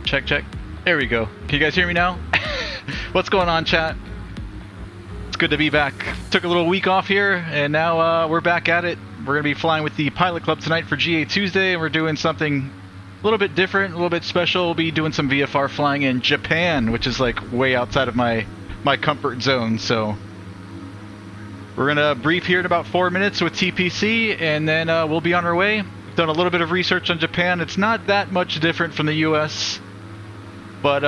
Check, check. There we go. Can you guys hear me now? What's going on, chat? It's good to be back. Took a little week off here, and now we're back at it. We're going to be flying with the Pilot Club tonight for GA Tuesday, and we're doing something a little bit different, a little bit special. We'll be doing some VFR flying in Japan, which is like way outside of my comfort zone, so we're going to brief here in about 4 minutes with TPC, and then we'll be on our way. Done a little bit of research on Japan. It's not that much different from the US, but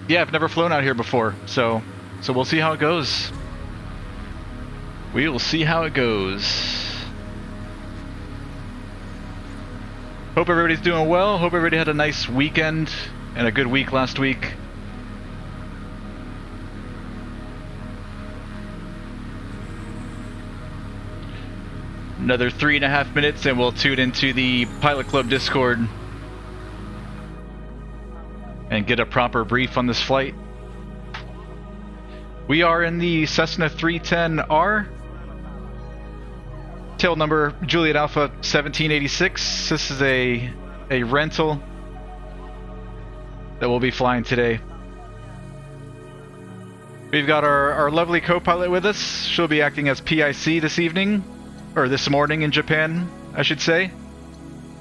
yeah, I've never flown out here before, so we'll see how it goes. We will see how it goes. Hope everybody's doing well. Hope everybody had a nice weekend and a good week last week. Another 3.5 minutes and we'll tune into the Pilot Club Discord and get a proper brief on this flight. We are in the Cessna 310R. Tail number Juliet Alpha 1786. This is a rental that we'll be flying today. We've got our lovely co-pilot with us. She'll be acting as PIC this evening. Or this morning in Japan, I should say.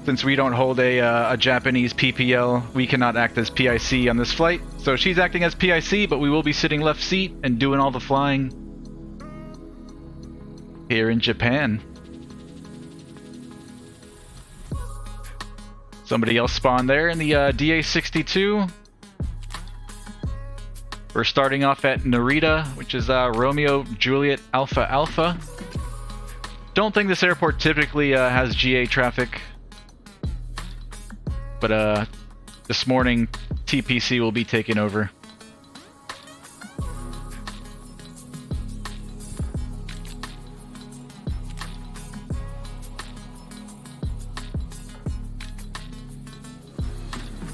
Since we don't hold a Japanese PPL, we cannot act as PIC on this flight. So she's acting as PIC, but we will be sitting left seat and doing all the flying here in Japan. Somebody else spawned there in the DA62. We're starting off at Narita, which is Romeo Juliet Alpha Alpha. Don't think this airport typically has GA traffic, but this morning TPC will be taking over.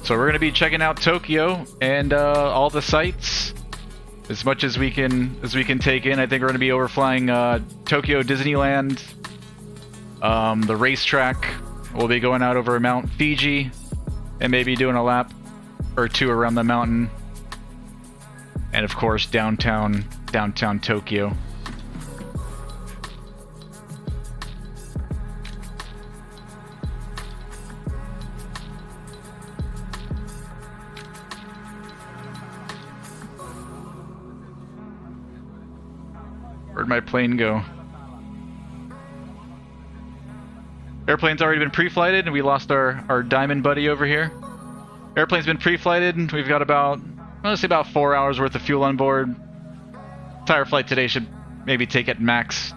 So we're going to be checking out Tokyo and all the sites as much as we can take in. I think we're going to be overflying Tokyo Disneyland, the racetrack. We'll be going out over Mount Fiji and maybe doing a lap or two around the mountain, and of course downtown Tokyo. Where'd my plane go? Airplane's already been pre-flighted, and we lost our diamond buddy over here. Airplane's been pre-flighted, and we've got about, let's say about 4 hours worth of fuel on board. Entire flight today should maybe take at max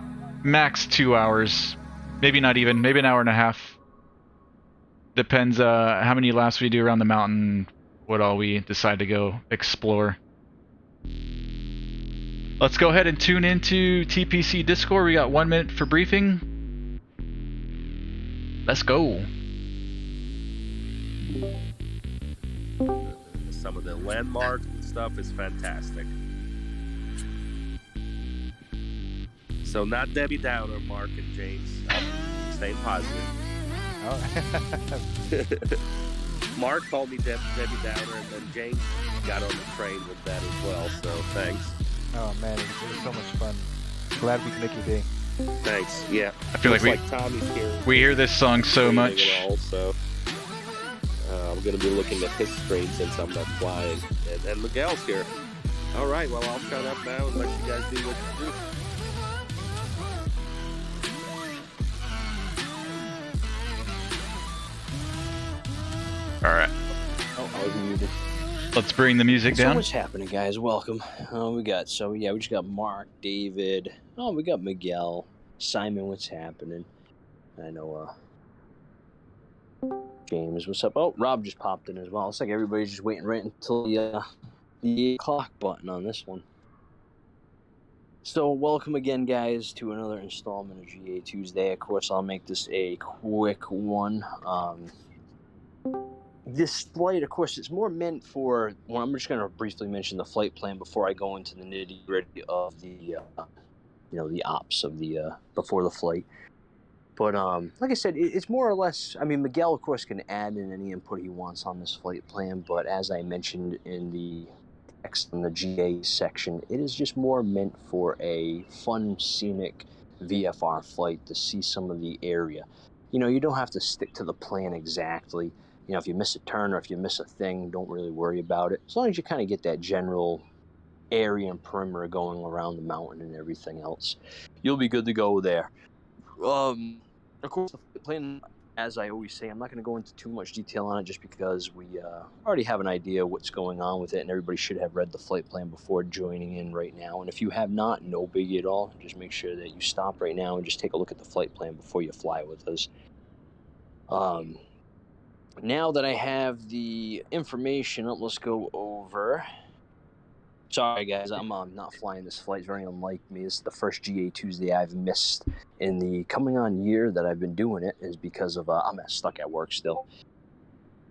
2 hours. Maybe not even, maybe an hour and a half. Depends how many laps we do around the mountain, what all we decide to go explore. Let's go ahead and tune into TPC Discord. We got 1 minute for briefing. Let's go. Some of the landmarks and stuff is fantastic. So not Debbie Downer, Mark and James. Staying positive. Oh. Mark called me Debbie Downer, and then James got on the train with that as well, so thanks. Oh man, it was so much fun. Glad we could make your day. Thanks. Yeah. I feel like Tommy's here. We hear this song so much. So I'm going to be looking at his screen since I'm not flying. And Miguel's here. All right. Well, I'll shut up now and let you guys do what you do. All right. Oh, I was muted. Let's bring the music down. So much happening, guys. Welcome. We just got Mark, David. Oh, we got Miguel, Simon. What's happening? I know. James, what's up? Oh, Rob just popped in as well. Looks like everybody's just waiting right until the 8 o'clock button on this one. So, welcome again, guys, to another installment of GA Tuesday. Of course, I'll make this a quick one. This flight, of course, it's more meant for. Well, I'm just going to briefly mention the flight plan before I go into the nitty-gritty of the, the ops of the before the flight. But like I said, it's more or less. I mean, Miguel, of course, can add in any input he wants on this flight plan. But as I mentioned in the text in the GA section, it is just more meant for a fun, scenic VFR flight to see some of the area. You know, you don't have to stick to the plan exactly. You know, if you miss a turn or if you miss a thing, don't really worry about it. As long as you kind of get that general area and perimeter going around the mountain and everything else, you'll be good to go there. Of course, the flight plan, as I always say, I'm not going to go into too much detail on it just because we already have an idea what's going on with it, and everybody should have read the flight plan before joining in right now. And if you have not, no biggie at all. Just make sure that you stop right now and just take a look at the flight plan before you fly with us. Now that I have the information up, let's go over. Sorry, guys, I'm not flying this flight. It's very unlike me. This is the first GA Tuesday I've missed in the coming on year that I've been doing it, is because of I'm stuck at work still.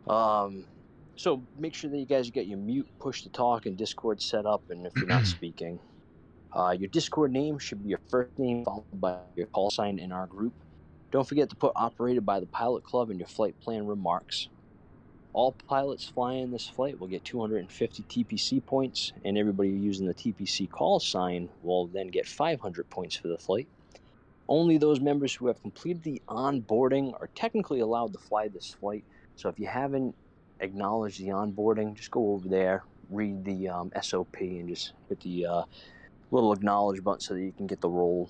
So make sure that you guys get your mute, push to talk, and Discord set up. And if you're not speaking, your Discord name should be your first name followed by your call sign in our group. Don't forget to put operated by the Pilot Club in your flight plan remarks. All pilots flying this flight will get 250 TPC points, and everybody using the TPC call sign will then get 500 points for the flight. Only those members who have completed the onboarding are technically allowed to fly this flight. So if you haven't acknowledged the onboarding, just go over there, read the SOP, and just hit the little acknowledge button so that you can get the roll.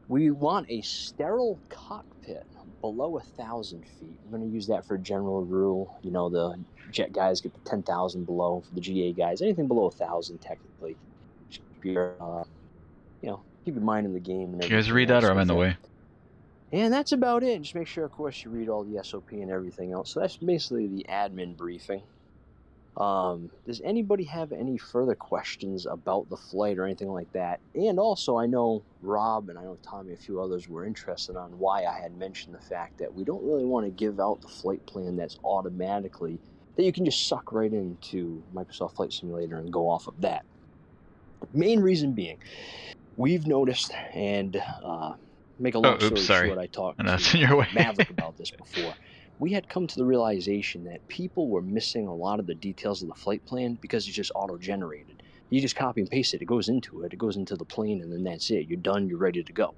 We want a sterile cockpit below 1,000 feet. I'm going to use that for a general rule. You know, the jet guys get the 10,000 below. For the GA guys, anything below 1,000 technically. Just keep your, keep your mind in the game. And you guys read that, or I'm in the way? And that's about it. Just make sure, of course, you read all the SOP and everything else. So that's basically the admin briefing. Does anybody have any further questions about the flight or anything like that? And also, I know Rob and I know Tommy, a few others were interested on why I had mentioned the fact that we don't really want to give out the flight plan that's automatically, that you can just suck right into Microsoft Flight Simulator and go off of that. The main reason being, we've noticed, and make a long story short, I talked to Maverick about this before. We had come to the realization that people were missing a lot of the details of the flight plan because it's just auto-generated. You just copy and paste it. It goes into the plane, and then that's it. You're done. You're ready to go.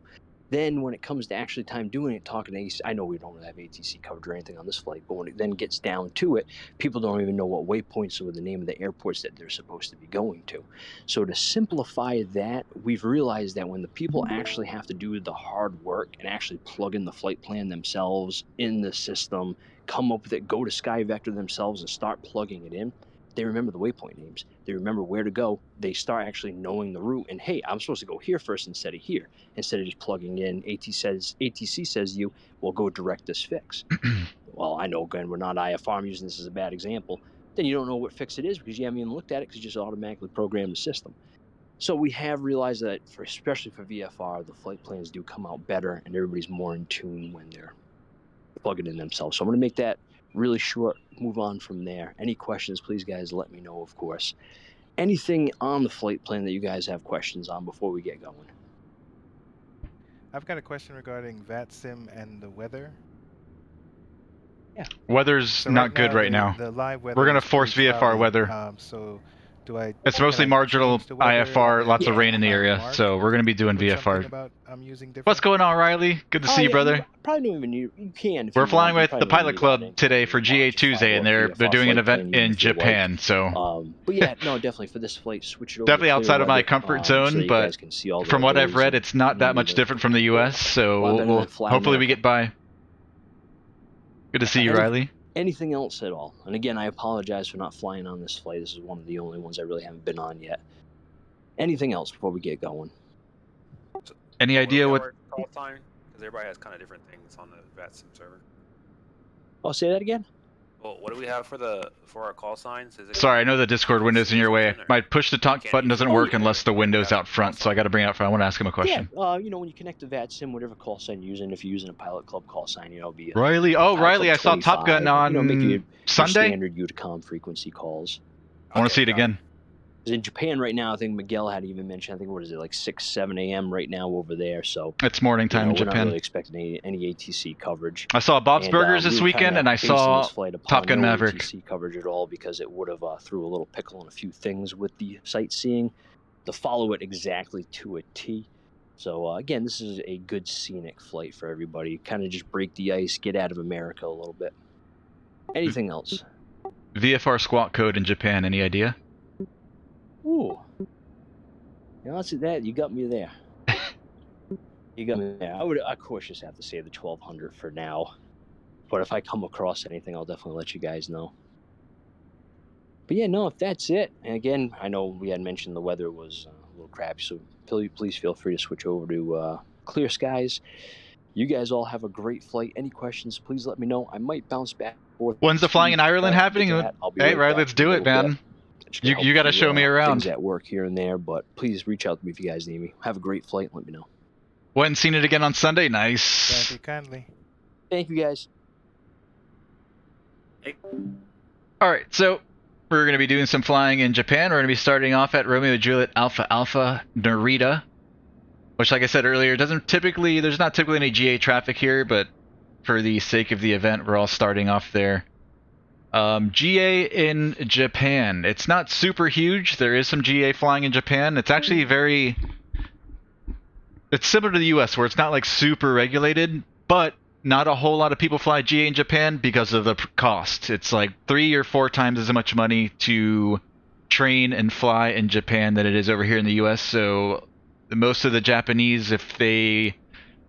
Then when it comes to actually time doing it, talking to ATC, I know we don't have ATC coverage or anything on this flight, but when it then gets down to it, people don't even know what waypoints or the name of the airports that they're supposed to be going to. So to simplify that, we've realized that when the people actually have to do the hard work and actually plug in the flight plan themselves in the system, come up with it, go to SkyVector themselves and start plugging it in, they remember the waypoint names. They remember where to go. They start actually knowing the route. And hey, I'm supposed to go here first instead of here. Instead of just plugging in, ATC says you will go direct this fix. Well, I know, again, we're not IFR. I'm using this as a bad example. Then you don't know what fix it is because you haven't even looked at it because you just automatically programmed the system. So we have realized that, especially for VFR, the flight plans do come out better and everybody's more in tune when they're plugging in themselves. So I'm going to make that really short, move on from there. Any questions, please, guys, let me know, of course. Anything on the flight plan that you guys have questions on before we get going? I've got a question regarding VATSIM and the weather. Yeah. Weather's not good right now. The live weather. We're going to force VFR weather. So it's mostly marginal IFR, lots of rain in the area, so we're going to be doing VFR. What's going on, Riley? Good to see you, brother. Probably don't even need, you can. We're flying with the Pilot Club today for GA Tuesday, and they're doing an event in Japan, so. But yeah, no, definitely for this flight, switch it over. Definitely outside of my comfort zone, but from what I've read, it's not that much different from the US, so hopefully we get by. Good to see you, Riley. Anything else at all? And again, I apologize for not flying on this flight. This is one of the only ones I really haven't been on yet. Anything else before we get going? Any idea what call sign? Because everybody has kind of different things on the VATSIM server. Oh, say that again. Well, what do we have for our call signs? Is it Sorry, I know the Discord window's in your way. My push to talk button doesn't work unless the window's out front, so I got to bring it out front. I want to ask him a question. Yeah, when you connect to VATSIM, whatever call sign you're using, if you're using a Pilot Club call sign, it'll be Riley. Oh, Riley, I saw Top Gun on make your Sunday. Standard Uticom frequency calls. I want to see it again. 'Cause in Japan right now, I think Miguel had even mentioned, I think, what is it, like 6, 7 a.m. right now over there. So It's morning time in we're not Japan. really expecting any ATC coverage. I saw Bob's And, Burgers we this were weekend, kinda and I basing saw this flight upon Top Gun no Maverick. ATC coverage at all because it would have threw a little pickle on a few things with the sightseeing to follow it exactly to a T. So again, this is a good scenic flight for everybody. Kind of just break the ice, get out of America a little bit. Anything else? VFR squawk code in Japan, any idea? Ooh. Now, let's see that. You got me there. You got me there. I would, of course, just have to say the 1200 for now. But if I come across anything, I'll definitely let you guys know. But yeah, no, if that's it. And again, I know we had mentioned the weather was a little crappy, so please feel free to switch over to clear skies. You guys all have a great flight. Any questions, please let me know. I might bounce back. When's the flying in Ireland happening? Hey, right, let's do it, man. You got to show me around. Things at work here and there, but please reach out to me if you guys need me. Have a great flight and let me know. Went and seen it again on Sunday. Nice. Thank you kindly. Thank you, guys. All right, so we're going to be doing some flying in Japan. We're going to be starting off at Romeo Juliet Alpha Alpha Narita, which, like I said earlier, there's not typically any GA traffic here, but for the sake of the event, we're all starting off there. GA in Japan. It's not super huge. There is some GA flying in Japan. It's actually it's similar to the US, where it's not like super regulated, but not a whole lot of people fly GA in Japan because of the cost. It's like 3 or 4 times as much money to train and fly in Japan than it is over here in the US. So most of the Japanese, if they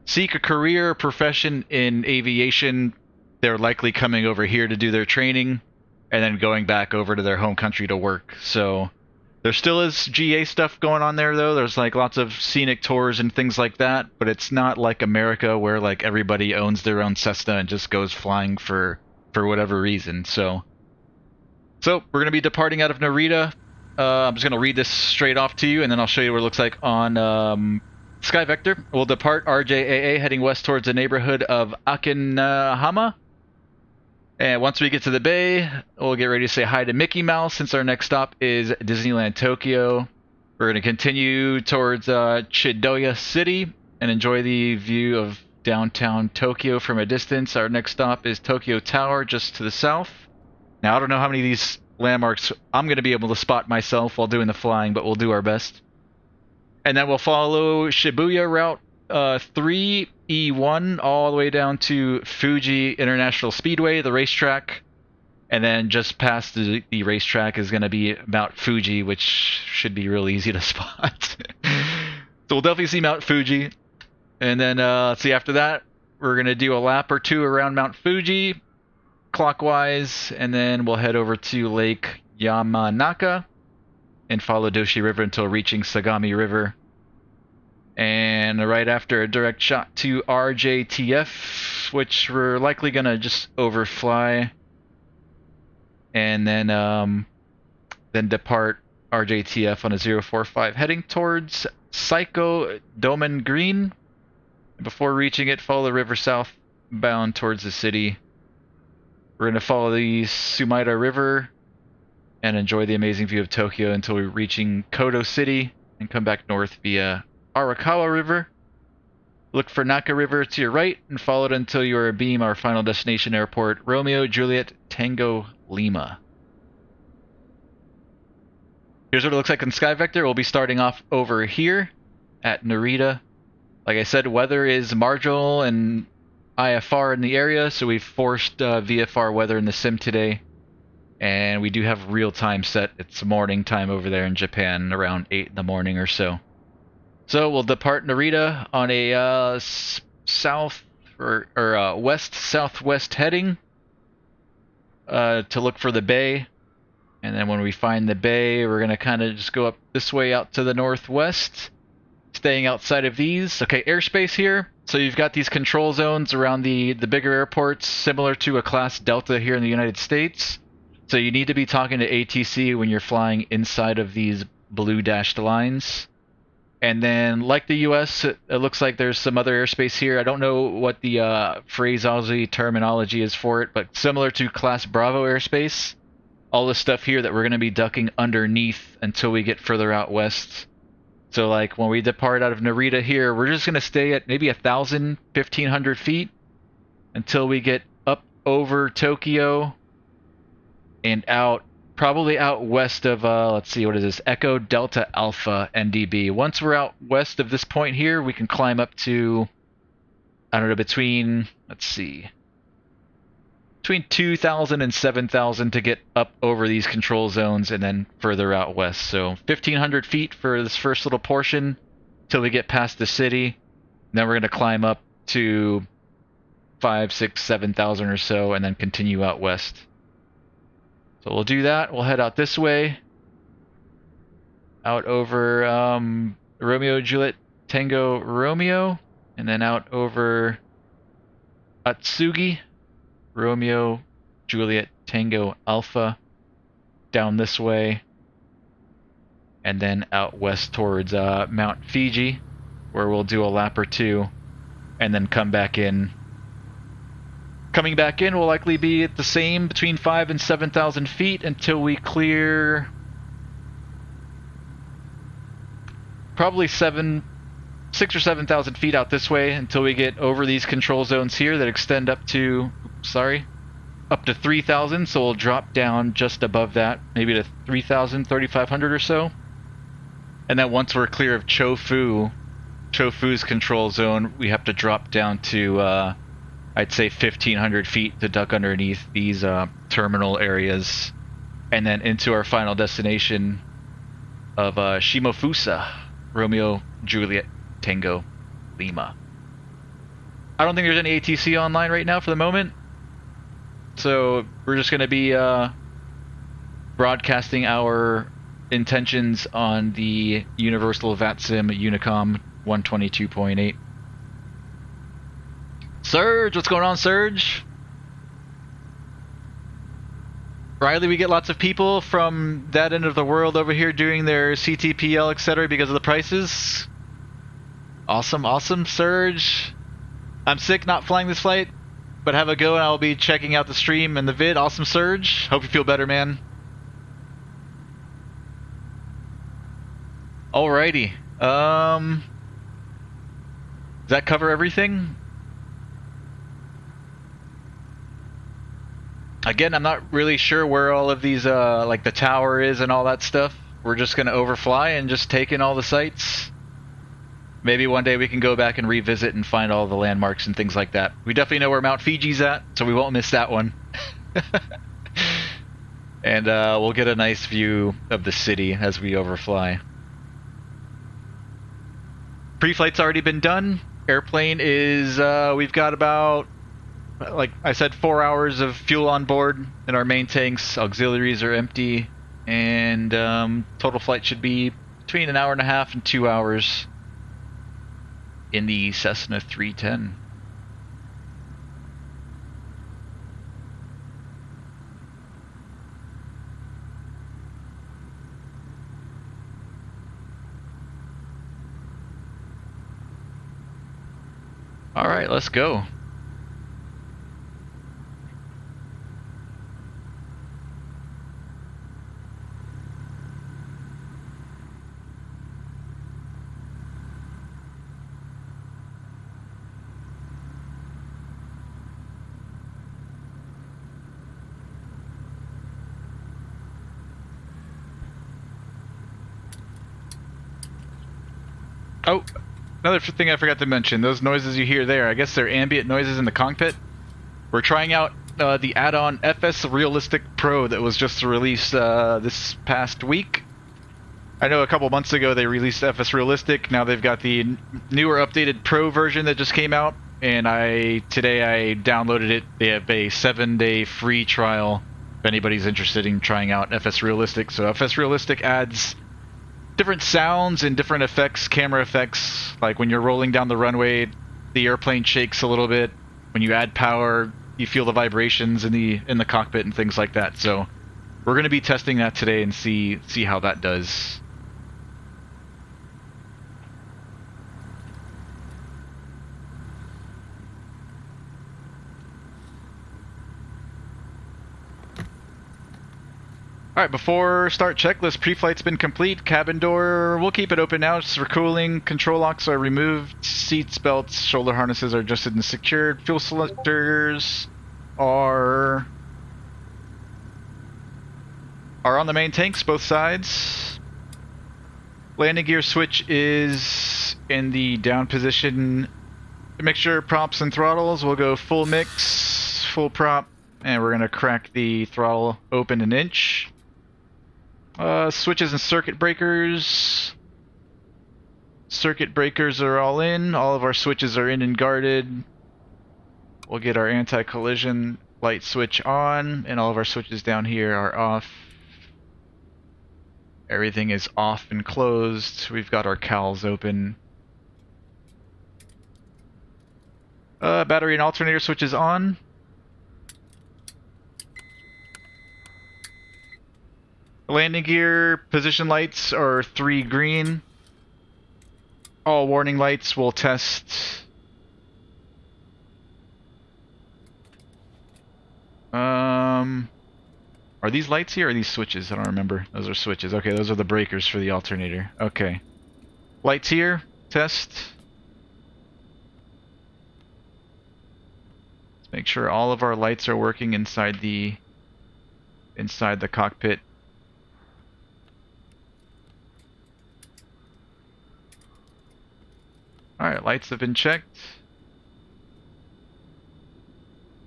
seek a career or profession in aviation, they're likely coming over here to do their training and then going back over to their home country to work. So there still is GA stuff going on there, though. There's like lots of scenic tours and things like that, but it's not like America where like everybody owns their own Cessna and just goes flying for whatever reason. So we're going to be departing out of Narita. I'm just going to read this straight off to you, and then I'll show you what it looks like on Sky Vector. We'll depart RJAA, heading west towards the neighborhood of Akinahama. And once we get to the bay, we'll get ready to say hi to Mickey Mouse, since our next stop is Disneyland Tokyo. We're going to continue towards Chidoya City and enjoy the view of downtown Tokyo from a distance. Our next stop is Tokyo Tower, just to the south. Now, I don't know how many of these landmarks I'm going to be able to spot myself while doing the flying, but we'll do our best. And then we'll follow Shibuya Route 3E1 all the way down to Fuji International Speedway, the racetrack. And then just past the racetrack is going to be Mount Fuji, which should be real easy to spot. So we'll definitely see Mount Fuji. And then, let's see, after that, we're going to do a lap or two around Mount Fuji, clockwise, and then we'll head over to Lake Yamanaka and follow Doshi River until reaching Sagami River. And right after, a direct shot to RJTF, which we're likely going to just overfly. And then depart RJTF on a 045, heading towards Psycho Domen Green. Before reaching it, follow the river southbound towards the city. We're going to follow the Sumaida River and enjoy the amazing view of Tokyo until we're reaching Koto City and come back north via Arakawa River. Look for Naka River to your right and follow it until you are beam our final destination airport, Romeo Juliet Tango Lima. Here's what it looks like in Sky Vector. We'll be starting off over here at Narita. Like I said, weather is marginal and IFR in the area, so we've forced VFR weather in the sim today. And we do have real time set. It's morning time over there in Japan, around 8 in the morning or so. So we'll depart Narita on a south or west-southwest heading to look for the bay. And then when we find the bay, we're going to kind of just go up this way out to the northwest, staying outside of these. Okay, airspace here. So you've got these control zones around the bigger airports, similar to a Class Delta here in the United States. So you need to be talking to ATC when you're flying inside of these blue dashed lines. And then, like the US, it looks like there's some other airspace here. I don't know what the phraseology terminology is for it, but similar to Class Bravo airspace, all this stuff here that we're going to be ducking underneath until we get further out west. So like when we depart out of Narita here, we're just going to stay at maybe 1,000, 1,500 feet until we get up over Tokyo and out, probably out west of, let's see, what is this? Echo Delta Alpha NDB. Once we're out west of this point here, we can climb up to, I don't know, between, let's see, between 2,000 and 7,000 to get up over these control zones and then further out west. So 1,500 feet for this first little portion till we get past the city. Then we're going to climb up to 5, 6, 7,000 or so and then continue out west. So we'll do that. We'll head out this way. Out over Romeo Juliet Tango Romeo. And then out over Atsugi. Romeo, Juliet, Tango, Alpha, down this way, and then out west towards Mount Fiji, where we'll do a lap or two, and then come back in. Coming back in will likely be at the same, between 5,000 and 7,000 feet, until we clear probably 6,000 or 7,000 feet out this way, until we get over these control zones here that extend up to, up to 3,000, so we'll drop down just above that, maybe to 3,000, 3,500 or so. And then once we're clear of Chofu's control zone, we have to drop down to, I'd say 1,500 feet to duck underneath these terminal areas, and then into our final destination of Shimofusa, Romeo, Juliet, Tango, Lima. I don't think there's any ATC online right now for the moment. So we're just going to be broadcasting our intentions on the Universal VATSIM Unicom 122.8. Surge, what's going on, Surge? Riley, we get lots of people from that end of the world over here doing their CTPL, etc. because of the prices. Awesome, awesome, Surge. I'm sick not flying this flight, but have a go and I'll be checking out the stream and the vid. Awesome, Surge. Hope you feel better, man. Alrighty. Does that cover everything? Again, I'm not really sure where all of these, like the tower is and all that stuff. We're just going to overfly and just take in all the sights. Maybe one day we can go back and revisit and find all the landmarks and things like that. We definitely know where Mount Fiji's at, so we won't miss that one. And we'll get a nice view of the city as we overfly. Pre-flight's already been done. Airplane is, we've got about, like I said, 4 hours of fuel on board in our main tanks. Auxiliaries are empty. And total flight should be between an hour and a half and 2 hours. In the Cessna 310. All right, let's go. Oh, another thing I forgot to mention, those noises you hear there, I guess they're ambient noises in the cockpit. We're trying out the add-on FS Realistic Pro that was just released this past week. I know a couple months ago they released FS Realistic, now they've got the newer updated Pro version that just came out, and today I downloaded it. They have a 7-day free trial if anybody's interested in trying out FS Realistic. So FS Realistic adds different sounds and different effects, camera effects. Like when you're rolling down the runway, the airplane shakes a little bit. When you add power, you feel the vibrations in the cockpit and things like that. So we're going to be testing that today and see how that does. Alright, before start checklist, pre-flight's been complete. Cabin door, we'll keep it open now. It's for cooling. Control locks are removed. Seats, belts, shoulder harnesses are adjusted and secured. Fuel selectors are on the main tanks, both sides. Landing gear switch is in the down position. Mixture, props, and throttles. We'll go full mix, full prop, and we're going to crack the throttle open an inch. Switches and circuit breakers. Circuit breakers are all in. All of our switches are in and guarded. We'll get our anti-collision light switch on, and all of our switches down here are off. Everything is off and closed. We've got our cowls open. Battery and alternator switches on. Landing gear position lights are 3 green. All warning lights will test. Are these lights here or are these switches? I don't remember. Those are switches. Okay, those are the breakers for the alternator. Okay. Lights here. Test. Let's make sure all of our lights are working inside the cockpit. Alright, lights have been checked.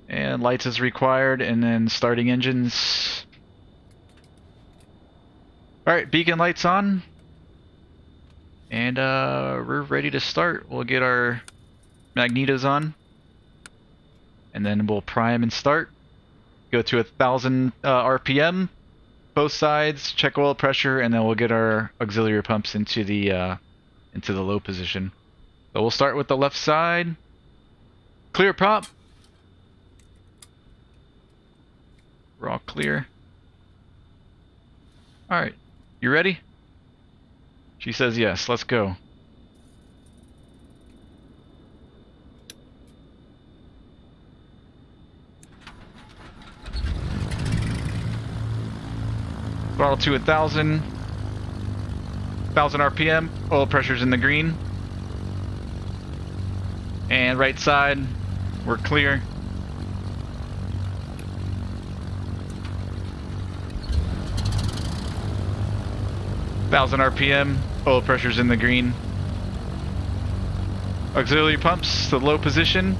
And lights is required, and then starting engines. Alright, beacon lights on. And we're ready to start. We'll get our magnetos on. And then we'll prime and start. Go to 1,000 RPM. Both sides, check oil pressure, and then we'll get our auxiliary pumps into the low position. So we'll start with the left side. Clear prop. We're all clear. Alright, you ready? She says yes, let's go. Throttle to 1,000. 1,000 RPM, oil pressure's in the green. And right side, we're clear. Thousand RPM, oil pressure's in the green. Auxiliary pumps to low position.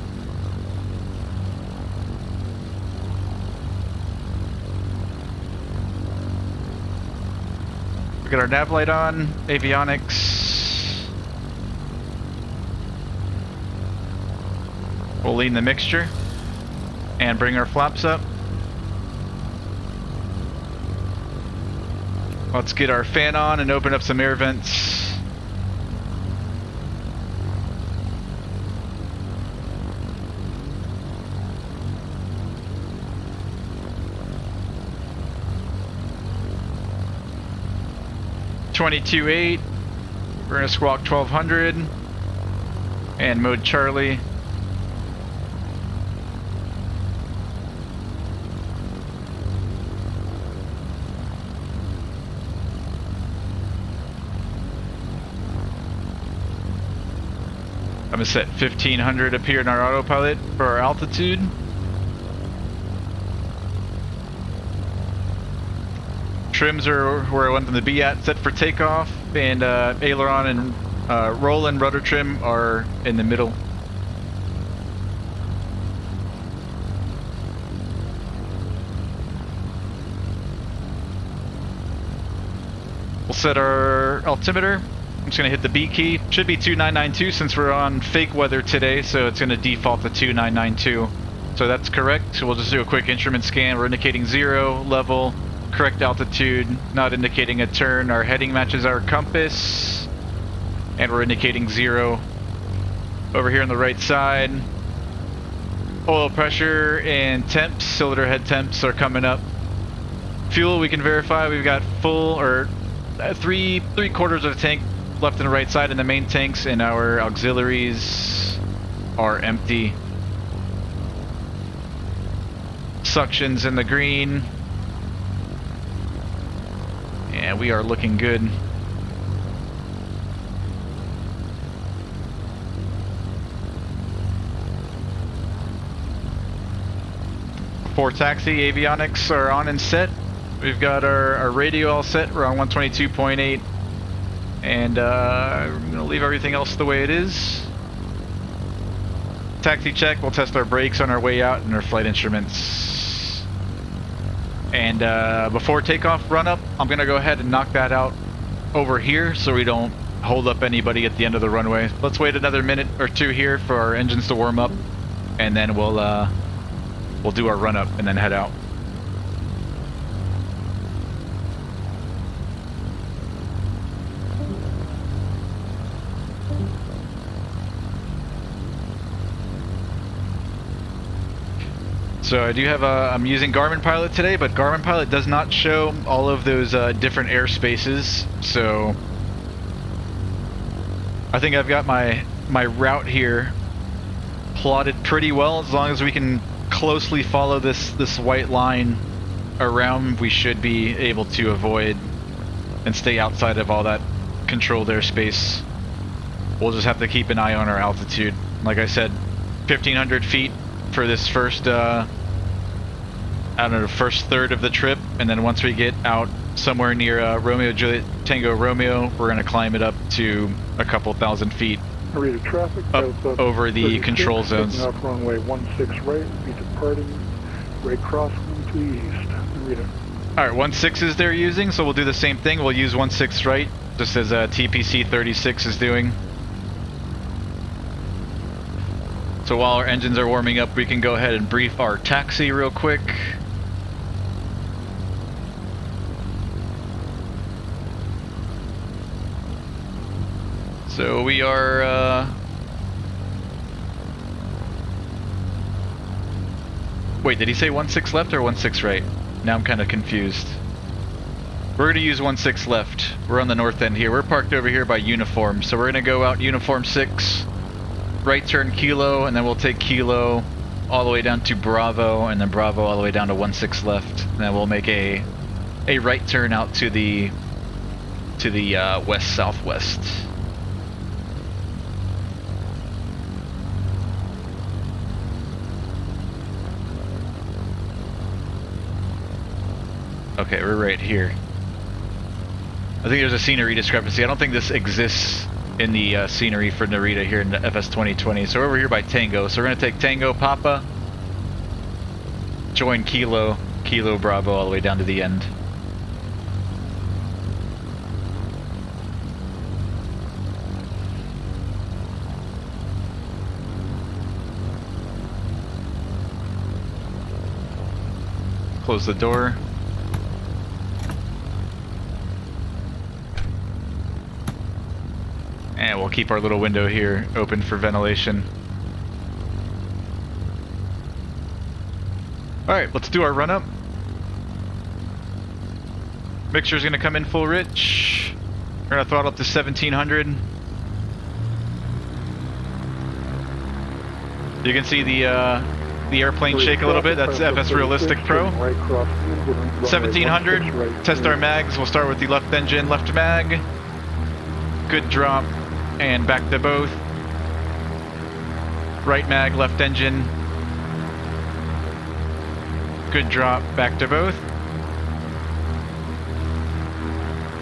We got our nav light on, avionics. We'll lean the mixture and bring our flaps up. Let's get our fan on and open up some air vents. .22.8. We're gonna squawk 1200 and mode Charlie. I'm gonna set 1500 up here in our autopilot for our altitude. Trims are where I want them to be at, set for takeoff, and aileron and roll and rudder trim are in the middle. We'll set our altimeter. I'm just going to hit the B key. Should be 2992 since we're on fake weather today, so it's going to default to 2992. So that's correct. So we'll just do a quick instrument scan. We're indicating 0, level, correct altitude, not indicating a turn. Our heading matches our compass, and we're indicating 0. Over here on the right side, oil pressure and temps, cylinder head temps are coming up. Fuel, we can verify we've got full, or three quarters of a tank left and right side in the main tanks, and our auxiliaries are empty. Suctions in the green. we are looking good. For taxi, avionics are on and set. We've got our radio all set. We're on 122.8. And we're going to leave everything else the way it is. Taxi check, we'll test our brakes on our way out and our flight instruments. And before takeoff run up, I'm going to go ahead and knock that out over here so we don't hold up anybody at the end of the runway. Let's wait another minute or two here for our engines to warm up, and then we'll do our run up and then head out. So I do have I'm using Garmin Pilot today, but Garmin Pilot does not show all of those different airspaces. So I think I've got my route here plotted pretty well. As long as we can closely follow this white line around, we should be able to avoid and stay outside of all that controlled airspace. We'll just have to keep an eye on our altitude. Like I said, 1,500 feet for this first, I don't know, the first third of the trip, and then once we get out somewhere near Romeo Juliet Tango Romeo, we're going to climb it up to a couple thousand feet traffic, up over the control zones. Off runway 16 right, be departing right crosswind to the east. Rita. Alright, 16 is they're using, so we'll do the same thing. We'll use 16 right, just as TPC 36 is doing. So while our engines are warming up, we can go ahead and brief our taxi real quick. So we are, wait, did he say 16 left or 16 right? Now I'm kind of confused. We're going to use 16 left. We're on the north end here. We're parked over here by Uniform. So we're going to go out Uniform 6. Right turn Kilo, and then we'll take Kilo all the way down to Bravo, and then Bravo all the way down to 16 left. And then we'll make a right turn out to the west southwest. Okay, we're right here. I think there's a scenery discrepancy. I don't think this exists in the scenery for Narita here in the FS 2020. So we're over here by Tango. So we're going to take Tango Papa, join Kilo, Kilo Bravo all the way down to the end. Close the door. And we'll keep our little window here open for ventilation. Alright, let's do our run up. Mixture's gonna come in full rich. We're gonna throttle up to 1700. You can see the airplane shake a little bit. That's FS Realistic Pro. 1700. Test our mags. We'll start with the left engine, left mag. Good drop. And back to both. Right mag, left engine. Good drop, back to both.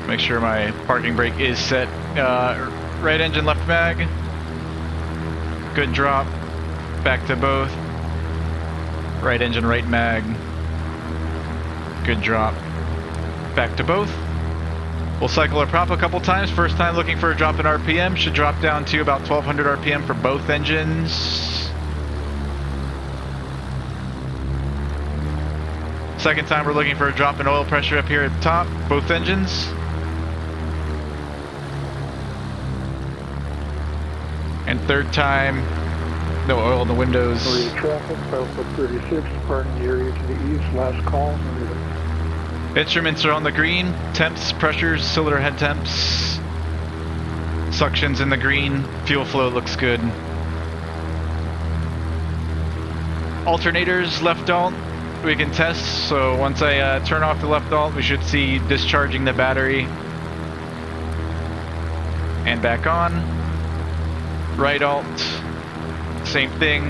Make sure my parking brake is set. Right engine, left mag. Good drop, back to both. Right engine, right mag. Good drop, back to both. We'll cycle our prop a couple times. First time looking for a drop in RPM. Should drop down to about 1200 RPM for both engines. Second time we're looking for a drop in oil pressure up here at the top, both engines. And third time, no oil in the windows. Traffic, Alpha 36, departing the area to the east, last call. Instruments are on the green. Temps, pressures, cylinder head temps. Suctions in the green. Fuel flow looks good. Alternators, left alt. we can test. So once I turn off the left alt, we should see discharging the battery. And back on. Right alt, same thing.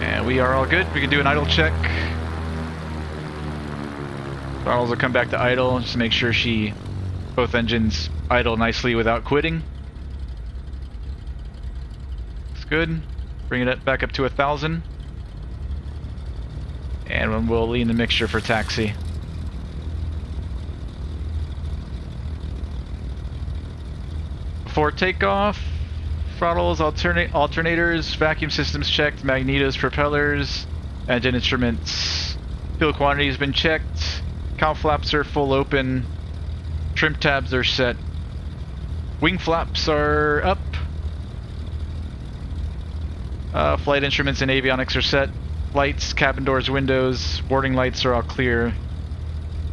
And we are all good. We can do an idle check. Throttles will come back to idle, just to make sure both engines idle nicely without quitting. Looks good. Bring it back up to 1,000. And we'll lean the mixture for taxi. Before takeoff, throttles, alternators, vacuum systems checked, magnetos, propellers, engine instruments. Fuel quantity has been checked. Cowl flaps are full open. Trim tabs are set. Wing flaps are up. Flight instruments and avionics are set. Lights, cabin doors, windows, boarding lights are all clear.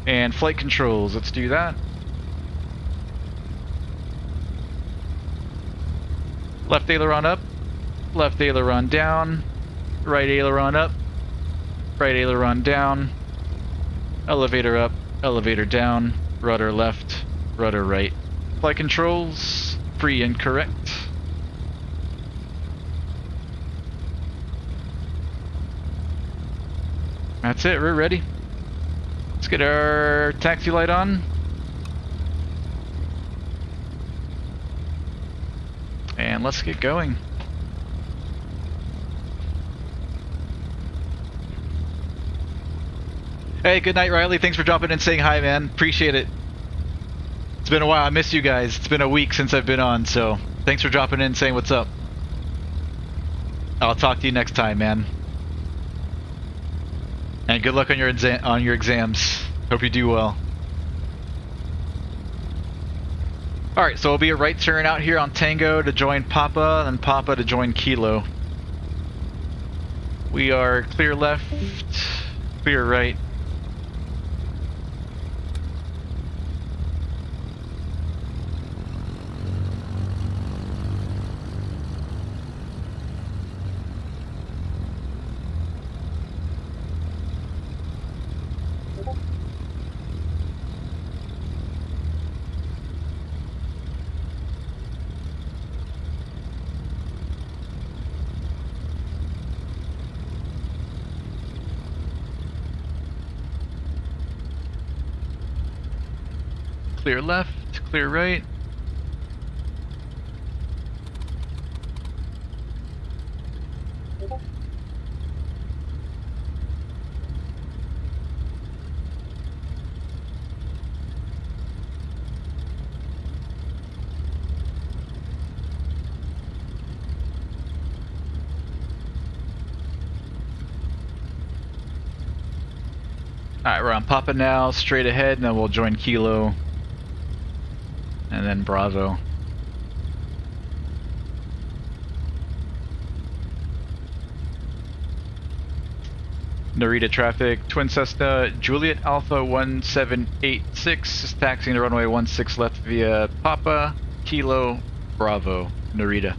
And flight controls, let's do that. Left aileron up, left aileron down, right aileron up, right aileron down, elevator up, elevator down, rudder left, rudder right. Flight controls, free and correct. That's it, we're ready. Let's get our taxi light on. And let's get going. Hey, good night, Riley. Thanks for dropping in and saying hi, man. Appreciate it. It's been a while. I miss you guys. It's been a week since I've been on, so thanks for dropping in and saying what's up. I'll talk to you next time, man. And good luck on your exams. Hope you do well. Alright, so it'll be a right turn out here on Tango to join Papa, and Papa to join Kilo. We are clear left, clear right. Clear left, clear right. Alright, we're on Papa now, straight ahead, and then we'll join Kilo. And then Bravo. Narita traffic, Twin Cessna, Juliet Alpha 1786 is taxiing to runway 16 left via Papa, Kilo, Bravo, Narita.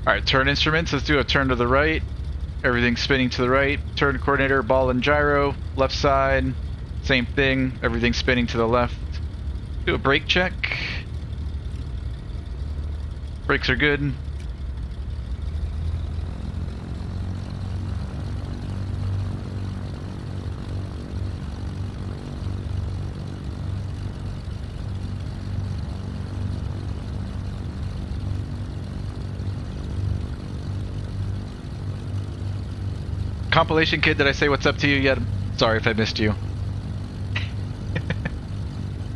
Alright, turn instruments, let's do a turn to the right. Everything's spinning to the right. Turn coordinator, ball and gyro, left side. Same thing, everything's spinning to the left. Do a brake check. Brakes are good. Compilation kid, did I say what's up to you yet? Sorry if I missed you.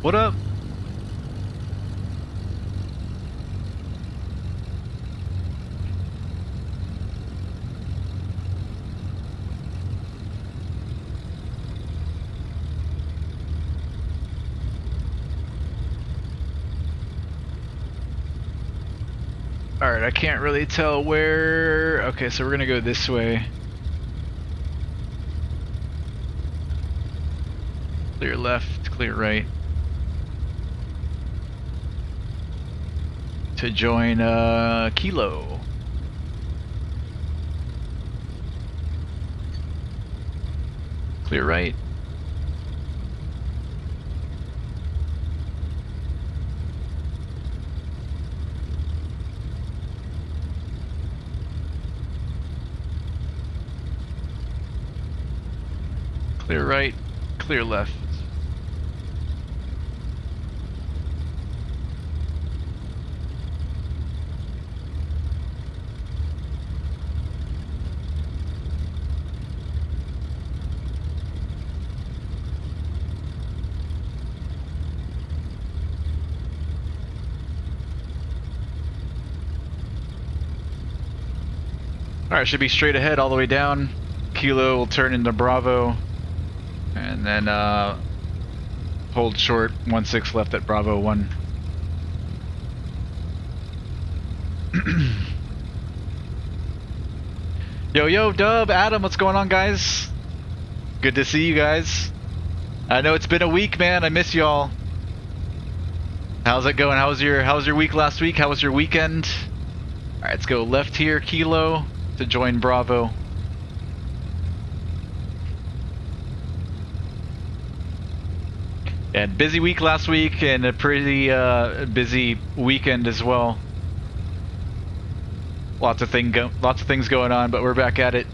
What up? Alright, I can't really tell where... Okay, so we're gonna go this way. Clear left, clear right. To join Kilo. Clear right. Clear right, clear left. Alright, should be straight ahead all the way down. Kilo will turn into Bravo. And then hold short, 1-6 left at Bravo 1. Yo, Dub, Adam, what's going on, guys? Good to see you guys. I know it's been a week, man. I miss y'all. How's it going? How was your week last week? How was your weekend? Alright, let's go left here, Kilo, to join Bravo. Yeah, busy week last week and a pretty busy weekend as well. Lots of things going on, but we're back at it.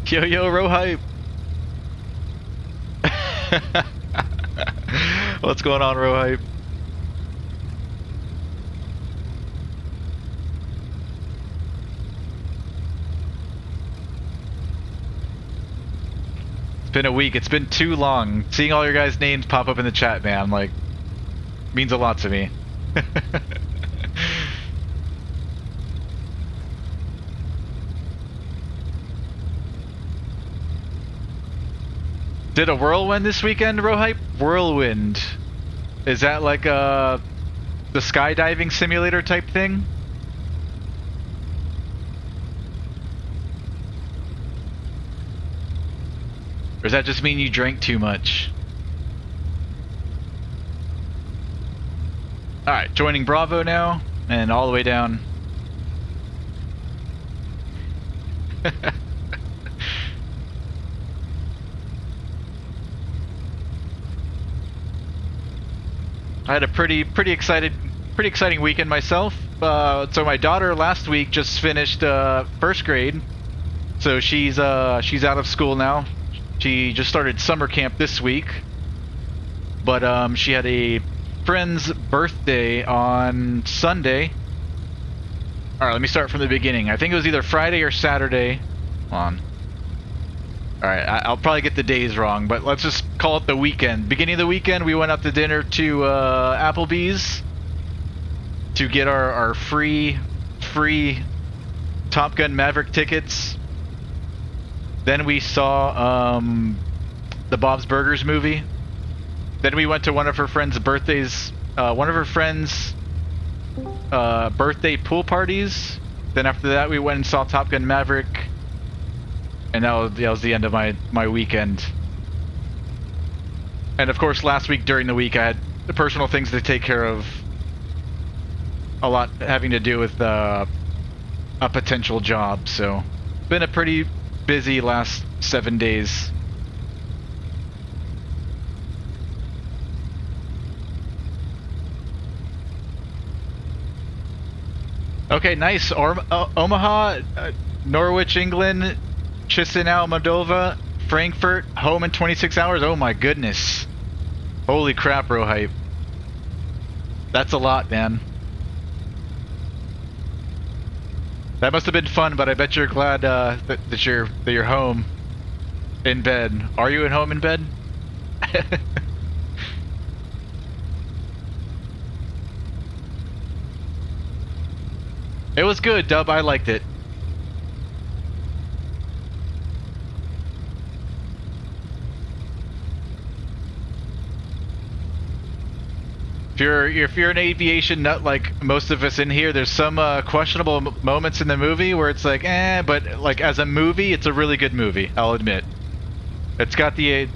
Yo, Rohype. What's going on, Rohype? It's been a week. It's been too long. Seeing all your guys' names pop up in the chat, man, like, means a lot to me. Did a whirlwind this weekend, Rohype? Whirlwind. Is that like the skydiving simulator type thing? Or does that just mean you drank too much? Alright, joining Bravo now, and all the way down. I had a pretty exciting weekend myself. So my daughter last week just finished first grade, so she's out of school now. She just started summer camp this week, but she had a friend's birthday on Sunday. All right, let me start from the beginning. I think it was either Friday or Saturday. Hold on. All right, I'll probably get the days wrong, but let's just call it the weekend. Beginning of the weekend, we went out to dinner to Applebee's to get our free Top Gun Maverick tickets. Then we saw the Bob's Burgers movie. Then we went to one of her friends' birthdays, birthday pool parties. Then after that, we went and saw Top Gun Maverick. And that was the end of my weekend. And of course, last week during the week, I had the personal things to take care of. A lot having to do with a potential job. So, been a pretty busy last 7 days. Okay, nice. Omaha, Norwich, England. Chisinau, Moldova, Frankfurt, home in 26 hours. Oh my goodness. Holy crap, Rohype. That's a lot, man. That must have been fun, but I bet you're glad that you're home in bed. Are you at home in bed? It was good, Dub. I liked it. If you're an aviation nut like most of us in here, there's some questionable moments in the movie where it's like, but like as a movie, it's a really good movie. I'll admit, it's got the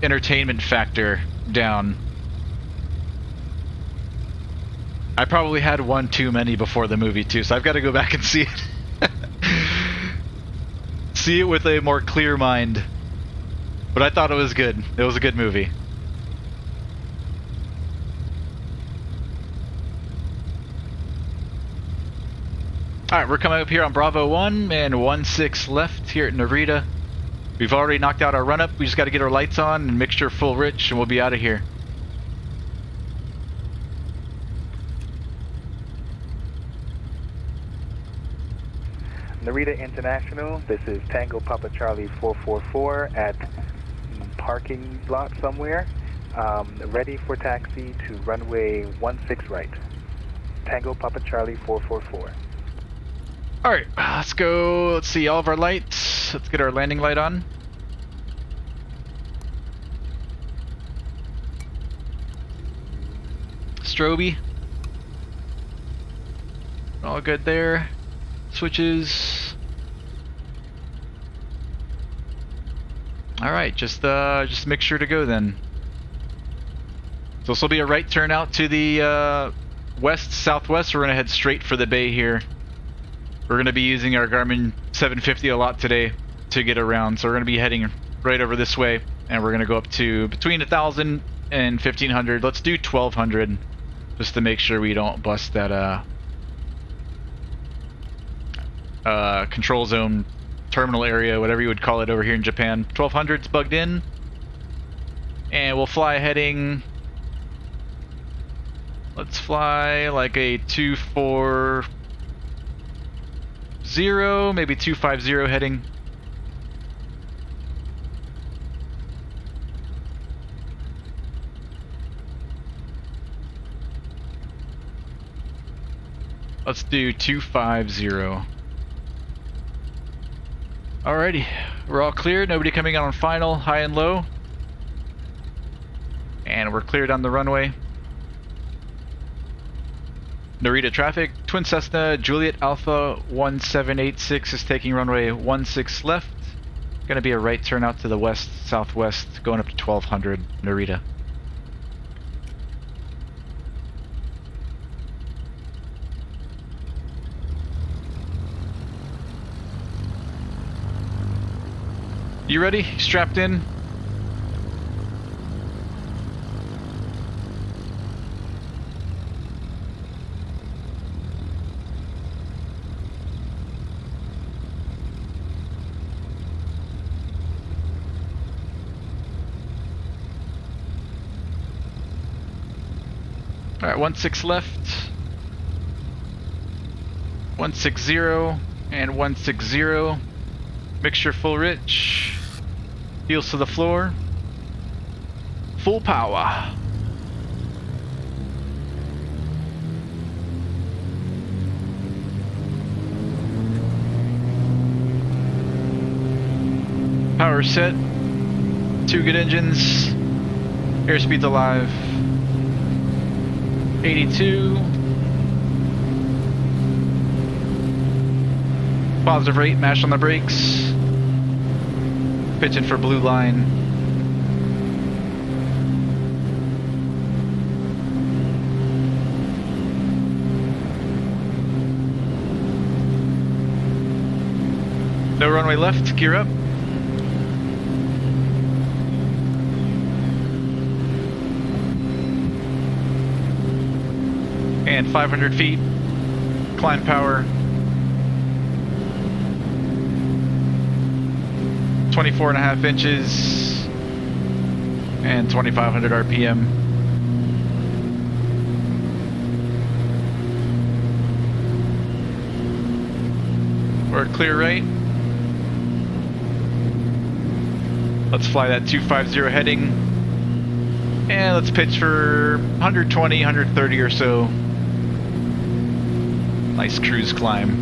entertainment factor down. I probably had one too many before the movie too, so I've got to go back and see it. See it with a more clear mind. But I thought it was good. It was a good movie. Alright, we're coming up here on Bravo 1 and 16 left here at Narita. We've already knocked out our run-up. We just got to get our lights on and mixture full rich and we'll be out of here. Narita International, this is Tango Papa Charlie 444 at parking lot somewhere. Ready for taxi to runway 16 right. Tango Papa Charlie 444. Alright, let's go. Let's see all of our lights. Let's get our landing light on. Strobe. All good there. Switches. Alright, just make sure to go then. So this will be a right turn out to the west-southwest. We're going to head straight for the bay here. We're going to be using our Garmin 750 a lot today to get around, so we're going to be heading right over this way, and we're going to go up to between 1,000 and 1,500. Let's do 1,200, just to make sure we don't bust that control zone terminal area, whatever you would call it over here in Japan. 1,200's bugged in, and we'll fly heading. Let's fly like a 240, maybe 250 heading. Let's do 250. Alrighty, we're all clear. Nobody coming out on final, high and low. And we're cleared on the runway. Narita traffic, Twin Cessna, Juliet Alpha 1786 is taking runway 16 left. Gonna be a right turn out to the west-southwest, going up to 1,200 Narita. You ready? Strapped in? Alright, 16 left. 160 and 160. Mixture full rich. Heels to the floor. Full power. Power set. 2 good engines. Airspeed's alive. 82. Positive rate, mash on the brakes. Pitching for blue line. No runway left, gear up. And 500 feet, climb power. 24.5 inches and 2,500 RPM. We're clear right. Let's fly that 250 heading. And let's pitch for 120, 130 or so Nice cruise climb.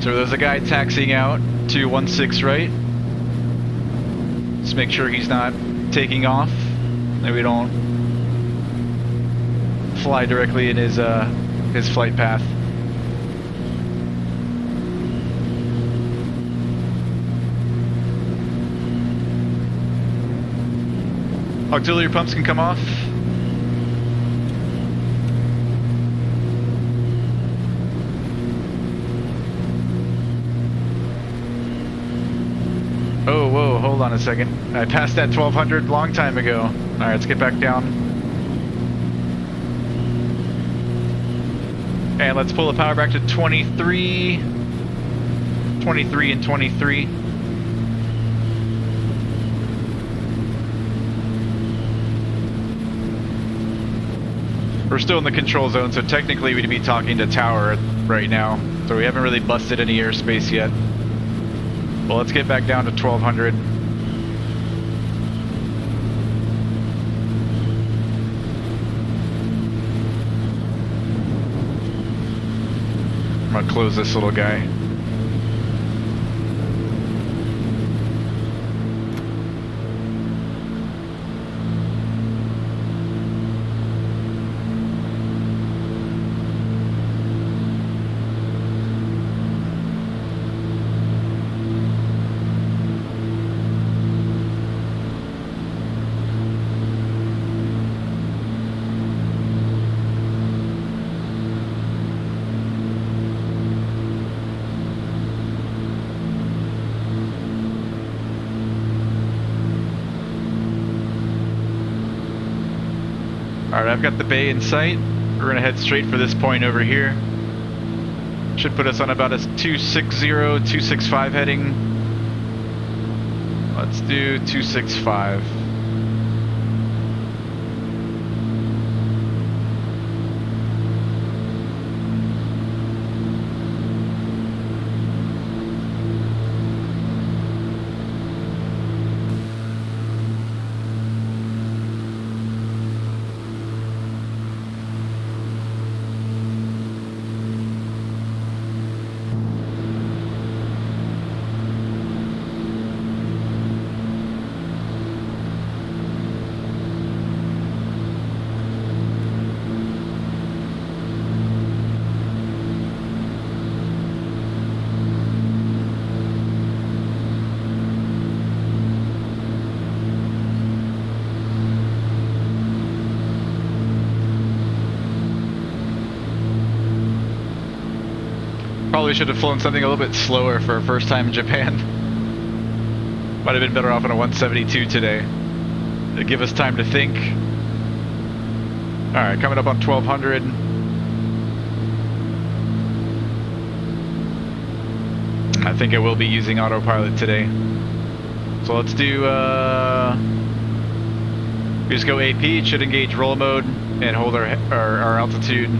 So there's a guy taxiing out to 16 right. Just make sure he's not taking off, and we don't fly directly in his flight path. Auxiliary pumps can come off. Oh, whoa, hold on a second. I passed that 1200 long time ago. Alright, let's get back down. And let's pull the power back to 23. 23 and 23. We're still in the control zone, so technically we'd be talking to tower right now. So we haven't really busted any airspace yet. Well, let's get back down to 1200. I'm gonna close this little guy. Alright, I've got the bay in sight. We're gonna head straight for this point over here. Should put us on about a 260, 265 heading. Let's do 265. Probably should have flown something a little bit slower for a first time in Japan. Might have been better off on a 172 today. To give us time to think. Alright, coming up on 1200. I think I will be using autopilot today. So let's do, we just go AP, it should engage roll mode and hold our altitude.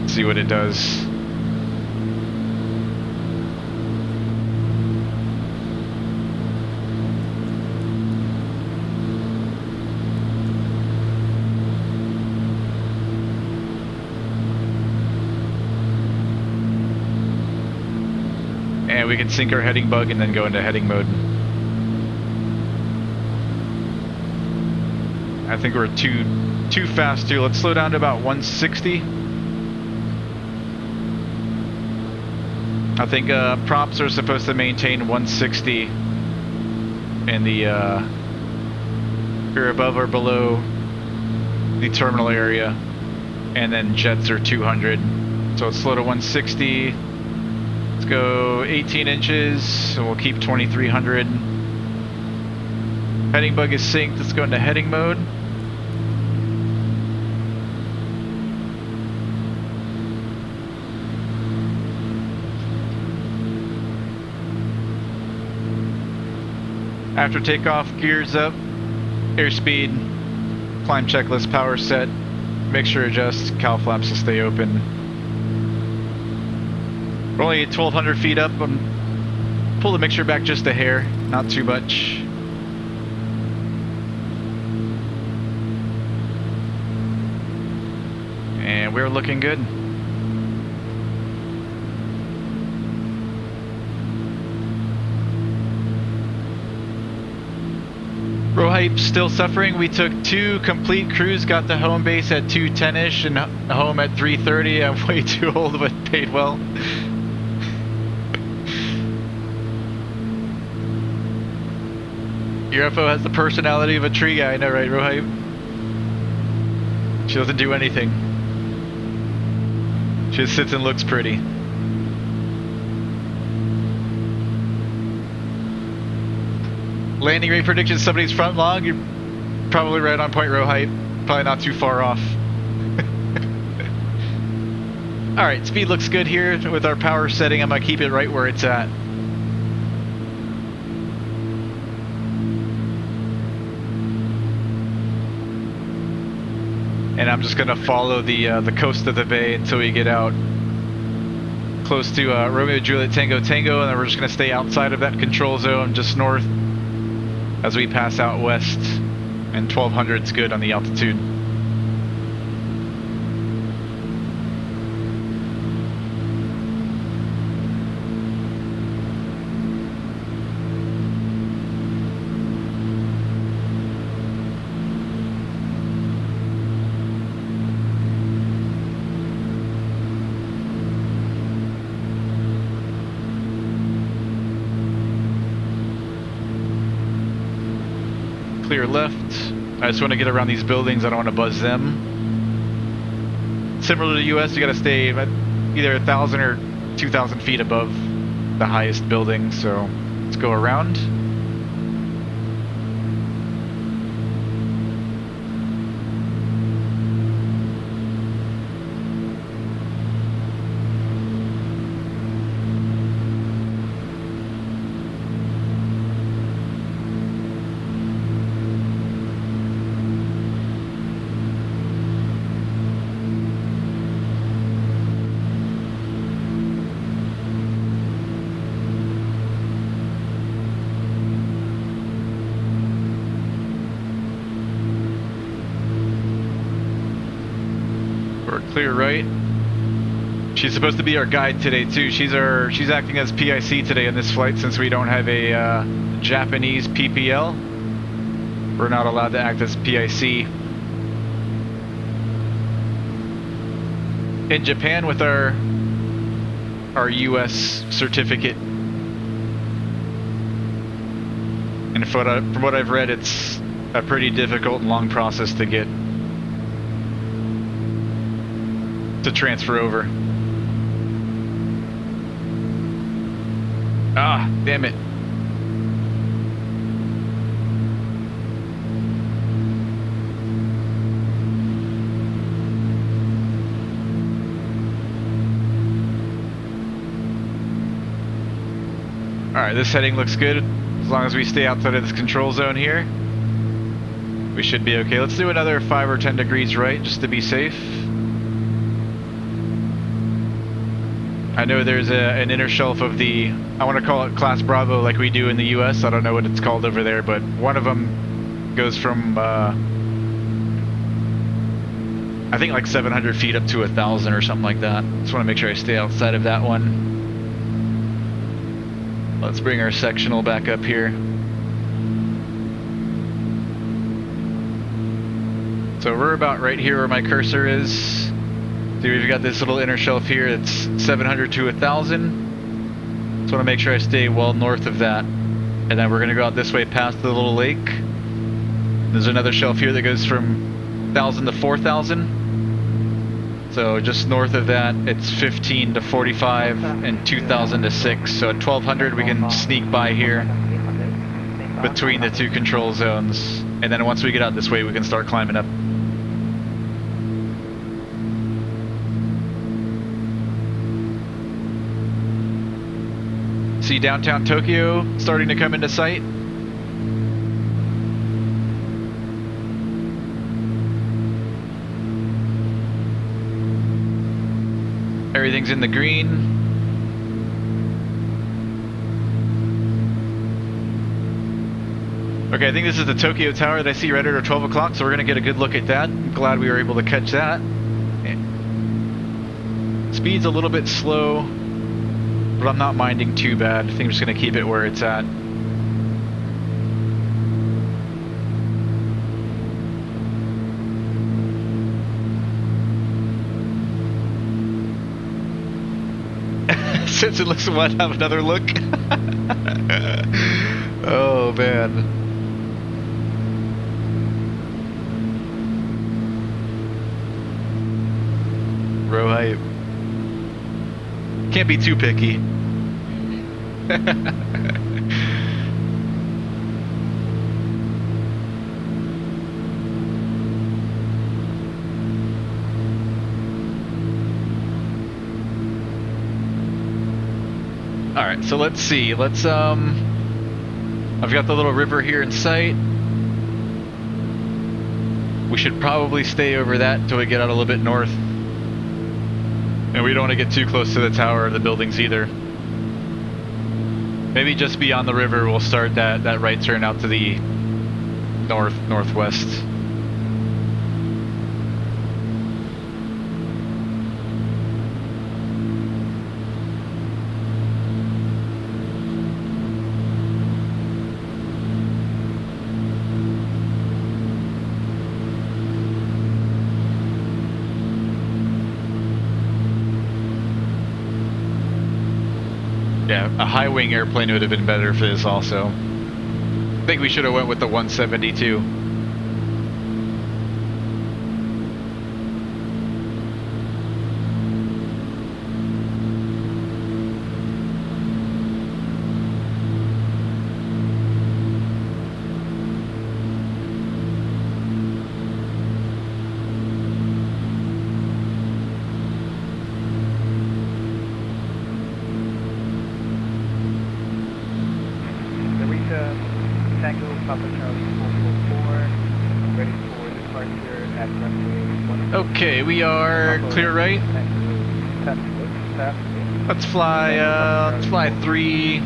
See what it does. And we can sync our heading bug and then go into heading mode. I think we're too fast too. Let's slow down to about 160. I think props are supposed to maintain 160 in the you're above or below the terminal area, and then jets are 200. So let's slow to 160. Let's go 18 inches, so we'll keep 2300. Heading bug is synced. Let's go into heading mode. After takeoff, gears up, airspeed, climb checklist, power set, mixture adjust, cowl flaps to stay open. We're only 1200 feet up. Pull the mixture back just a hair, not too much. And we're looking good. Rohype still suffering. We took 2 complete crews, got to home base at 2:10ish and home at 3:30. I'm way too old but paid well. Your UFO has the personality of a tree guy, I know, right, Rohype? She doesn't do anything. She just sits and looks pretty. Landing rate prediction, somebody's front log. You're probably right on point, Rohype. Probably not too far off. Alright, speed looks good here with our power setting. I'm going to keep it right where it's at. And I'm just going to follow the coast of the bay until we get out close to Romeo Juliet Tango Tango, and then we're just going to stay outside of that control zone just north as we pass out west, and 1200 is good on the altitude. Clear left. I just want to get around these buildings. I don't want to buzz them. Similar to the US, you got to stay either 1,000 or 2,000 feet above the highest building. So let's go around. Clear right. She's supposed to be our guide today too. She's acting as PIC today on this flight since we don't have a Japanese PPL. We're not allowed to act as PIC. In Japan with our US certificate. And from what I've read, it's a pretty difficult and long process to get to transfer over. Ah, damn it. Alright, this heading looks good. As long as we stay outside of this control zone here, we should be okay. Let's do another 5 or 10 degrees right, just to be safe. I know there's an inner shelf of the, I want to call it Class Bravo like we do in the US. I don't know what it's called over there, but one of them goes from, I think like 700 feet up to 1,000 or something like that. Just want to make sure I stay outside of that one. Let's bring our sectional back up here. So we're about right here where my cursor is. So we've got this little inner shelf here. It's 700 to 1,000. Just want to make sure I stay well north of that. And then we're going to go out this way past the little lake. There's another shelf here that goes from 1,000 to 4,000. So just north of that, it's 15 to 45 and 2,000 to 6. So at 1,200 we can sneak by here between the two control zones. And then once we get out this way, we can start climbing up. See downtown Tokyo starting to come into sight. Everything's in the green. Okay, I think this is the Tokyo Tower that I see right at 12 o'clock, so we're going to get a good look at that. I'm glad we were able to catch that. Speed's a little bit slow, but I'm not minding too bad. I think I'm just going to keep it where it's at. Since it looks what, have another look. Oh man. Row hype. Can't be too picky. Alright, so let's see. Let's I've got the little river here in sight. We should probably stay over that until we get out a little bit north. And we don't want to get too close to the tower or the buildings either. Maybe just beyond the river we'll start that right turn out to the northwest. Yeah, a high wing airplane would have been better for this also. I think we should have went with the 172. Okay, we are clear right. Let's fly 340.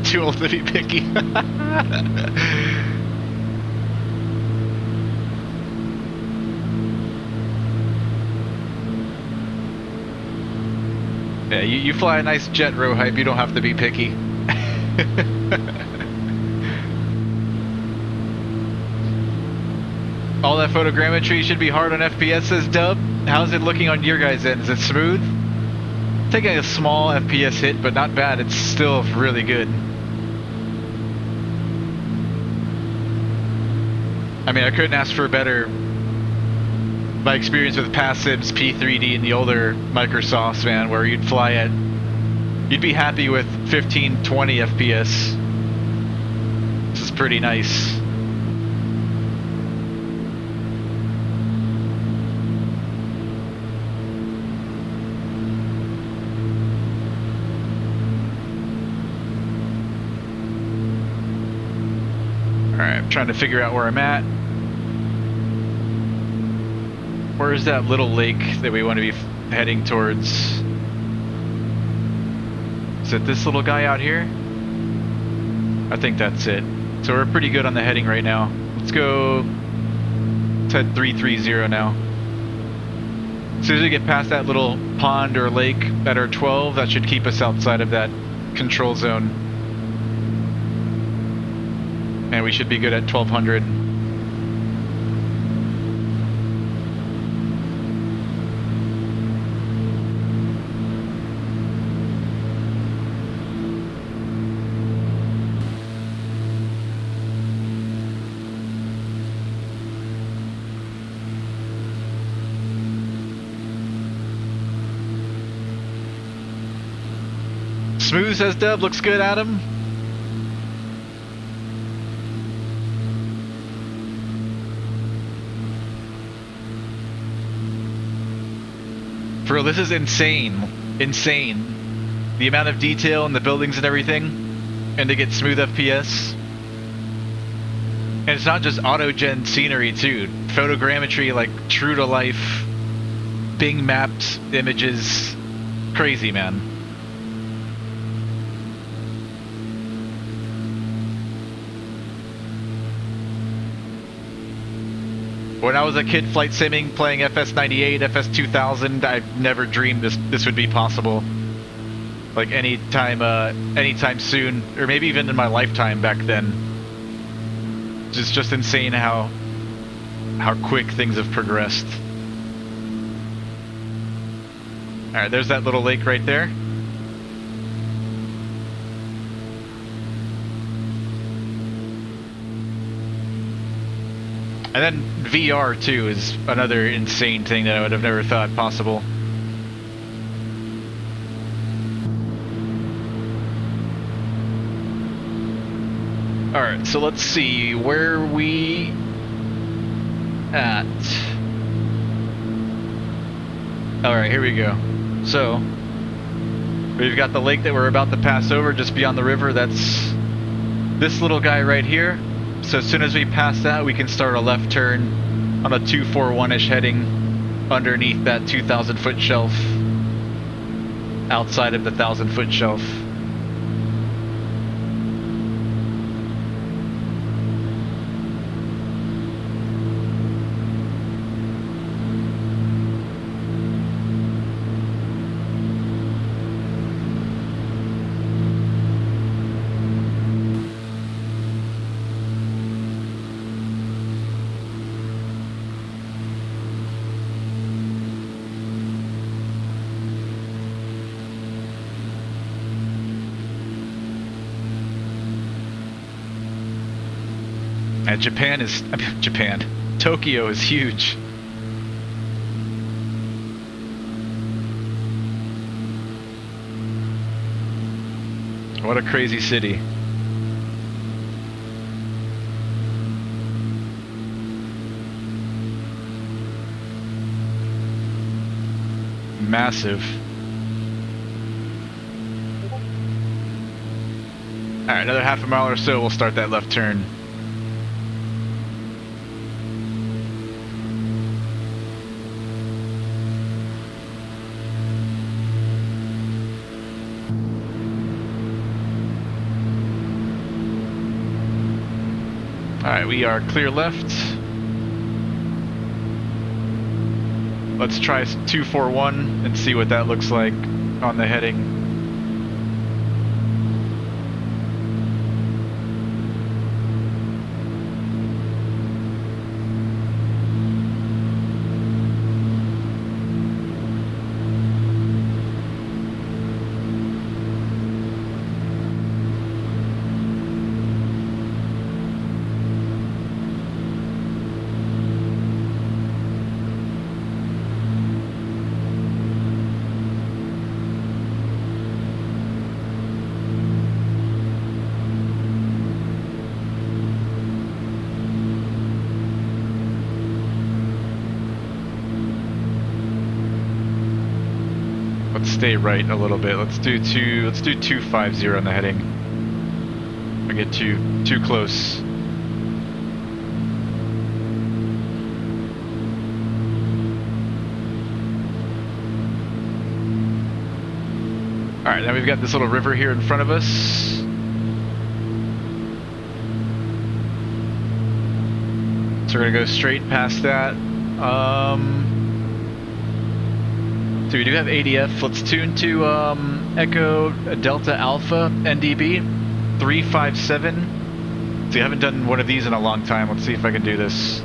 Too old to be picky. Yeah, you fly a nice jet, row hype, you don't have to be picky. All that photogrammetry should be hard on FPS, says Dub. How's it looking on your guys' end? Is it smooth? Taking a small FPS hit, but not bad. It's still really good. I mean, I couldn't ask for better. My experience with PassSim's P3D and the older Microsofts, man, where you'd fly at, you'd be happy with 15, 20 FPS. This is pretty nice. Alright, I'm trying to figure out where I'm at. Where is that little lake that we want to be heading towards? Is it this little guy out here? I think that's it. So we're pretty good on the heading right now. Let's go. Let's head 330 now. As soon as we get past that little pond or lake at our 12, that should keep us outside of that control zone. And we should be good at 1200. Smooth, says Deb. Looks good, Adam. Bro, this is insane. Insane. The amount of detail in the buildings and everything. And to get smooth FPS. And it's not just auto-gen scenery, too. Photogrammetry, like, true to life. Bing mapped images. Crazy, man. When I was a kid flight simming, playing FS98, FS2000, I never dreamed this would be possible. Like anytime soon, or maybe even in my lifetime back then. It's just insane how quick things have progressed. All right, there's that little lake right there. And then VR too is another insane thing that I would have never thought possible. Alright, so let's see, where are we at? Alright, here we go. So, we've got the lake that we're about to pass over just beyond the river. That's this little guy right here. So as soon as we pass that, we can start a left turn on a 241-ish heading underneath that 2,000 foot shelf, outside of the 1,000 foot shelf. And Tokyo is huge. What a crazy city. Massive. Alright, another half a mile or so, we'll start that left turn. Alright, we are clear left. Let's try 241 and see what that looks like on the heading. Stay right a little bit. Let's do 250 on the heading. I get too close. Alright, now we've got this little river here in front of us. So we're gonna go straight past that. So we do have ADF. Let's tune to Echo Delta Alpha NDB 357. So you haven't done one of these in a long time. Let's see if I can do this.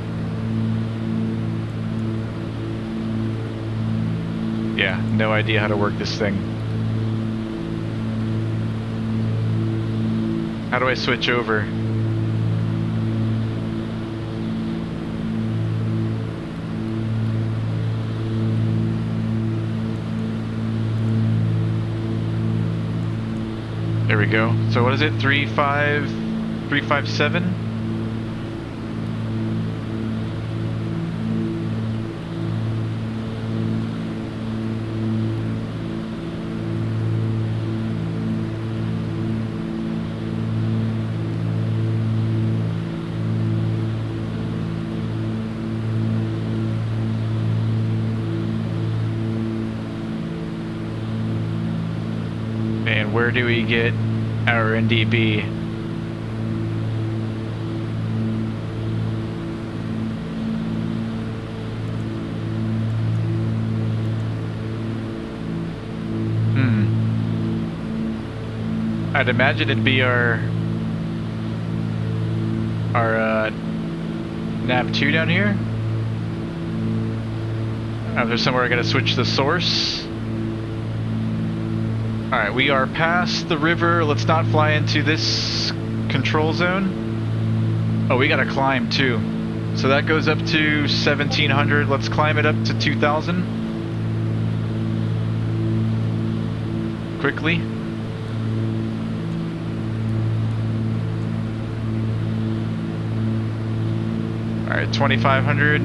Yeah, no idea how to work this thing. How do I switch over? we go. So what is it? 357? And where do we get our NDB? I'd imagine it'd be our nav 2 down here. There's somewhere I gotta switch the source. Alright, we are past the river. Let's not fly into this control zone. Oh, we gotta climb too. So that goes up to 1700. Let's climb it up to 2000. Quickly. Alright, 2500.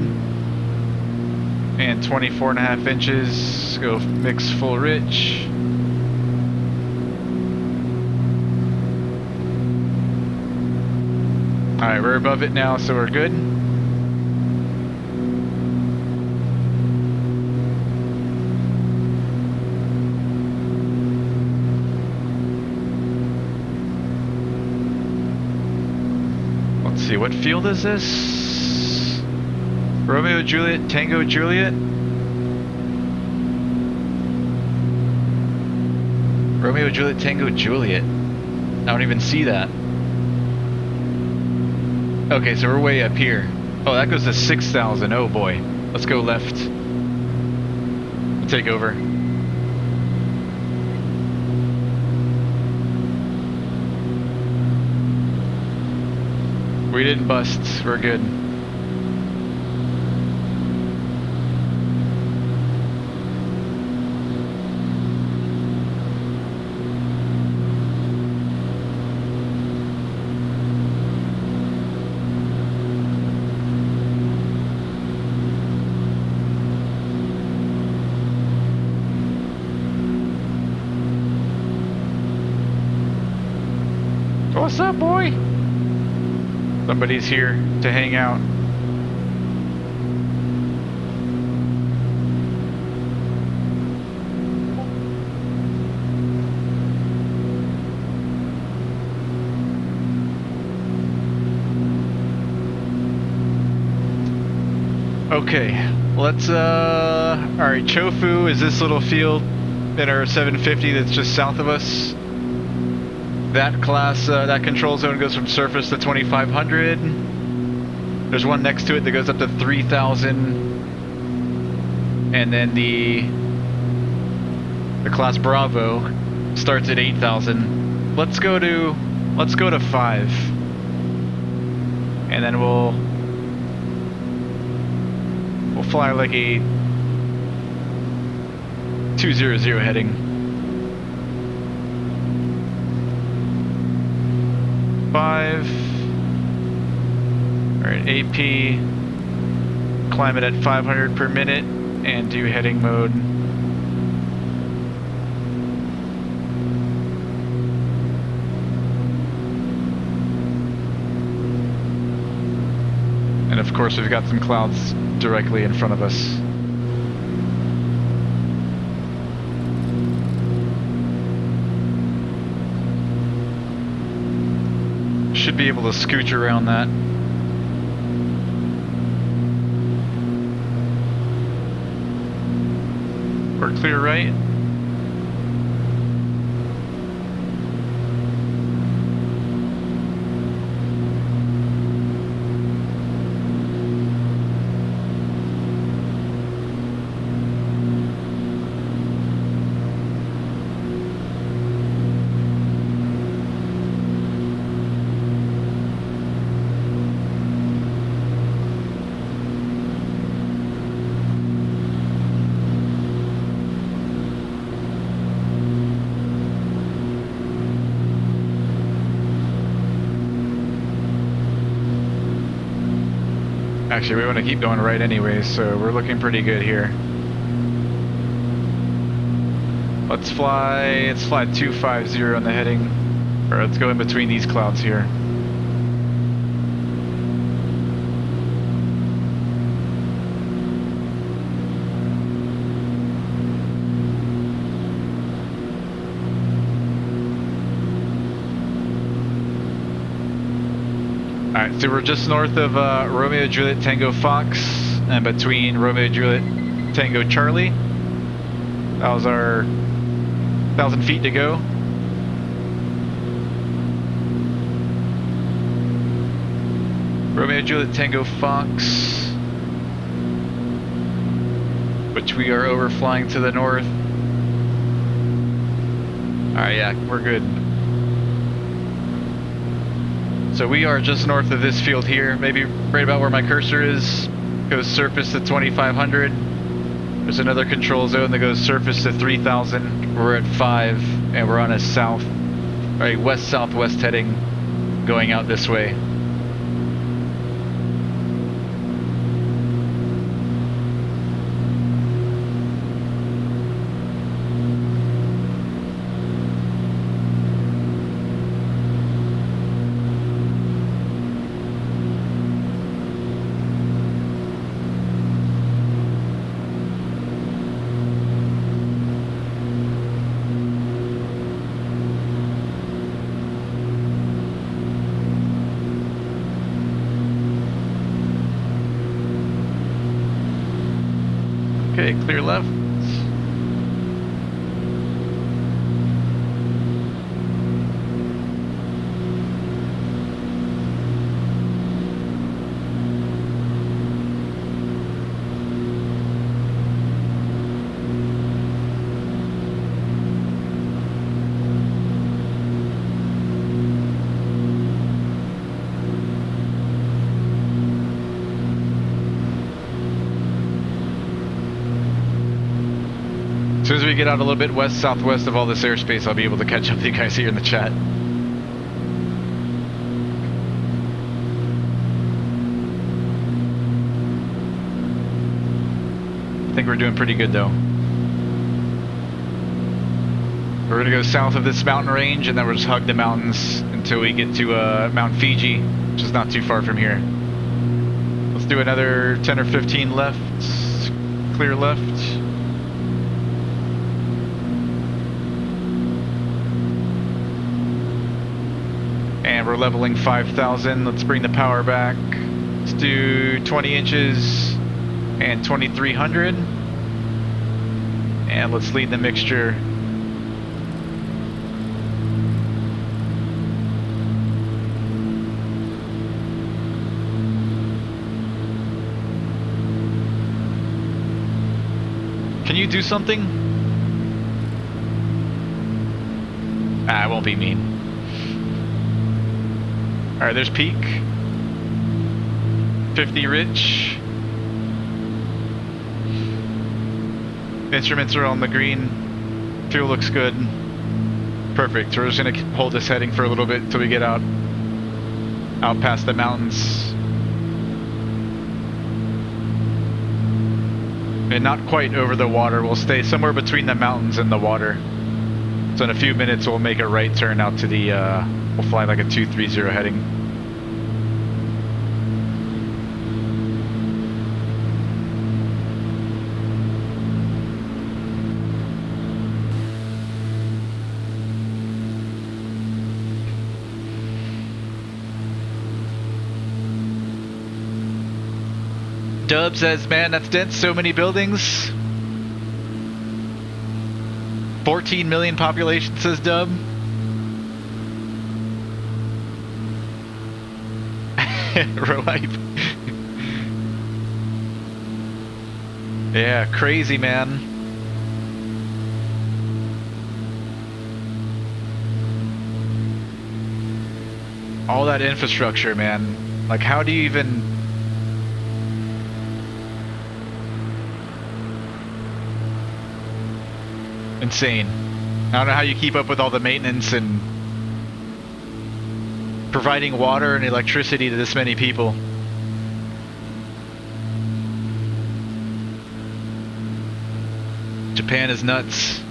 And 24.5 inches. Go mix full rich. Alright, we're above it now, so we're good. Let's see, what field is this? Romeo Juliet, Tango Juliet? Romeo Juliet, Tango Juliet. I don't even see that. Okay, so we're way up here. Oh, that goes to 6,000. Oh boy. Let's go left. Take over. We didn't bust. We're good. What's up, boy? Somebody's here to hang out. Okay, let's alright, Chofu is this little field in our 750 that's just south of us. That class, that control zone goes from surface to 2500. There's one next to it that goes up to 3000. And then the class Bravo starts at 8000. Let's go to 5. And then we'll fly like a 200 heading. 5. Alright, AP. Climb it at 500 per minute and do heading mode. And of course we've got some clouds directly in front of us. Should be able to scooch around that. We're clear right. Actually, we want to keep going right anyway, so we're looking pretty good here. Let's fly 250 on the heading, or let's go in between these clouds here. Alright, so we're just north of Romeo Juliet Tango Fox, and between Romeo Juliet Tango Charlie. That was our 1,000 feet to go. Romeo Juliet Tango Fox, which we are overflying to the north. Alright, yeah, we're good. So we are just north of this field here, maybe right about where my cursor is. Goes surface to 2,500. There's another control zone that goes surface to 3,000. We're at 5, and we're on a west-southwest heading going out this way. Okay, clear left. As soon as we get out a little bit west-southwest of all this airspace, I'll be able to catch up with you guys here in the chat. I think we're doing pretty good though. We're gonna go south of this mountain range and then we'll just hug the mountains until we get to Mount Fiji, which is not too far from here. Let's do another 10 or 15 left, clear left. And we're leveling 5,000. Let's bring the power back. Let's do 20 inches and 2,300. And let's lead the mixture. Can you do something? Ah, it won't be mean. Alright, there's peak. 50 rich. Instruments are on the green. Fuel looks good. Perfect. So we're just gonna hold this heading for a little bit until we get out past the mountains. And not quite over the water. We'll stay somewhere between the mountains and the water. So in a few minutes we'll make a right turn out to the we'll fly like a 230 heading. Dub says, man, that's dense, so many buildings. 14 million population, says Dub. Rowipe. Yeah, crazy, man. All that infrastructure, man. Like, how do you even... Insane. I don't know how you keep up with all the maintenance and providing water and electricity to this many people. Japan is nuts.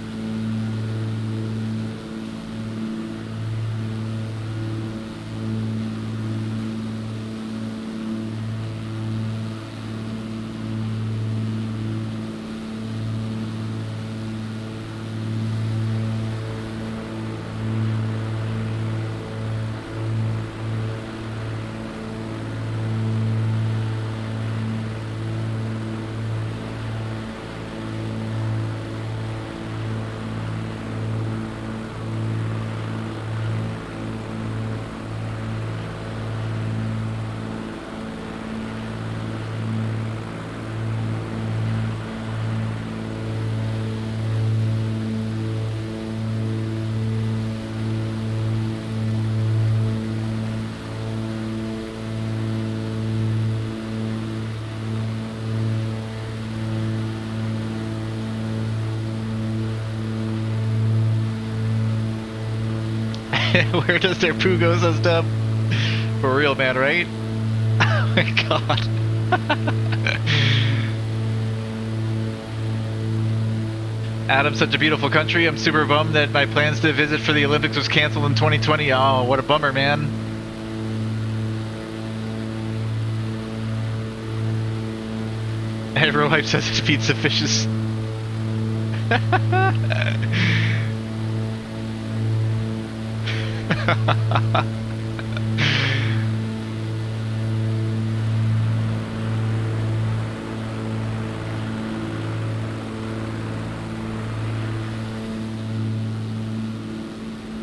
Where does their poo go, says Dub? For real, man, right? Oh my god. Adam's such a beautiful country. I'm super bummed that my plans to visit for the Olympics was canceled in 2020. Oh, what a bummer, man. Everyone wife says it feeds the fishes.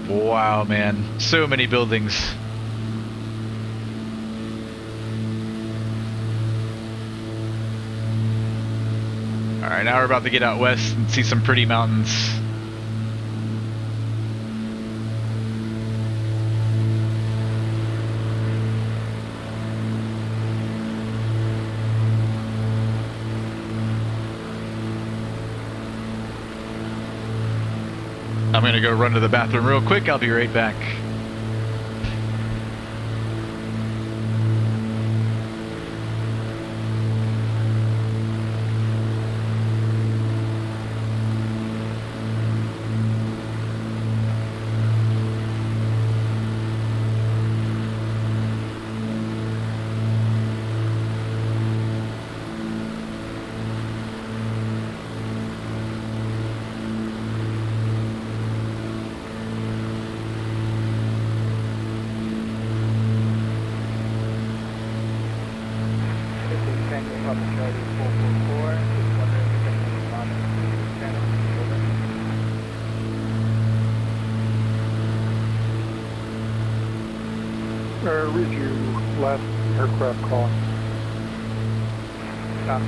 Wow, man. So many buildings. Alright, now we're about to get out west and see some pretty mountains. I'm gonna go run to the bathroom real quick. I'll be right back. Read you last aircraft calling. Stop.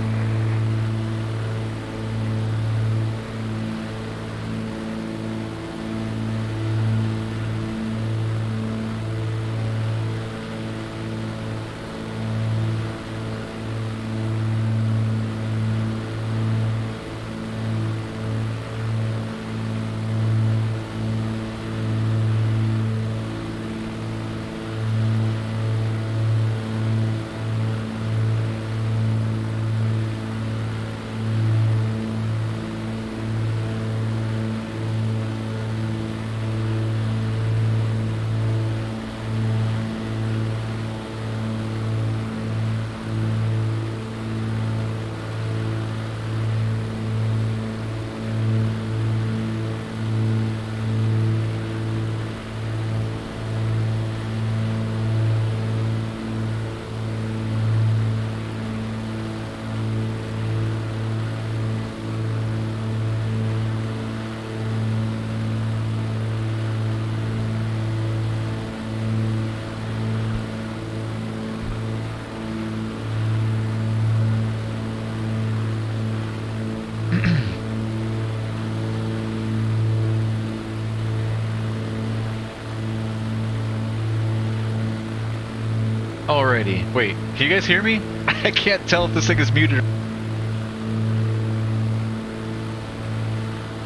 Alrighty. Wait, can you guys hear me? I can't tell if this thing is muted.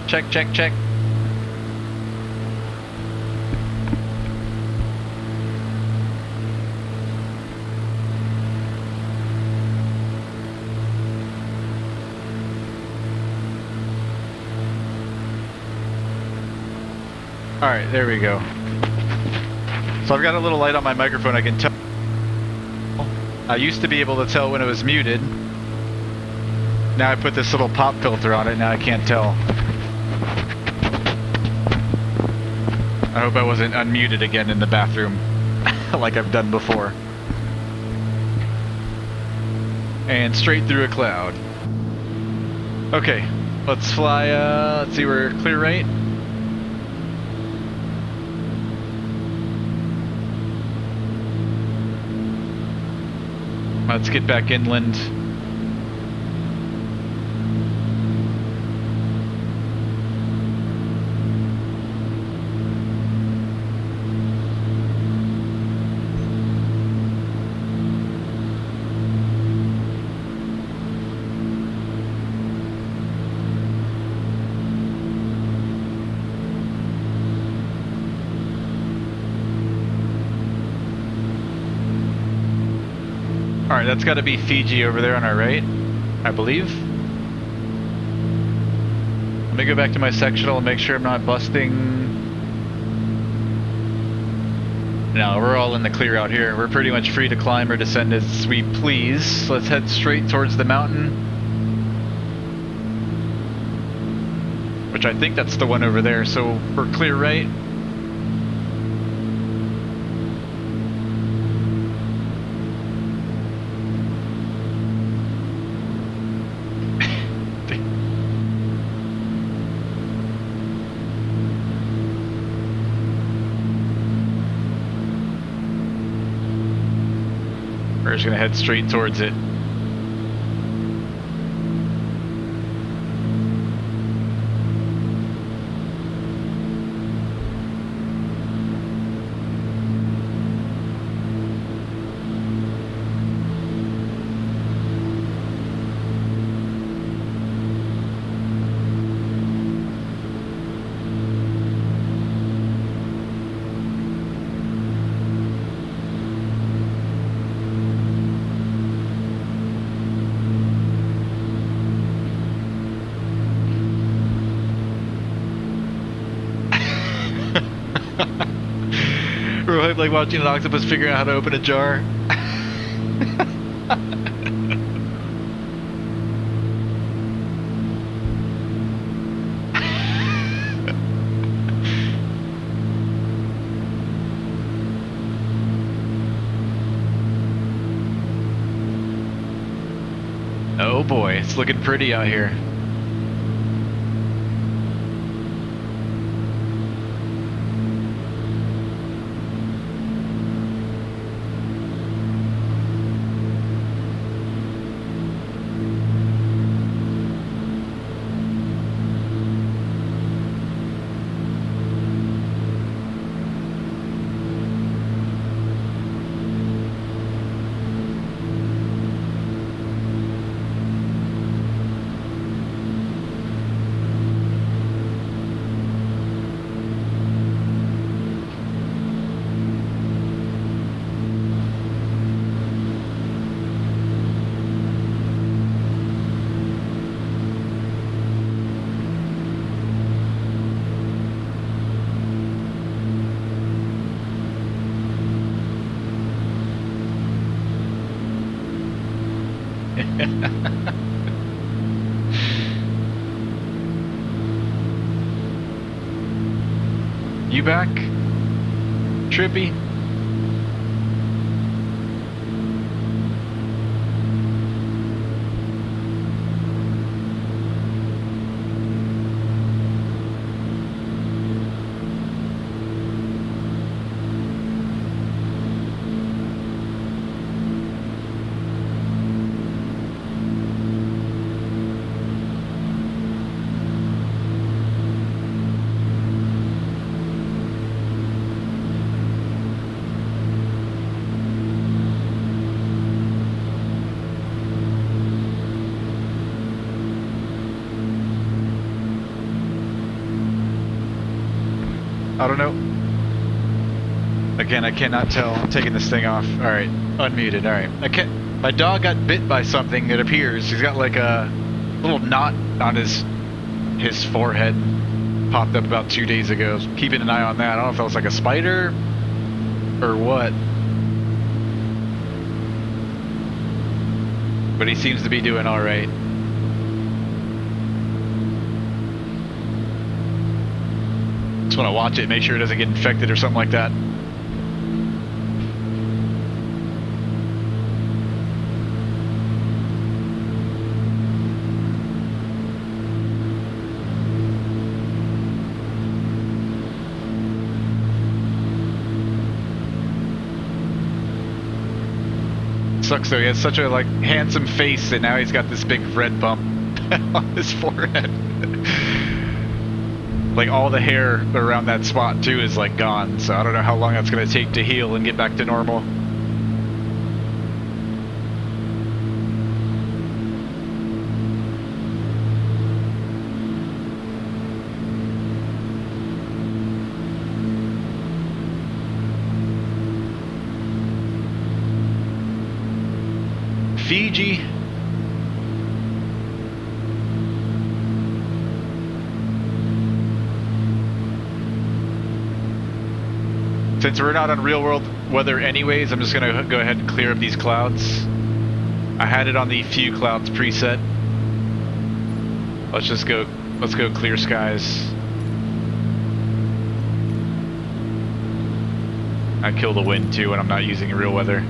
Check, check, check. Alright, there we go. So I've got a little light on my microphone, I can tell. I used to be able to tell when it was muted. Now I put this little pop filter on it, now I can't tell. I hope I wasn't unmuted again in the bathroom, like I've done before. And straight through a cloud. Okay, let's fly, let's see, we're clear right? Let's get back inland. Alright, that's got to be Fiji over there on our right, I believe. Let me go back to my sectional and make sure I'm not busting. No, we're all in the clear out here. We're pretty much free to climb or descend as we please. Let's head straight towards the mountain. Which I think that's the one over there, so we're clear right. We're just gonna head straight towards it. We're like watching an octopus figuring out how to open a jar. Oh boy, it's looking pretty out here. You back, Trippy? I don't know. Again, I cannot tell. I'm taking this thing off. Alright, unmuted. Alright. I can't. My dog got bit by something, it appears. He's got like a little knot on his forehead. popped up about 2 days ago. Keeping an eye on that. I don't know if that was like a spider or what. But he seems to be doing all right. Just want to watch it, make sure it doesn't get infected or something like that. Sucks though, he has such a like handsome face and now he's got this big red bump on his forehead. Like all the hair around that spot too is like gone, so I don't know how long that's gonna take to heal and get back to normal. Fiji. Since we're not on real world weather anyways, I'm just gonna go ahead and clear up these clouds. I had it on the few clouds preset. Let's go clear skies. I kill the wind too when I'm not using real weather.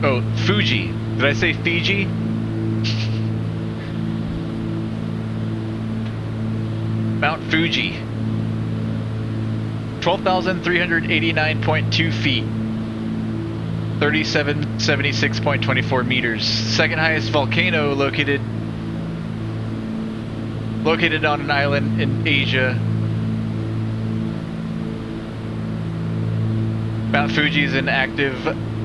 Oh, Fuji. Did I say Fiji? Mount Fuji. 12,389.2 feet. 3776.24 meters. Second highest volcano located on an island in Asia. Mount Fuji is an active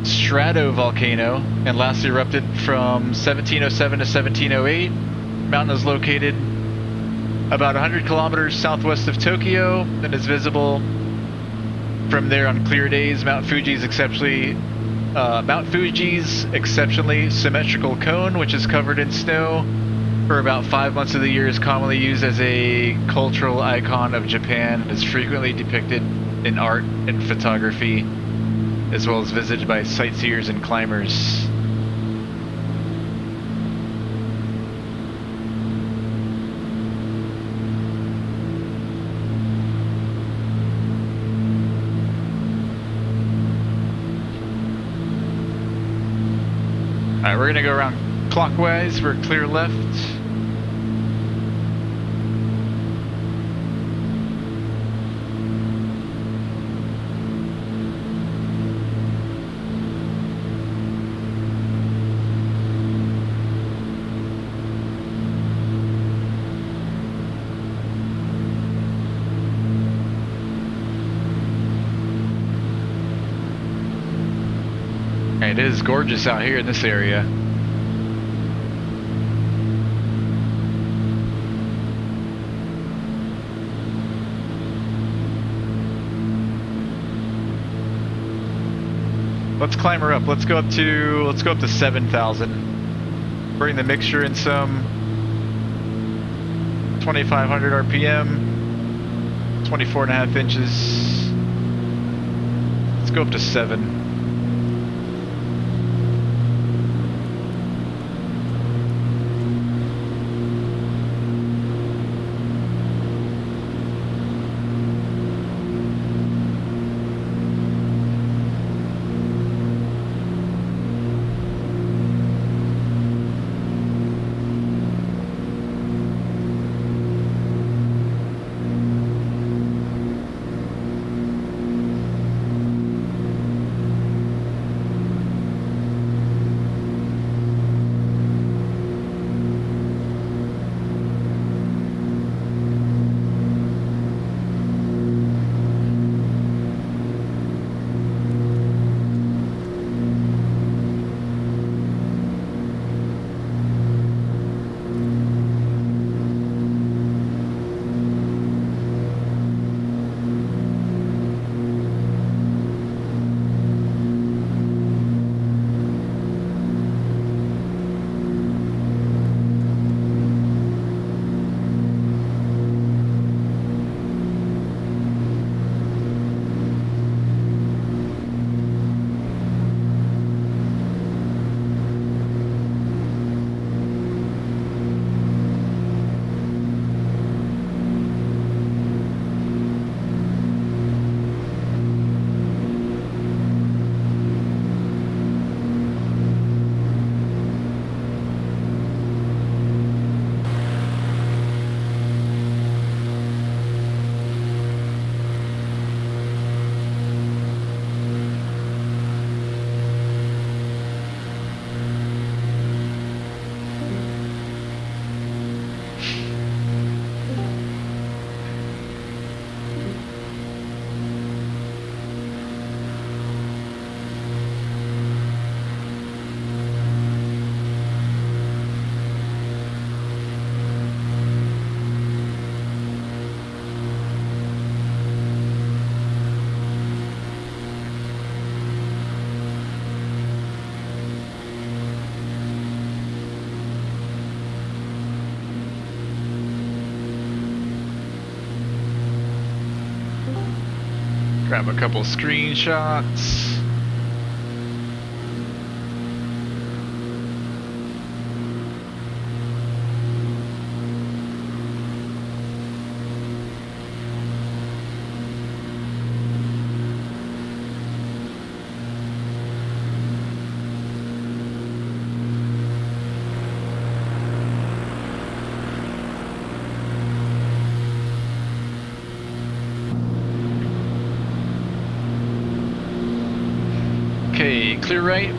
stratovolcano and last erupted from 1707 to 1708. Mountain is located about 100 kilometers southwest of Tokyo and is visible from there on clear days. Mount Fuji's exceptionally symmetrical cone, which is covered in snow for about 5 months of the year, is commonly used as a cultural icon of Japan and is frequently depicted in art and photography, as well as visited by sightseers and climbers. Alright, we're gonna go around clockwise for a clear left. It is gorgeous out here in this area. Let's climb her up. Let's go up to 7,000. Bring the mixture in some. 2,500 RPM. 24.5 inches. Let's go up to 7. Grab a couple screenshots. Okay, clear right.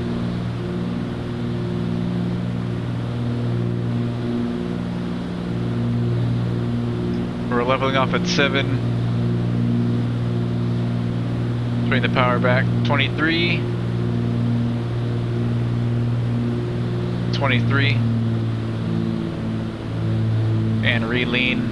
We're leveling off at 7. Bring the power back. 23. 23. And re-lean.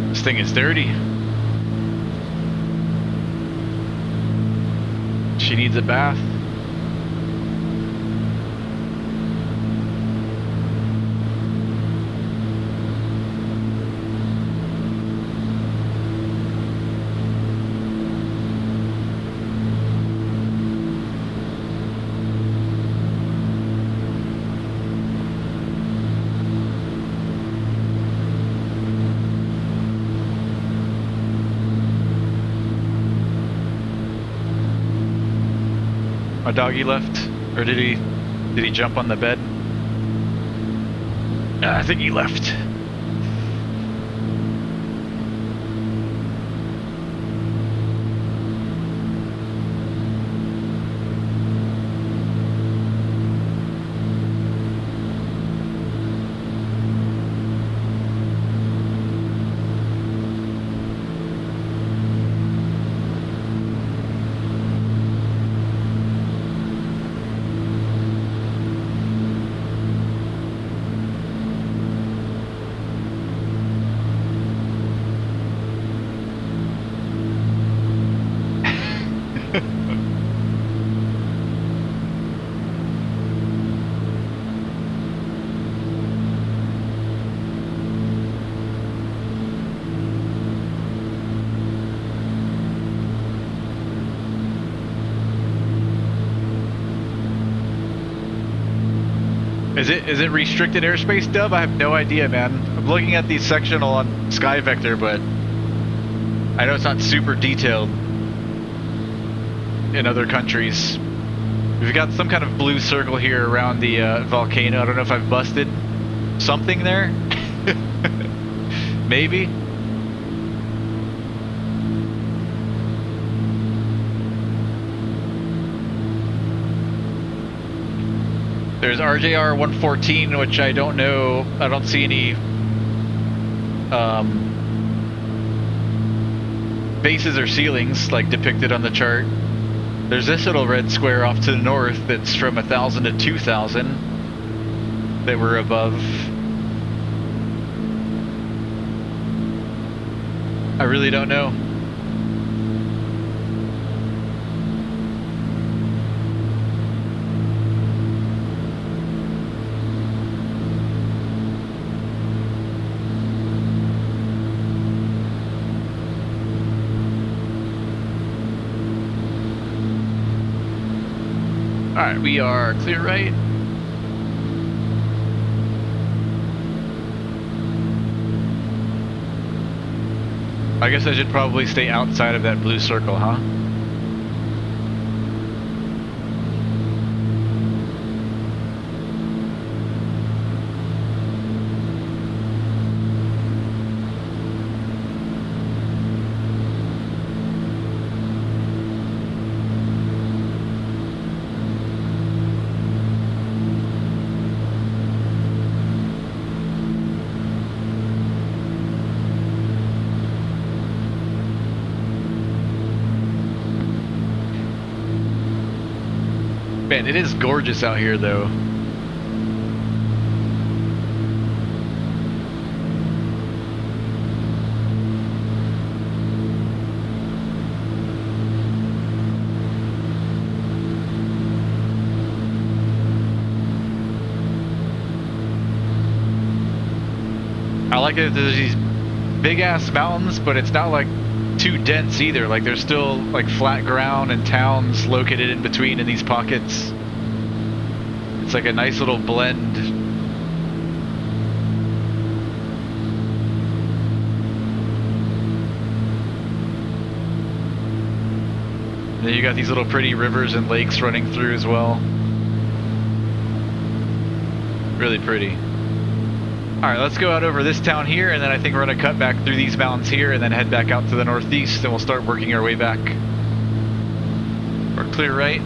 This thing is dirty. She needs a bath. My doggy left, or did he jump on the bed? I think he left. Is it restricted airspace, Dub? I have no idea, man. I'm looking at the sectional on SkyVector, but I know it's not super detailed in other countries. We've got some kind of blue circle here around the volcano. I don't know if I've busted something there. Maybe. There's RJR 114, which I don't know. I don't see any bases or ceilings like depicted on the chart. There's this little red square off to the north that's from 1,000 to 2,000 that we're above. I really don't know. Alright, we are clear right. I guess I should probably stay outside of that blue circle, huh? Man, it is gorgeous out here, though. I like it. There's these big ass mountains, but it's not like too dense either. Like there's still like flat ground and towns located in between in these pockets. It's like a nice little blend. Then you got these little pretty rivers and lakes running through as well. Really pretty. Alright, let's go out over this town here, and then I think we're going to cut back through these mountains here and then head back out to the northeast, and we'll start working our way back. We're clear right.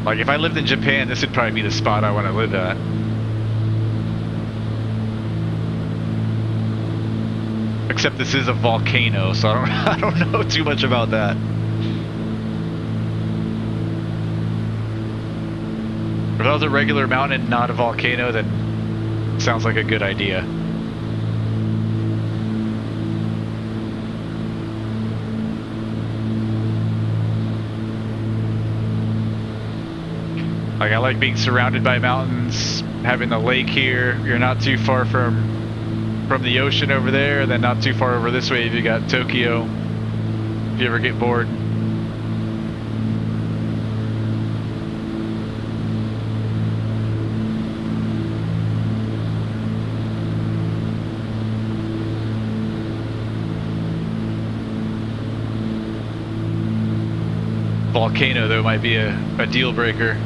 Like, if I lived in Japan, this would probably be the spot I want to live at. Except this is a volcano, so I don't know too much about that. If that was a regular mountain, not a volcano, then sounds like a good idea. Like, I like being surrounded by mountains, having the lake here. You're not too far from the ocean over there, and then not too far over this way if you got Tokyo, if you ever get bored. Volcano, though, might be a deal breaker.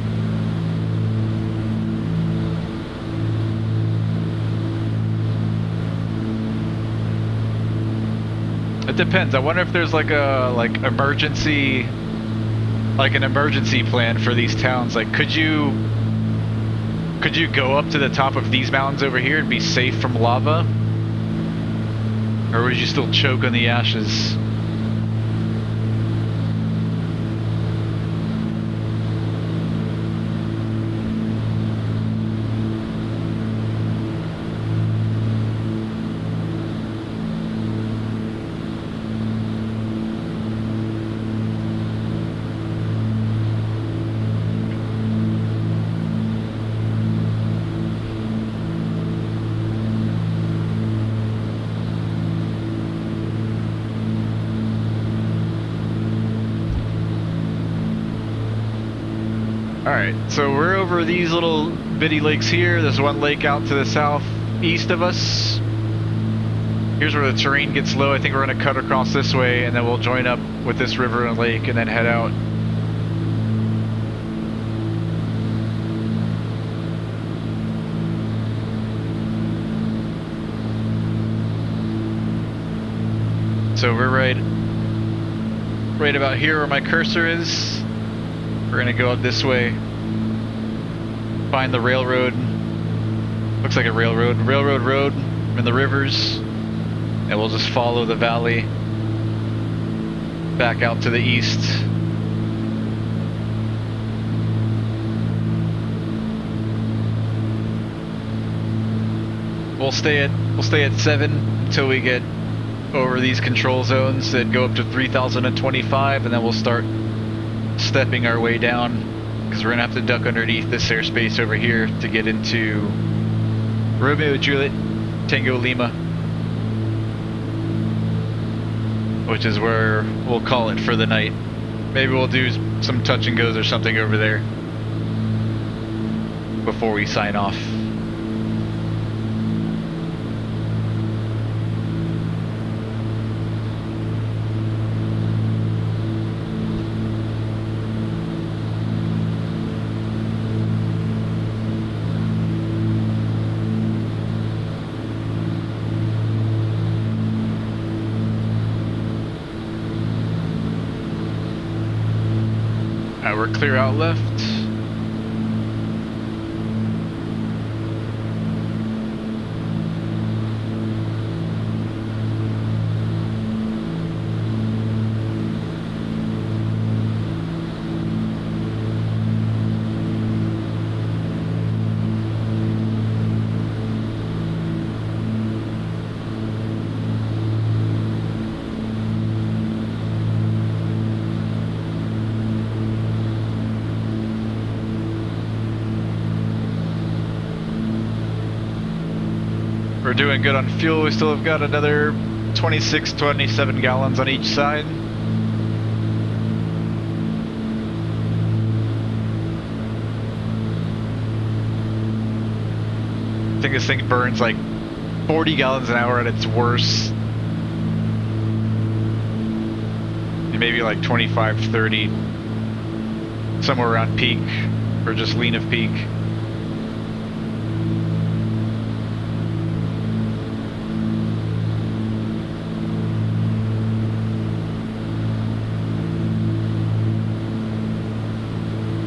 It depends. I wonder if there's like an emergency plan for these towns. Like, could you go up to the top of these mountains over here and be safe from lava, or would you still choke on the ashes? Alright, so we're over these little bitty lakes here. There's one lake out to the southeast of us. Here's where the terrain gets low. I think we're going to cut across this way, and then we'll join up with this river and lake and then head out. So we're right about here where my cursor is. We're gonna go up this way, find the railroad, looks like a railroad road, and the rivers, and we'll just follow the valley back out to the east. We'll stay at 7 until we get over these control zones that go up to 3025, and then we'll start stepping our way down, because we're gonna have to duck underneath this airspace over here to get into Romeo Juliet Tango Lima, which is where we'll call it for the night. Maybe we'll do some touch and goes or something over there before we sign off. we're clear out left. We're doing good on fuel. We still have got another 26, 27 gallons on each side. I think this thing burns like 40 gallons an hour at its worst. And maybe like 25, 30, somewhere around peak, or just lean of peak.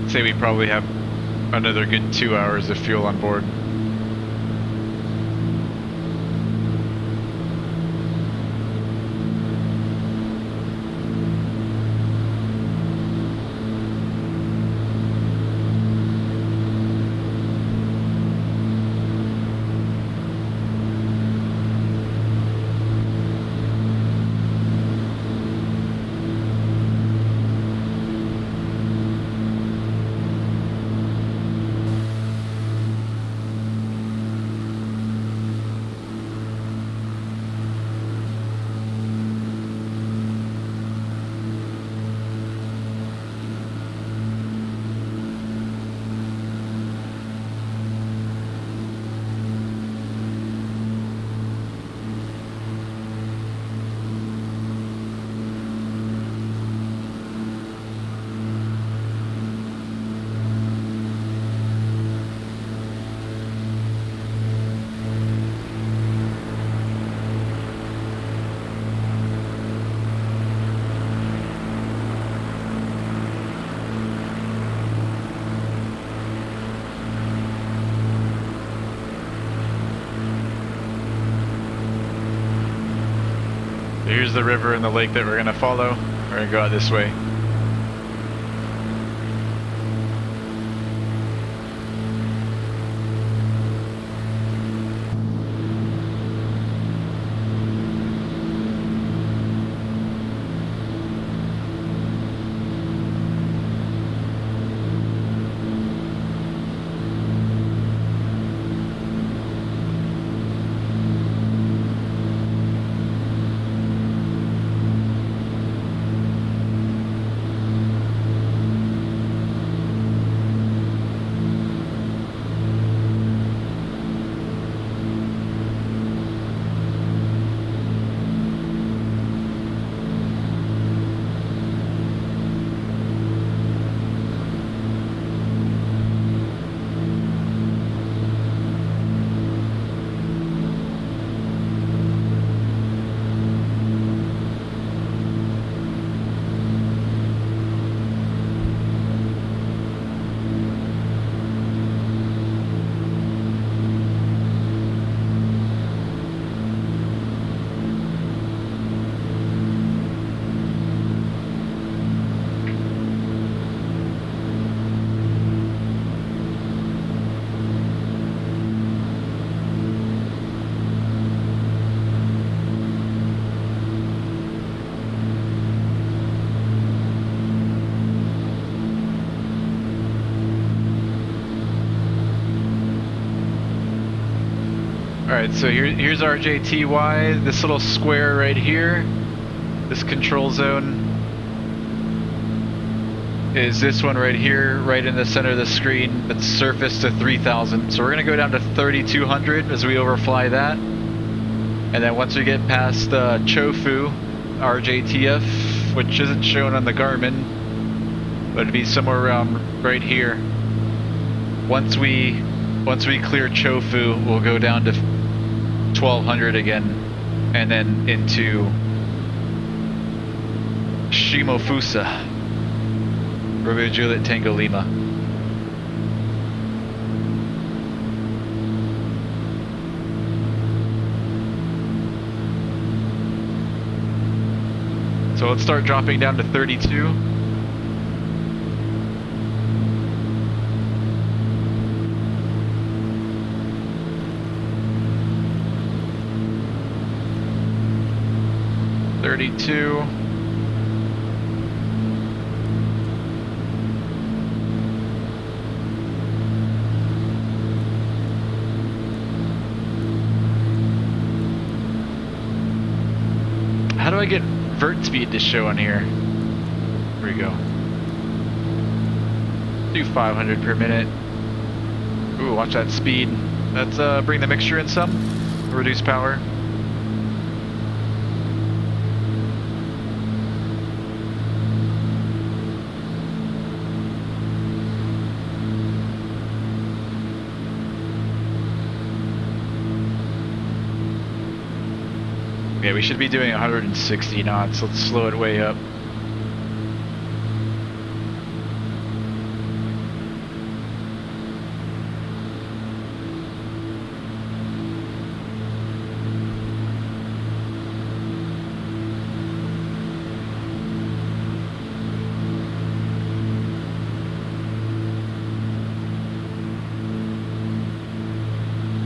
Say we probably have another good 2 hours of fuel on board. Here's the river and the lake that we're gonna follow. We're gonna go out this way. Alright, so here's RJTY, this little square right here, this control zone is this one right here, right in the center of the screen. It's surface to 3000. So we're going to go down to 3200 as we overfly that. And then once we get past Chofu, RJTF, which isn't shown on the Garmin, but it'd be somewhere around right here. Once we clear Chofu, we'll go down to 1200 again, and then into Shimofusa. Romeo Juliet Tango Lima. So let's start dropping down to 32. How do I get vert speed to show on here? Here we go. Do 500 per minute. Ooh, watch that speed. Let's bring the mixture in some. Reduce power. Yeah, we should be doing 160 knots. Let's slow it way up.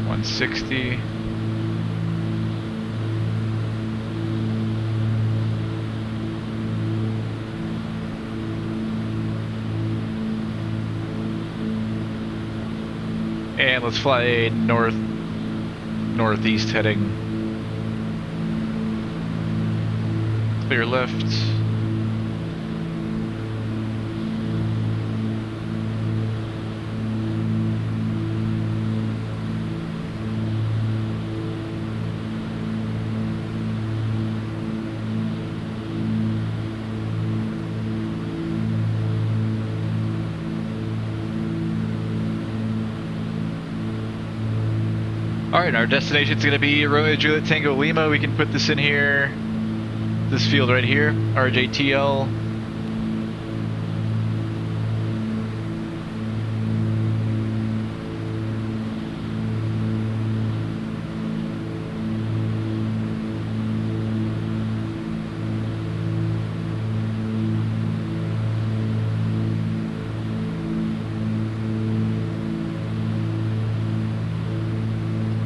$160. And let's fly northeast heading. Clear left. Alright, our destination is going to be Romeo Juliet Tango Lima. We can put this in here, this field right here, RJTL.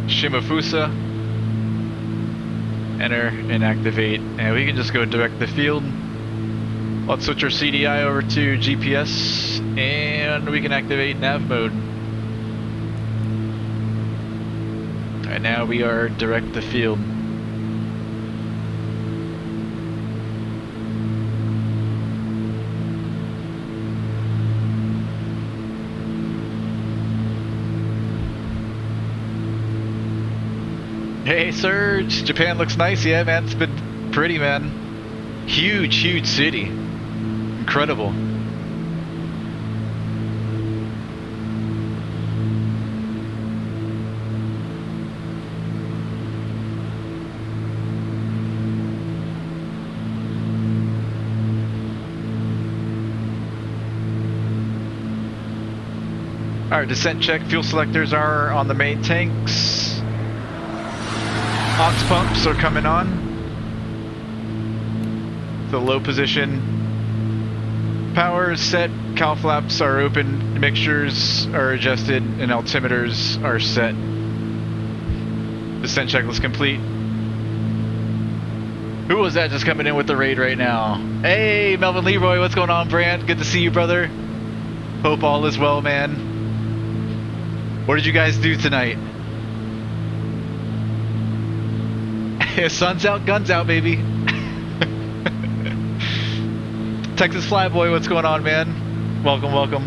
Shimafusa, enter and activate, and we can just go direct the field. Let's switch our CDI over to GPS and we can activate nav mode. And now we are direct the field. Hey Serge, Japan looks nice. Yeah man, it's been pretty man. Huge city. Incredible. Alright, descent check. Fuel selectors are on the main tanks. Aux pumps are coming on. The low position. Power is set. Cowl flaps are open. Mixtures are adjusted and altimeters are set. Descent checklist complete. Who was that just coming in with the raid right now? Hey, Melvin Leroy, what's going on, Brant? Good to see you, brother. Hope all is well, man. What did you guys do tonight? Sun's out, guns out, baby. Texas Flyboy, what's going on, man? Welcome, welcome.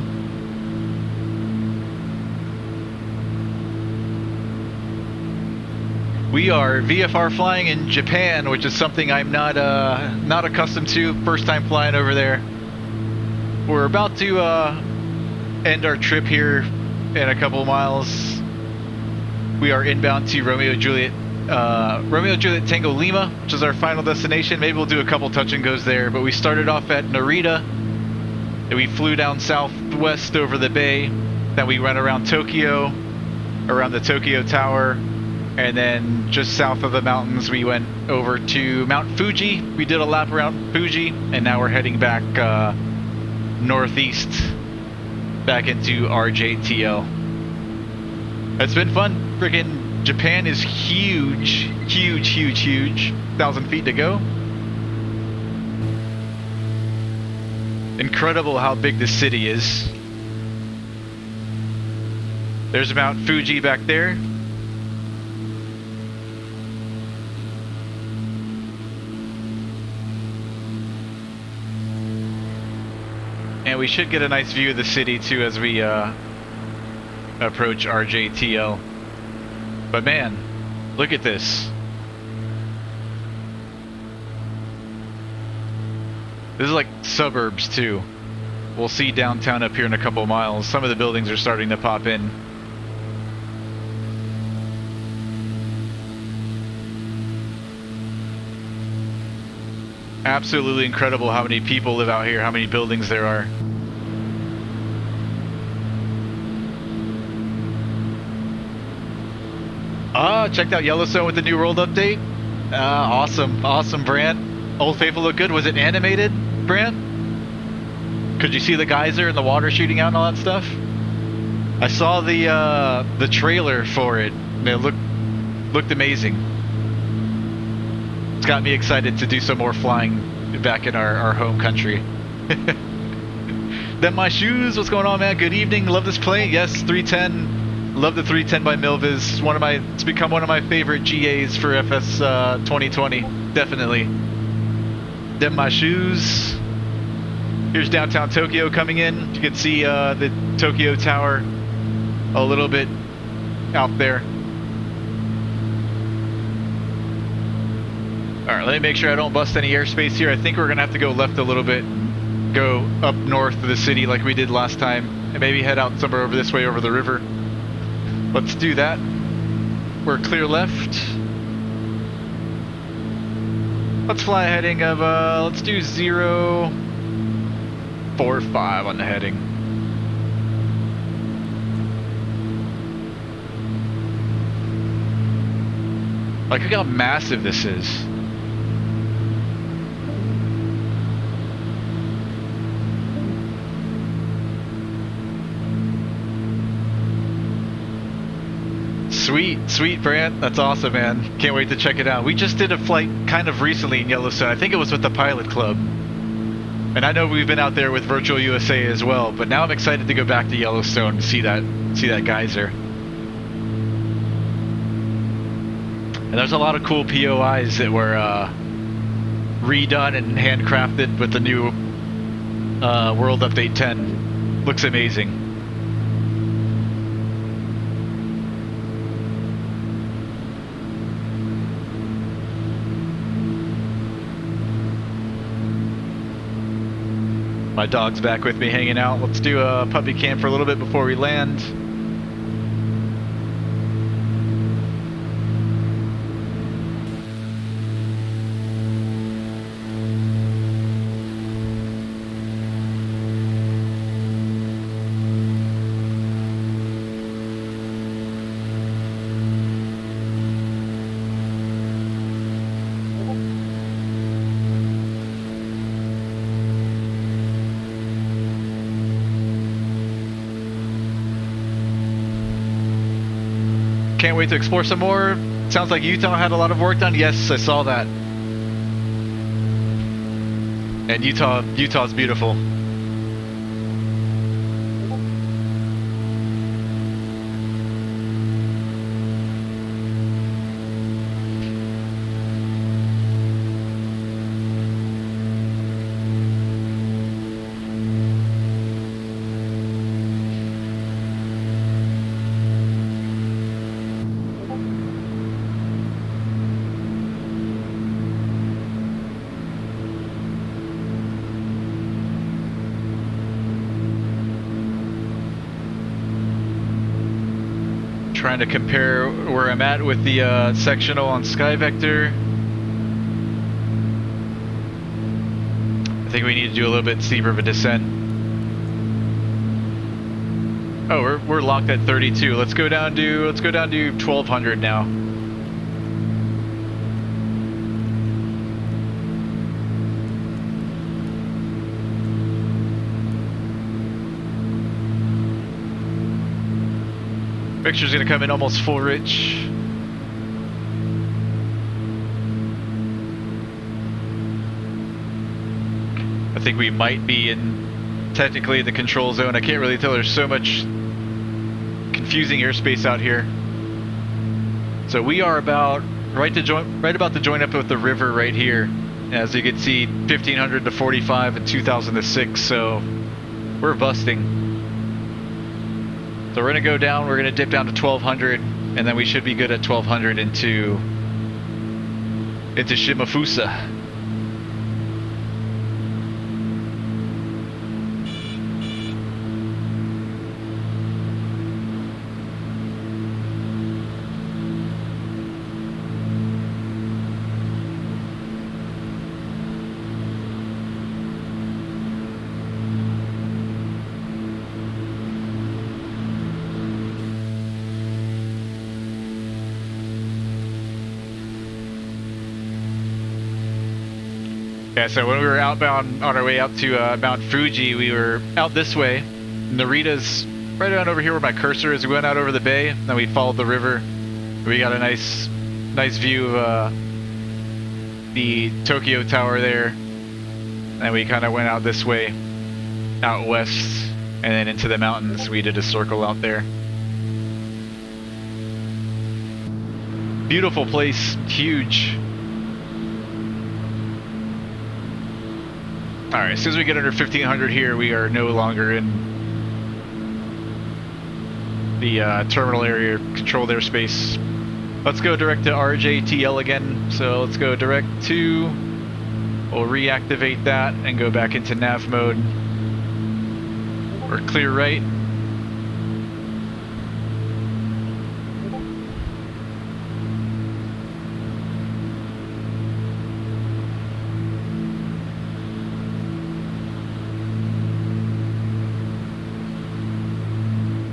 We are VFR flying in Japan, which is something I'm not accustomed to. First time flying over there. We're about to end our trip here in a couple of miles. We are inbound to Romeo Juliet Tango Lima, which is our final destination. Maybe we'll do a couple touch and goes there, but we started off at Narita And we flew down southwest over the bay. Then we went around Tokyo, around the Tokyo Tower, and then just south of the mountains we went over to Mount Fuji. We did a lap around Fuji, and now we're heading back northeast, back into RJTL. It's been fun. Freaking Japan is huge, huge, huge, huge. 1,000 feet to go. Incredible how big this city is. There's Mount Fuji back there. And we should get a nice view of the city too as we approach RJTL. But man, look at this. This is like suburbs too. We'll see downtown up here in a couple miles. Some of the buildings are starting to pop in. Absolutely incredible how many people live out here, how many buildings there are. Ah, checked out Yellowstone with the new world update. Awesome, awesome, Brant. Old Faithful look good. Was it animated, Brant? Could you see the geyser and the water shooting out and all that stuff? I saw the trailer for it. It looked amazing. It's got me excited to do some more flying back in our home country. Then my shoes. What's going on, man? Good evening. Love this plane. Yes, 310. Love the 310 by Milviz. It's become one of my favorite GAs for FS 2020. Definitely. Then my shoes. Here's downtown Tokyo coming in. You can see the Tokyo Tower a little bit out there. Alright, let me make sure I don't bust any airspace here. I think we're going to have to go left a little bit. Go up north of the city like we did last time. And maybe head out somewhere over this way over the river. Let's do that. We're clear left. Let's fly a heading of, let's do 045 on the heading. Like, look how massive this is. Sweet, Brant. That's awesome, man. Can't wait to check it out. We just did a flight kind of recently in Yellowstone. I think it was with the Pilot Club. And I know we've been out there with Virtual USA as well, but now I'm excited to go back to Yellowstone to see that geyser. And there's a lot of cool POIs that were redone and handcrafted with the new World Update 10. Looks amazing. My dog's back with me hanging out. Let's do a puppy cam for a little bit before we land. Can't wait to explore some more. Sounds like Utah had a lot of work done. Yes, I saw that. And Utah's beautiful. Trying to compare where I'm at with the sectional on SkyVector. I think we need to do a little bit steeper of a descent. Oh, we're locked at 32. Let's go down to 1200 now. Picture's gonna come in almost full rich. I think we might be in technically the control zone. I can't really tell. There's so much confusing airspace out here. So we are about right about to join up with the river right here. As you can see, 1500 to 45 and 2000 to 6. So we're busting. So we're gonna go down. We're gonna dip down to 1200, and then we should be good at 1200 into Shimafusa. Yeah, so when we were outbound on our way out to Mount Fuji, we were out this way. Narita's right around over here where my cursor is. We went out over the bay, then we followed the river. We got a nice view of the Tokyo Tower there. And we kind of went out this way, out west, and then into the mountains. We did a circle out there. Beautiful place, huge. Alright, as soon as we get under 1500 here, we are no longer in the terminal area, controlled airspace. Let's go direct to RJTL again. So let's go direct to, we'll reactivate that and go back into nav mode. We're clear right.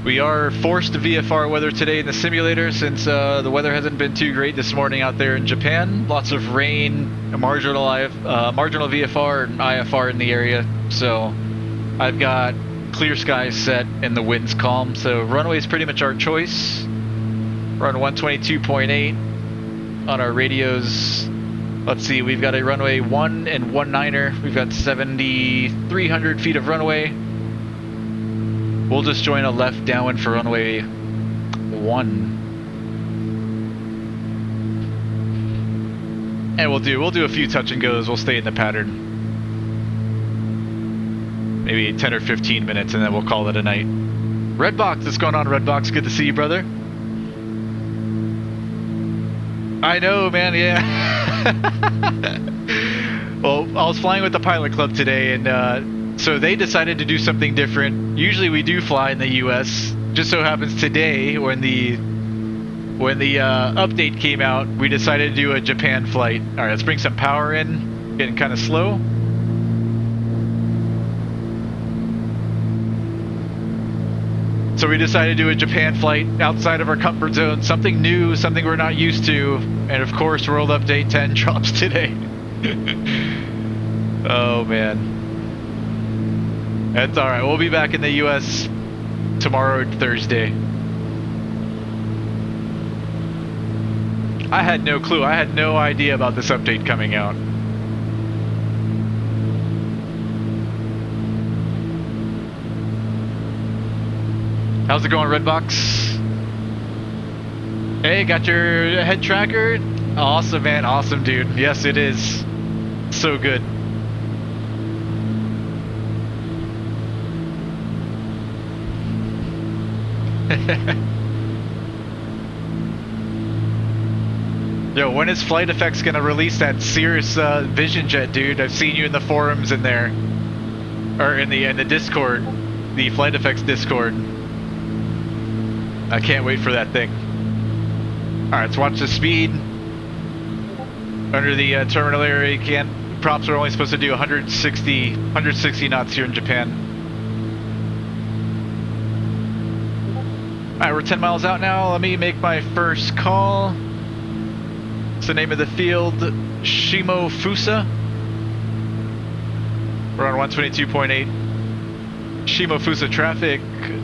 We are forced to VFR weather today in the simulator since the weather hasn't been too great this morning out there in Japan. Lots of rain, marginal VFR and IFR in the area. So I've got clear skies set and the wind's calm. So runway is pretty much our choice. We're on 122.8 on our radios. Let's see, we've got a runway 1 and 19er. We've got 7,300 feet of runway. We'll just join a left downwind for runway 1. And we'll do a few touch and goes. We'll stay in the pattern. Maybe 10 or 15 minutes and then we'll call it a night. Redbox, what's going on, Redbox? Good to see you, brother. I know, man, yeah. Well, I was flying with the Pilot Club today and so they decided to do something different. Usually we do fly in the US. Just so happens today when the update came out, we decided to do a Japan flight. All right, let's bring some power in. Getting kind of slow. So we decided to do a Japan flight outside of our comfort zone. Something new, something we're not used to. And of course, World Update 10 drops today. Oh man. That's alright, we'll be back in the US tomorrow, Thursday. I had no clue, I had no idea about this update coming out. How's it going, Redbox? Hey, got your head tracker? Awesome, man, awesome, dude. Yes, it is. So good. Yo, when is Flight Effects gonna release that Cirrus Vision Jet, dude? I've seen you in the forums in there, or in the Discord, the Flight Effects Discord. I can't wait for that thing. All right, let's watch the speed. Under the terminal area, props are only supposed to do 160 knots here in Japan. Alright, we're 10 miles out now. Let me make my first call. It's the name of the field, Shimofusa. We're on 122.8. Shimofusa traffic.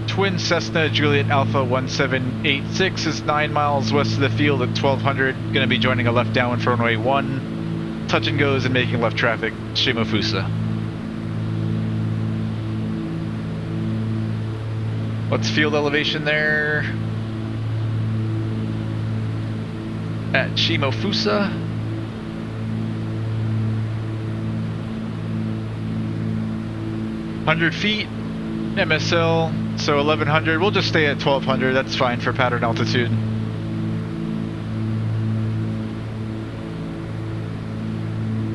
Twin Cessna Juliet Alpha 1786 is 9 miles west of the field at 1200. Going to be joining a left downwind for runway 1. Touch and goes and making left traffic. Shimofusa. What's field elevation there? At Shimofusa. 100 feet. MSL, so 1100. We'll just stay at 1200. That's fine for pattern altitude.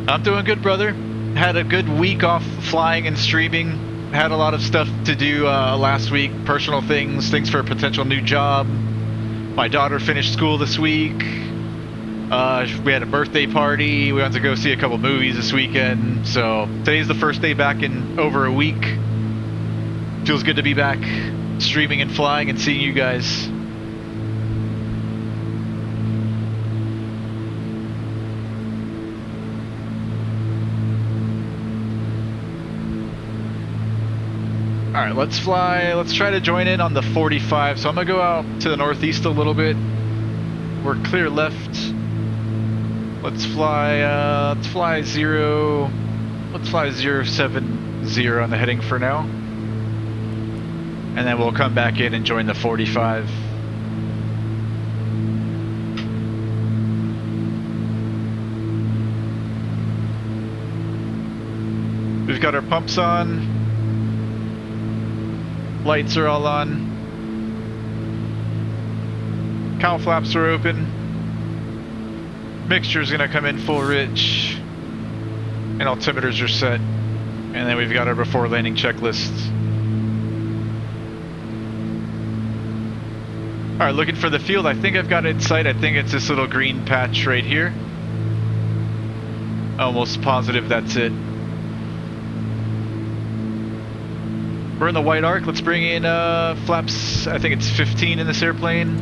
I'm doing good, brother. Had a good week off flying and streaming. Had a lot of stuff to do last week. Personal things, things for a potential new job. My daughter finished school this week. We had a birthday party. We went to go see a couple movies this weekend. So today's the first day back in over a week. Feels good to be back streaming and flying and seeing you guys. Alright, let's fly. Let's try to join in on the 45. So I'm going to go out to the northeast a little bit. We're clear left. Let's fly 070 on the heading for now. And then we'll come back in and join the 45. We've got our pumps on. Lights are all on. Cowl flaps are open. Mixture's gonna come in full rich. And altimeters are set. And then we've got our before landing checklist. Alright, looking for the field. I think I've got it in sight. I think it's this little green patch right here. Almost positive that's it. We're in the white arc. Let's bring in flaps. I think it's 15 in this airplane.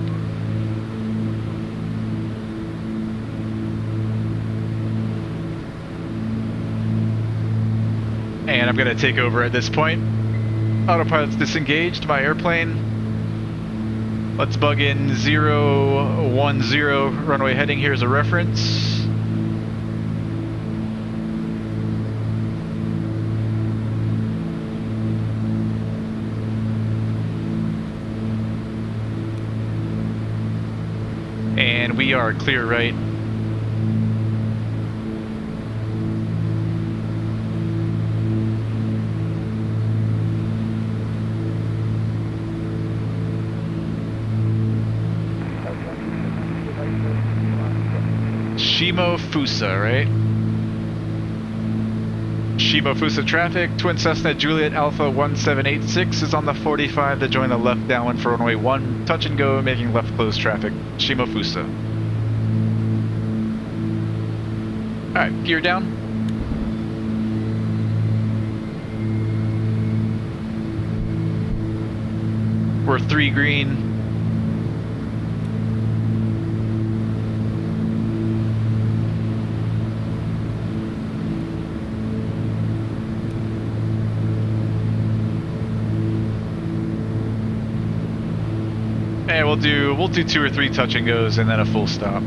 And I'm going to take over at this point. Autopilot's disengaged. My airplane. Let's bug in 010 runway heading here as a reference. And we are clear right. Shimofusa, right? Shimofusa traffic, Twin Cessna Juliet Alpha 1786 is on the 45 to join the left downwind for runway 1. Touch and go, making left close traffic. Shimofusa. Alright, gear down. We're 3 green. And we'll do 2 or 3 touch and goes and then a full stop.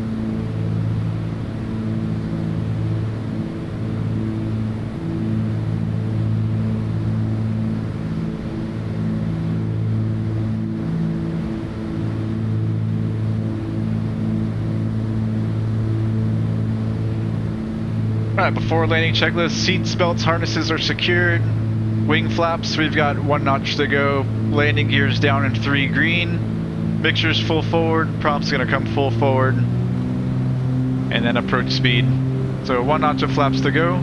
Alright, before landing checklist, seats, belts, harnesses are secured. Wing flaps, we've got 1 notch to go. Landing gears down in 3 green. Mixture's full forward, prompt's gonna come full forward. And then approach speed. So 1 notch of flaps to go.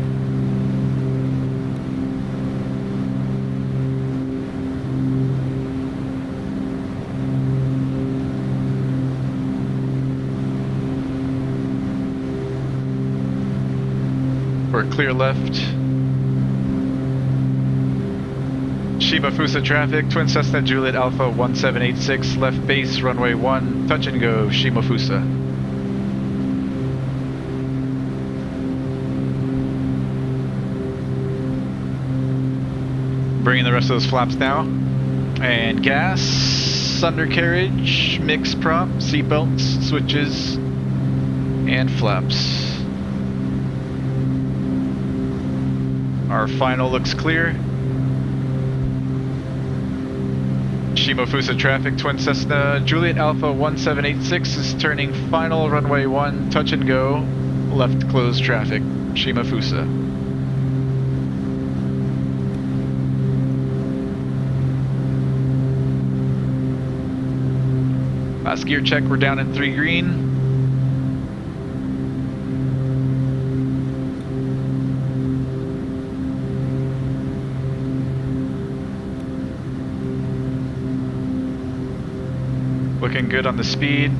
We're clear left. Shimafusa traffic, Twin Cessna Juliet Alpha 1786, left base, runway 1, touch and go, Shimafusa. Bringing the rest of those flaps now. And gas, undercarriage, mix prop, seatbelts, switches, and flaps. Our final looks clear. Shimafusa traffic, Twin Cessna Juliet Alpha 1786 is turning final, runway 1, touch and go, left closed traffic, Shimafusa. Last gear check, we're down in 3 green. Looking good on the speed.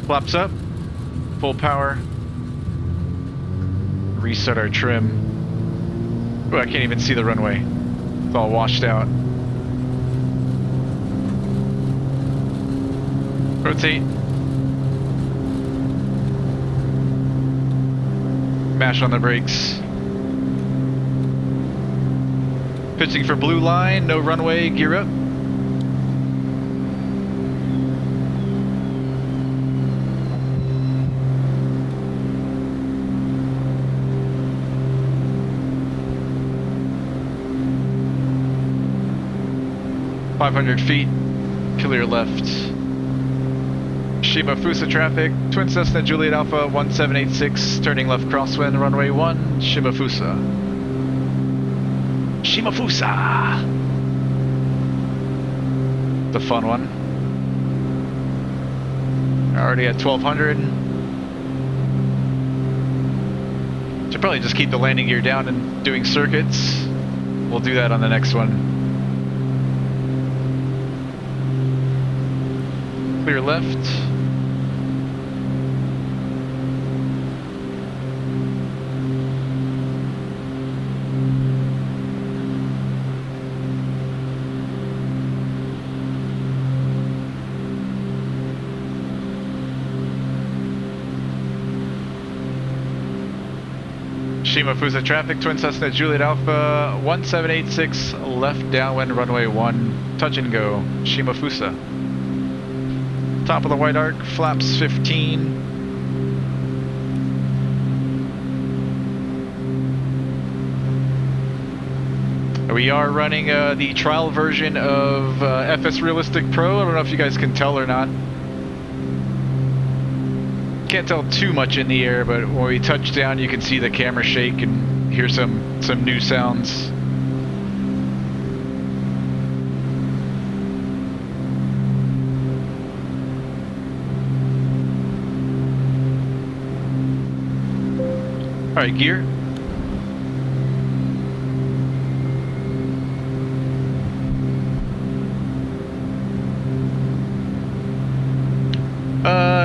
Flaps up, full power. Reset our trim. Oh, I can't even see the runway. It's all washed out. Rotate. Mash on the brakes. Pitching for blue line, no runway, gear up. .500 feet, clear left. Shimafusa traffic, Twin Cessna Juliet Alpha 1786, turning left crosswind, runway 1, Shimafusa. Shimafusa! The fun one. Already at 1200. Should probably just keep the landing gear down and doing circuits. We'll do that on the next one. Clear left. Shimafusa traffic, Twin Cessna Juliet Alpha 1786, left downwind, runway 1, touch and go, Shimafusa. Top of the white arc, flaps 15. We are running the trial version of FS Realistic Pro. I don't know if you guys can tell or not. Can't tell too much in the air, but when we touch down you can see the camera shake and hear some new sounds. Alright, gear.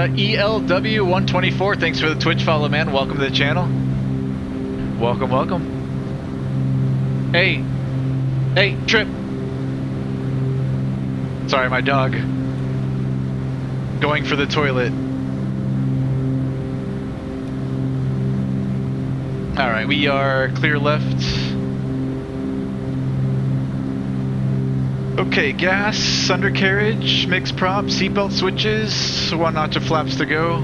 ELW124, thanks for the Twitch follow, man. Welcome to the channel. Welcome, welcome. Hey. Hey, Trip. Sorry, my dog. Going for the toilet. Alright, we are clear left. Okay, gas, undercarriage, mix prop, seatbelt switches, 1 notch of flaps to go.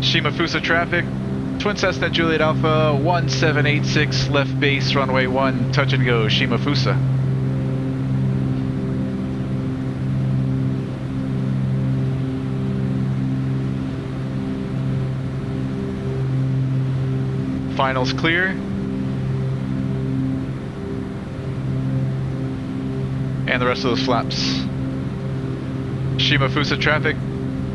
Shimafusa traffic, Twin Cessna Juliet Alpha 1786, left base, runway 1, touch and go, Shimafusa. Finals clear. And the rest of those flaps. Shimafusa traffic.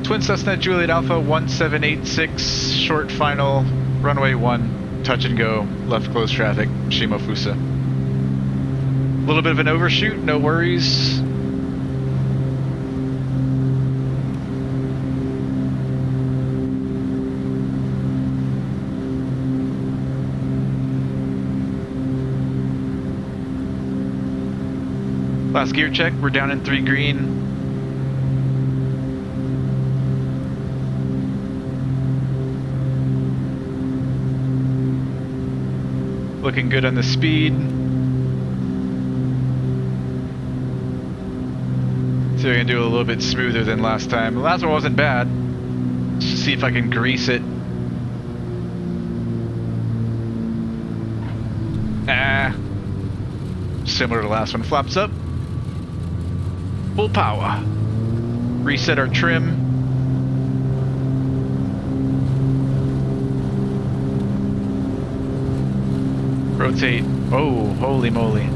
Twin Cessna Juliet Alpha 1786, short final, runway 1, touch and go, left close traffic, Shimafusa. A little bit of an overshoot, no worries. Last gear check, we're down in 3 green. Looking good on the speed. See if I can do it a little bit smoother than last time. The last one wasn't bad. Let's see if I can grease it. Similar to the last one. Flaps up. Full power. Reset our trim. Rotate. Oh, holy moly.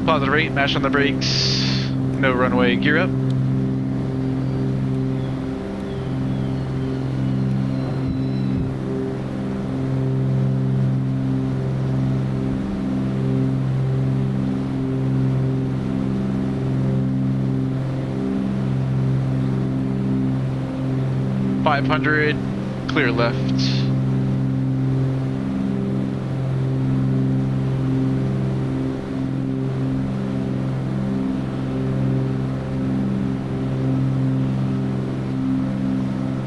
Positive rate, mash on the brakes. No runway, gear up. .500, clear left.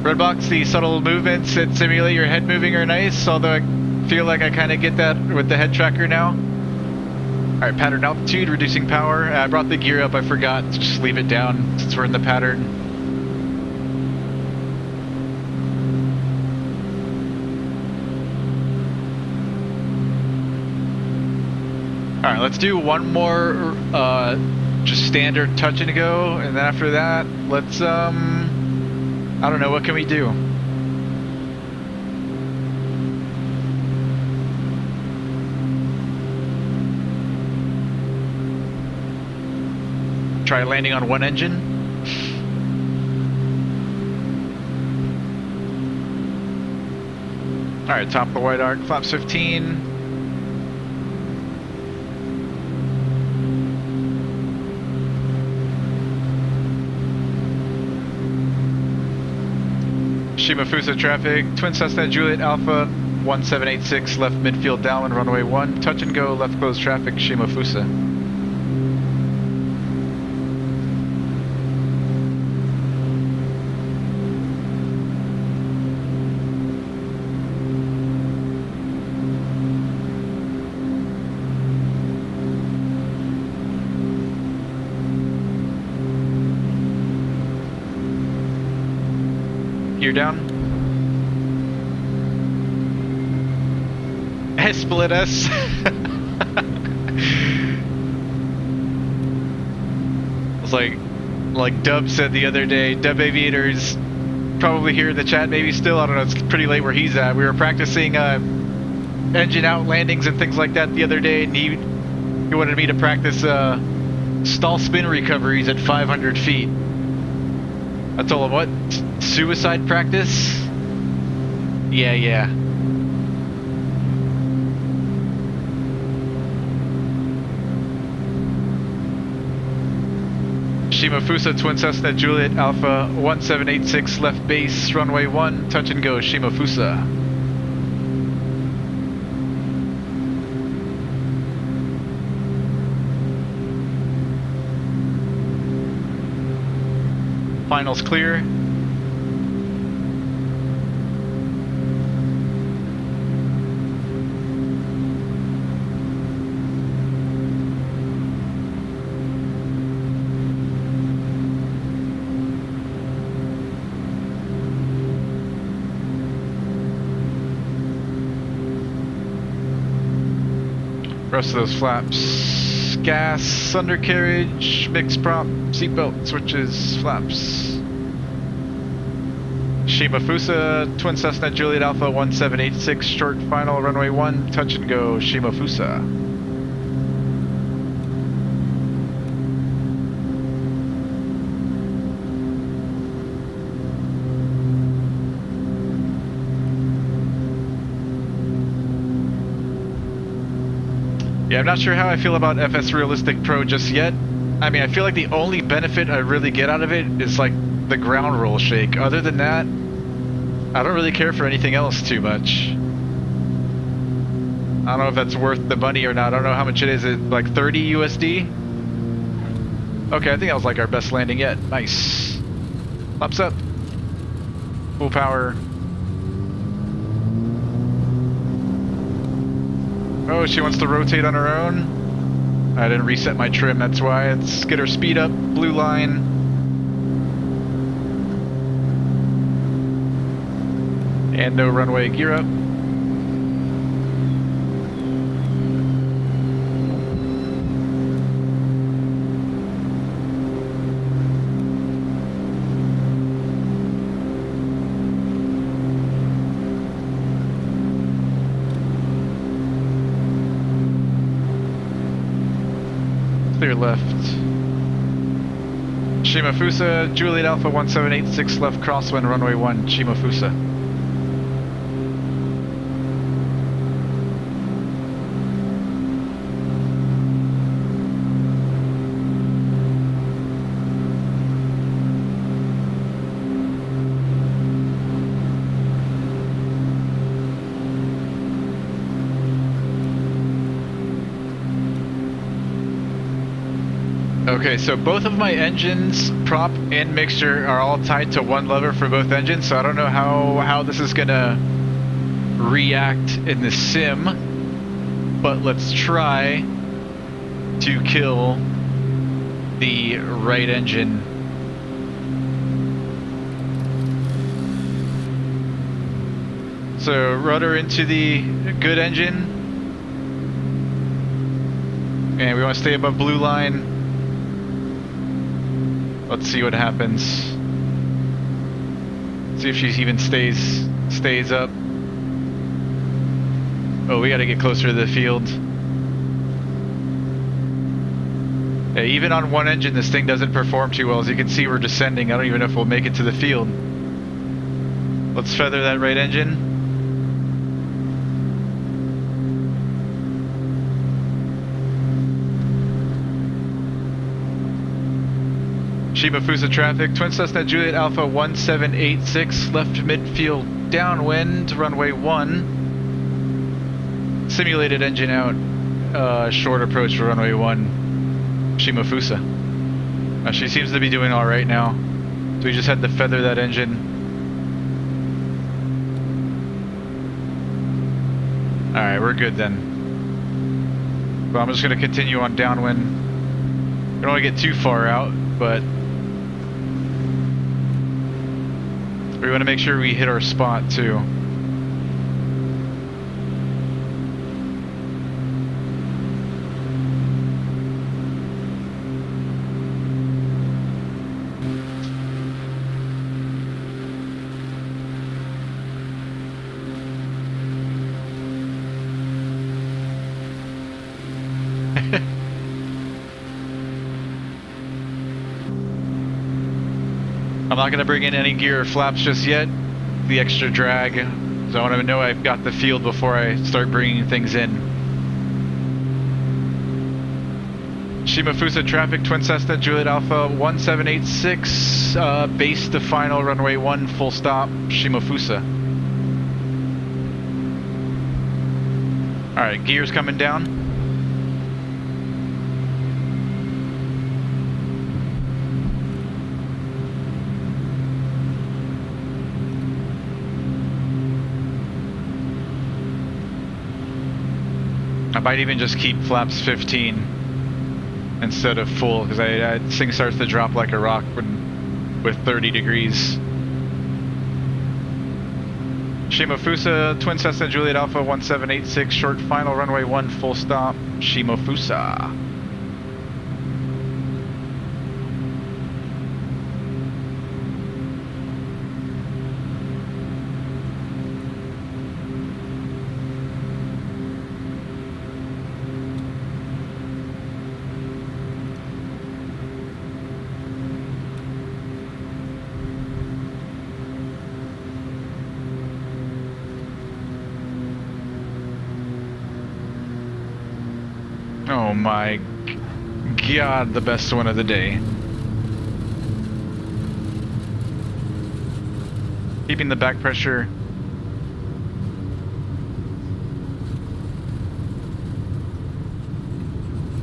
Redbox, the subtle movements that simulate your head moving are nice, although I feel like I kind of get that with the head tracker now. Alright, pattern altitude, reducing power. I brought the gear up, I forgot to just leave it down since we're in the pattern. Alright, let's do one more just standard touch and go, and then after that, let's I don't know, what can we do? Try landing on one engine. Alright, top of the white arc, flaps 15. Shimafusa traffic, Twin Cessna Juliet Alpha 1786, left midfield downwind runway 1, touch and go, left closed traffic, Shimafusa. Gear down. Split us. It's like Dub said the other day, Dub Aviator's probably here in the chat maybe still, I don't know, it's pretty late where he's at. We were practicing engine out landings and things like that the other day, and he wanted me to practice stall spin recoveries at 500 feet. I told him, what? Suicide practice? Yeah. Shimafusa Twin Cessna Juliet Alpha 1786, left base, runway 1, touch and go, Shimafusa. Finals clear. Rest of those flaps. Gas, undercarriage, mixed prop, seatbelt, switches, flaps. Shimafusa, Twin Cessna Juliet Alpha 1786, short final, runway 1, touch and go, Shimafusa. Yeah, I'm not sure how I feel about FS Realistic Pro just yet. I mean, I feel like the only benefit I really get out of it is like the ground roll shake. Other than that, I don't really care for anything else too much. I don't know if that's worth the money or not. I don't know how much it is. It like 30 USD? Okay, I think that was like our best landing yet. Nice. Flaps up. Full power. Oh, she wants to rotate on her own. I didn't reset my trim, that's why. Let's get her speed up. Blue line. And no runway, gear up. Clear left. Shimafusa, Juliet Alpha 1786 left crosswind, runway 1, Shimafusa. Okay, so both of my engines, prop and mixture, are all tied to one lever for both engines, so I don't know how this is gonna react in the sim, but let's try to kill the right engine. So rudder into the good engine, and we want to stay above blue line. Let's see what happens. See if she even stays up. Oh, we gotta get closer to the field. Yeah, even on one engine, this thing doesn't perform too well. As you can see, we're descending. I don't even know if we'll make it to the field. Let's feather that right engine. Shimafusa traffic, Twin Cessna Juliet Alpha 1786, left midfield downwind, runway 1. Simulated engine out, short approach for runway 1, Shimafusa. She seems to be doing alright now, so we just had to feather that engine. Alright, we're good then. But I'm just going to continue on downwind. We don't want to get too far out, but we want to make sure we hit our spot too. I'm not going to bring in any gear or flaps just yet, the extra drag, so I want to know I've got the field before I start bringing things in. Shimafusa traffic, Twin Cessna Juliet Alpha 1786, base to final, runway 1, full stop, Shimafusa. Alright, gears coming down. I might even just keep flaps 15 instead of full, because this thing starts to drop like a rock with 30 degrees. Shimafusa, Twin Cessna Juliet Alpha 1786, short final, runway 1, full stop, Shimafusa. Oh my god, the best one of the day. Keeping the back pressure.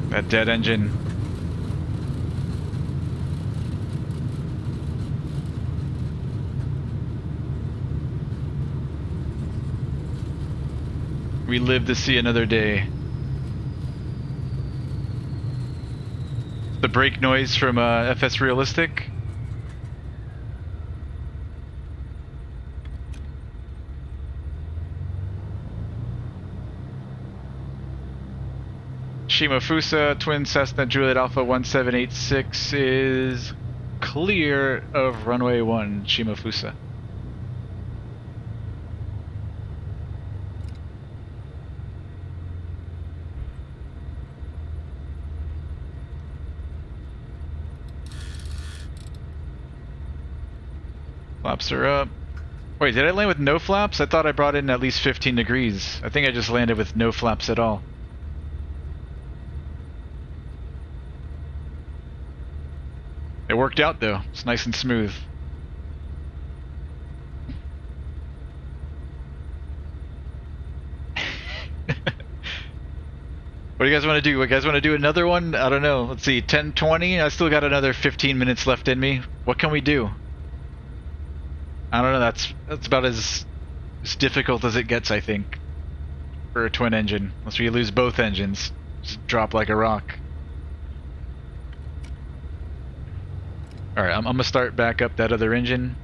That dead engine. We live to see another day. The brake noise from FS Realistic. Shimafusa, twin Cessna Juliet Alpha 1786 is clear of runway 1, Shimafusa. Flaps are up. Wait, did I land with no flaps? I thought I brought in at least 15 degrees. I think I just landed with no flaps at all. It worked out though. It's nice and smooth. What do you guys want to do? You guys want to do another one? I don't know. Let's see. 10:20. I still got another 15 minutes left in me. What can we do? I don't know. That's about as difficult as it gets, I think, for a twin engine. Unless we lose both engines, just drop like a rock. All right, I'm gonna start back up that other engine.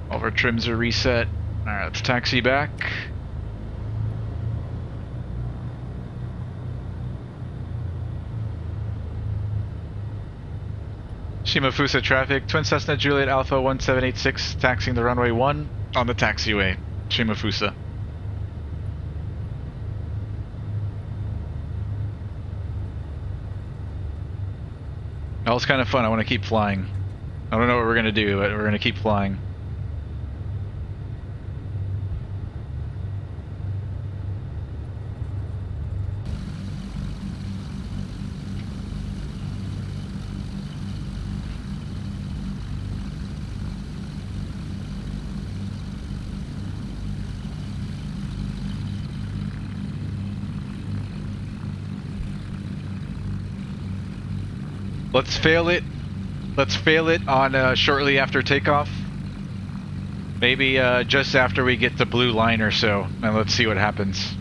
All of our trims are reset. Alright, let's taxi back. Shimafusa traffic, twin Cessna Juliet Alpha 1786, taxiing the runway 1 on the taxiway, Shimafusa. That was kind of fun. I want to keep flying. I don't know what we're going to do, but we're going to keep flying. Let's fail it. Let's fail it on shortly after takeoff. Maybe just after we get the blue line or so, and let's see what happens.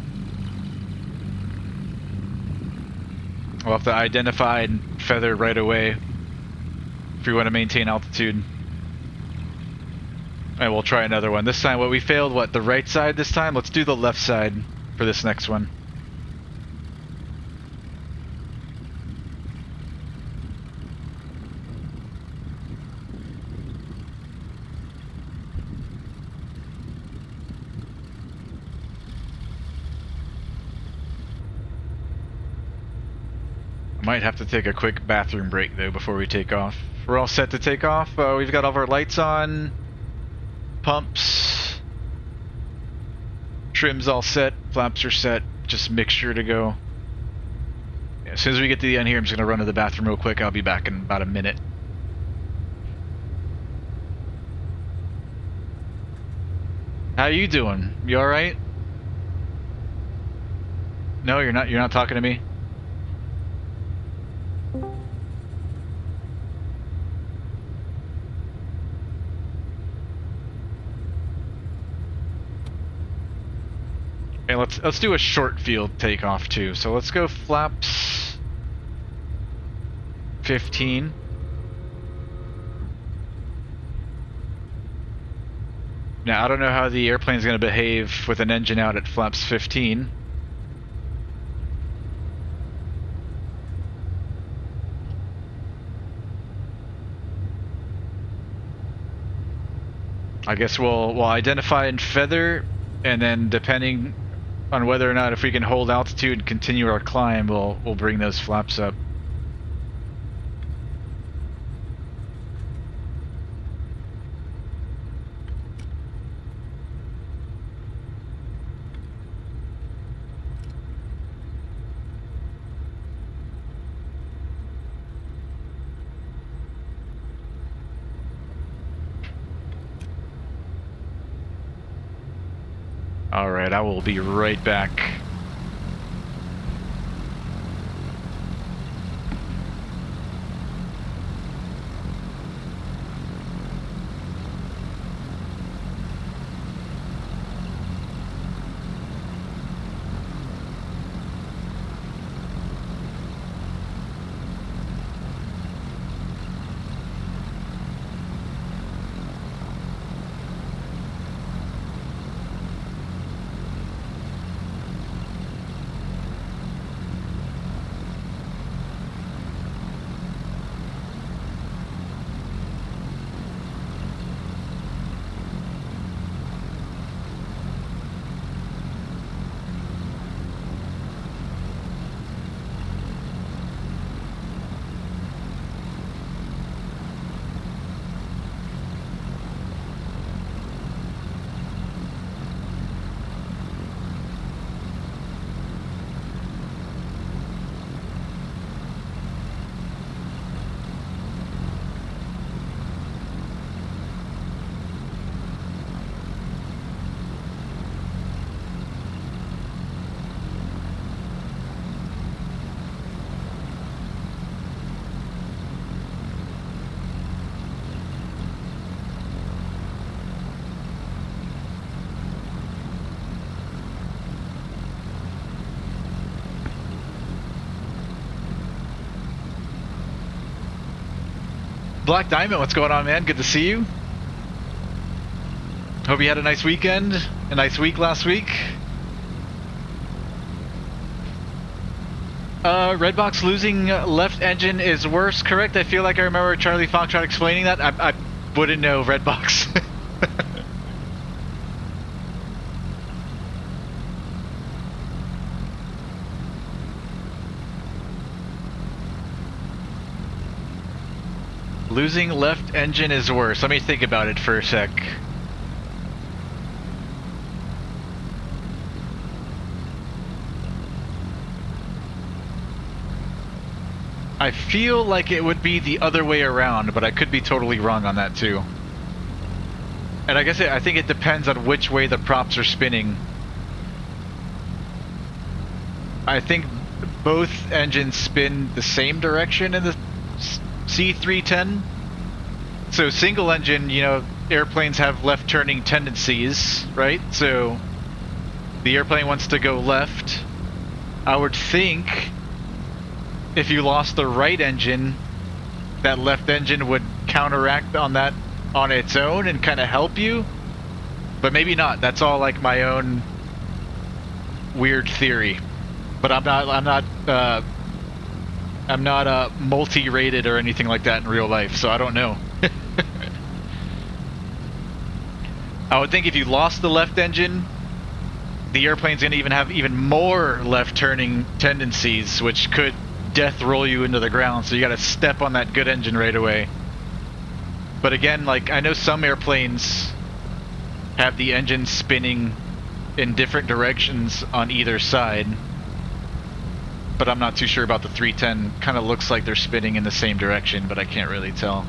We'll have to identify and feather right away if we want to maintain altitude. And we'll try another one. This time, what we failed, what, the right side this time? Let's do the left side for this next one. Might have to take a quick bathroom break though before we take off. We're all set to take off. We've got all of our lights on, pumps, trims all set, flaps are set, just mixture to go. Yeah, as soon as we get to the end here, I'm just gonna run to the bathroom real quick. I'll be back in about a minute. How you doing? You all right? No, you're not. You're not talking to me. Okay, let's do a short field takeoff too. So let's go flaps 15. Now I don't know how the airplane's going to behave with an engine out at flaps 15. I guess we'll identify and feather, and then depending on whether or not if we can hold altitude and continue our climb, we'll bring those flaps up. Alright, I will be right back. Black Diamond, what's going on, man? Good to see you. Hope you had a nice weekend, a nice week last week. Redbox losing left engine is worse, correct? I feel like I remember Charlie Foxtrot explaining that. I wouldn't know, Redbox. Losing left engine is worse. Let me think about it for a sec. I feel like it would be the other way around, but I could be totally wrong on that too. And I guess I think it depends on which way the props are spinning. I think both engines spin the same direction in the C310. So single engine, you know, airplanes have left turning tendencies, right? So the airplane wants to go left. I would think if you lost the right engine, that left engine would counteract on that on its own and kind of help you, but maybe not. That's all like my own weird theory. But I'm not multi-rated or anything like that in real life, so I don't know. I would think if you lost the left engine, the airplane's gonna have even more left turning tendencies, which could death roll you into the ground, so you gotta step on that good engine right away. But again, like, I know some airplanes have the engine spinning in different directions on either side, but I'm not too sure about the 310. Kind of looks like they're spinning in the same direction, but I can't really tell.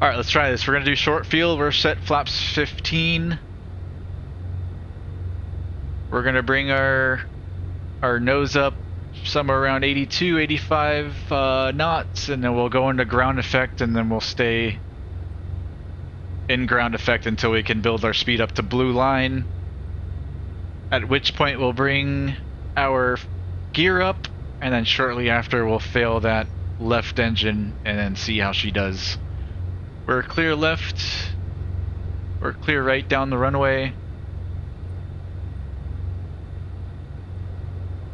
Alright, let's try this. We're gonna do short field. We're set flaps 15. We're gonna bring our nose up somewhere around 82, 85 knots, and then we'll go into ground effect, and then we'll stay in ground effect until we can build our speed up to blue line, at which point we'll bring our gear up, and then shortly after we'll fail that left engine and then see how she does. We're clear left, we're clear right down the runway.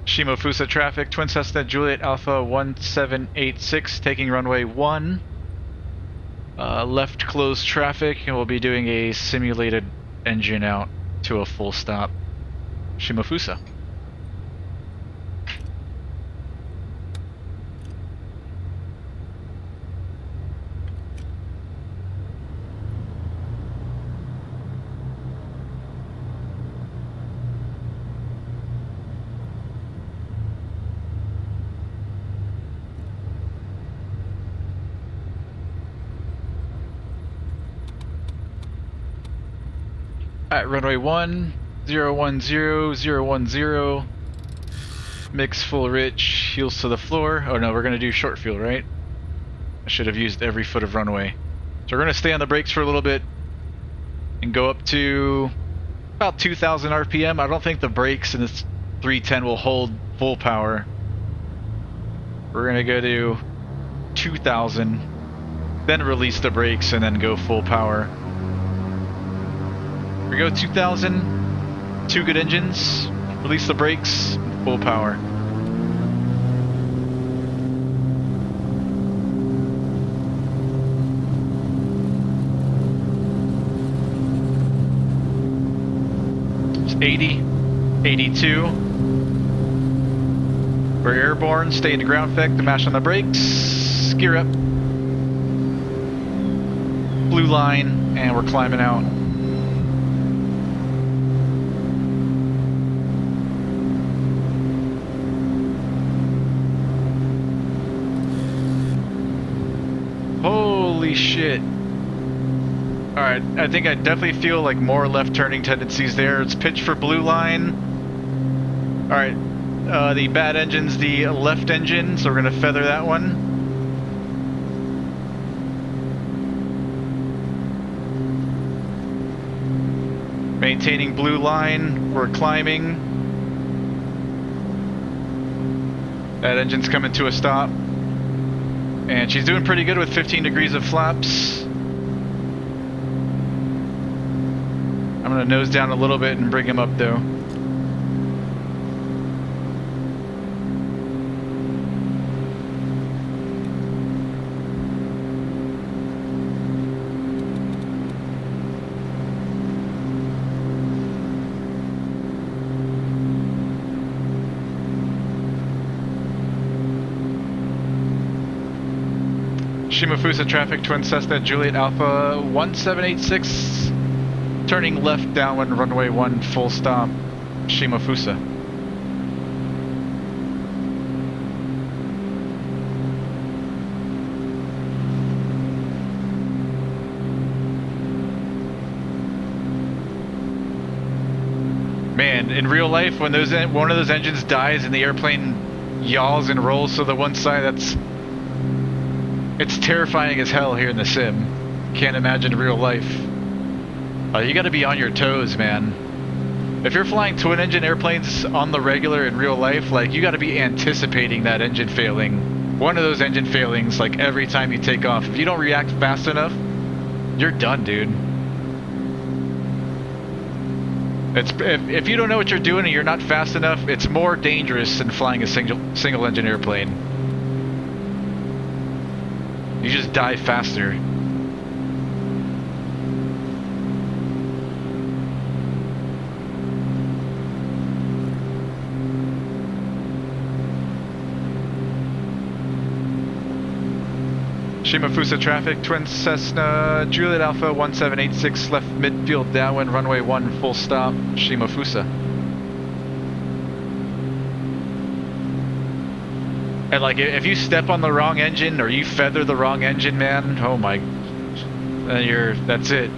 Shimofusa traffic, Twin Cessna Juliet Alpha 1786, taking runway 1. Left closed traffic, and we'll be doing a simulated engine out to a full stop. Shimafusa. Alright, runway 1, 010, 010. Mix full rich, heels to the floor. Oh no, we're gonna do short fuel, right? I should have used every foot of runway. So we're gonna stay on the brakes for a little bit and go up to about 2,000 RPM. I don't think the brakes in this 310 will hold full power. We're gonna go to 2,000, then release the brakes and then go full power. We go 2,000, 2 good engines, release the brakes, full power. It's 80, 82. We're airborne, stay in the ground effect, to mash on the brakes, gear up. Blue line, and we're climbing out. Holy shit. Alright, I think I definitely feel like more left turning tendencies there. It's pitch for blue line. Alright, the bad engine's the left engine, so we're gonna feather that one. Maintaining blue line, we're climbing. That engine's coming to a stop. And she's doing pretty good with 15 degrees of flaps. I'm gonna nose down a little bit and bring him up though. Shimafusa traffic, Twin Cessna Juliet Alpha 1786, turning left downwind runway 1 full stop, Shimafusa. Man, in real life, when one of those engines dies and the airplane yaws and rolls to the one side, it's terrifying as hell here in the sim. Can't imagine real life. You gotta be on your toes, man. If you're flying twin engine airplanes on the regular in real life, like, you gotta be anticipating that engine failing. One of those engine failings, like, every time you take off. If you don't react fast enough, you're done, dude. If you don't know what you're doing and you're not fast enough, it's more dangerous than flying a single engine airplane. You just die faster. Shimafusa traffic, Twin Cessna Juliet Alpha 1786, left midfield downwind, runway 1 full stop, Shimafusa. And like, if you step on the wrong engine or you feather the wrong engine, man, oh my, that's it.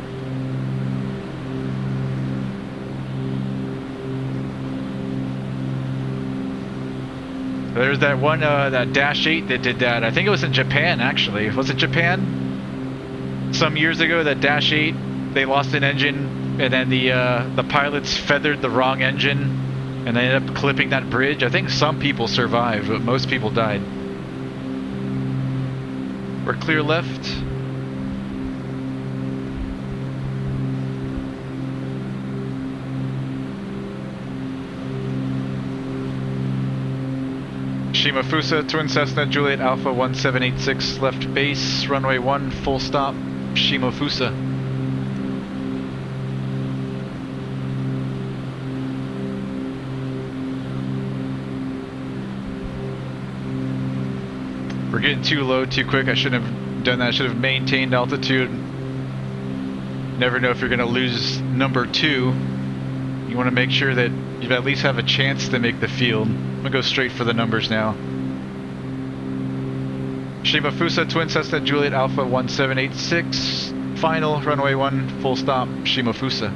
There's that one, that Dash 8 that did that. I think it was in Japan, actually. Was it Japan? Some years ago, that Dash 8, they lost an engine, and then the pilots feathered the wrong engine. And they ended up clipping that bridge. I think some people survived, but most people died. We're clear left. Shimafusa, Twin Cessna, Juliet Alpha 1786, left base, runway 1, full stop, Shimafusa. We're getting too low too quick. I shouldn't have done that. I should have maintained altitude. Never know if you're going to lose number 2. You want to make sure that you at least have a chance to make the field. I'm going to go straight for the numbers now. Shimafusa, Twin Cessna, Juliet Alpha 1786, final, runway 1, full stop, Shimafusa.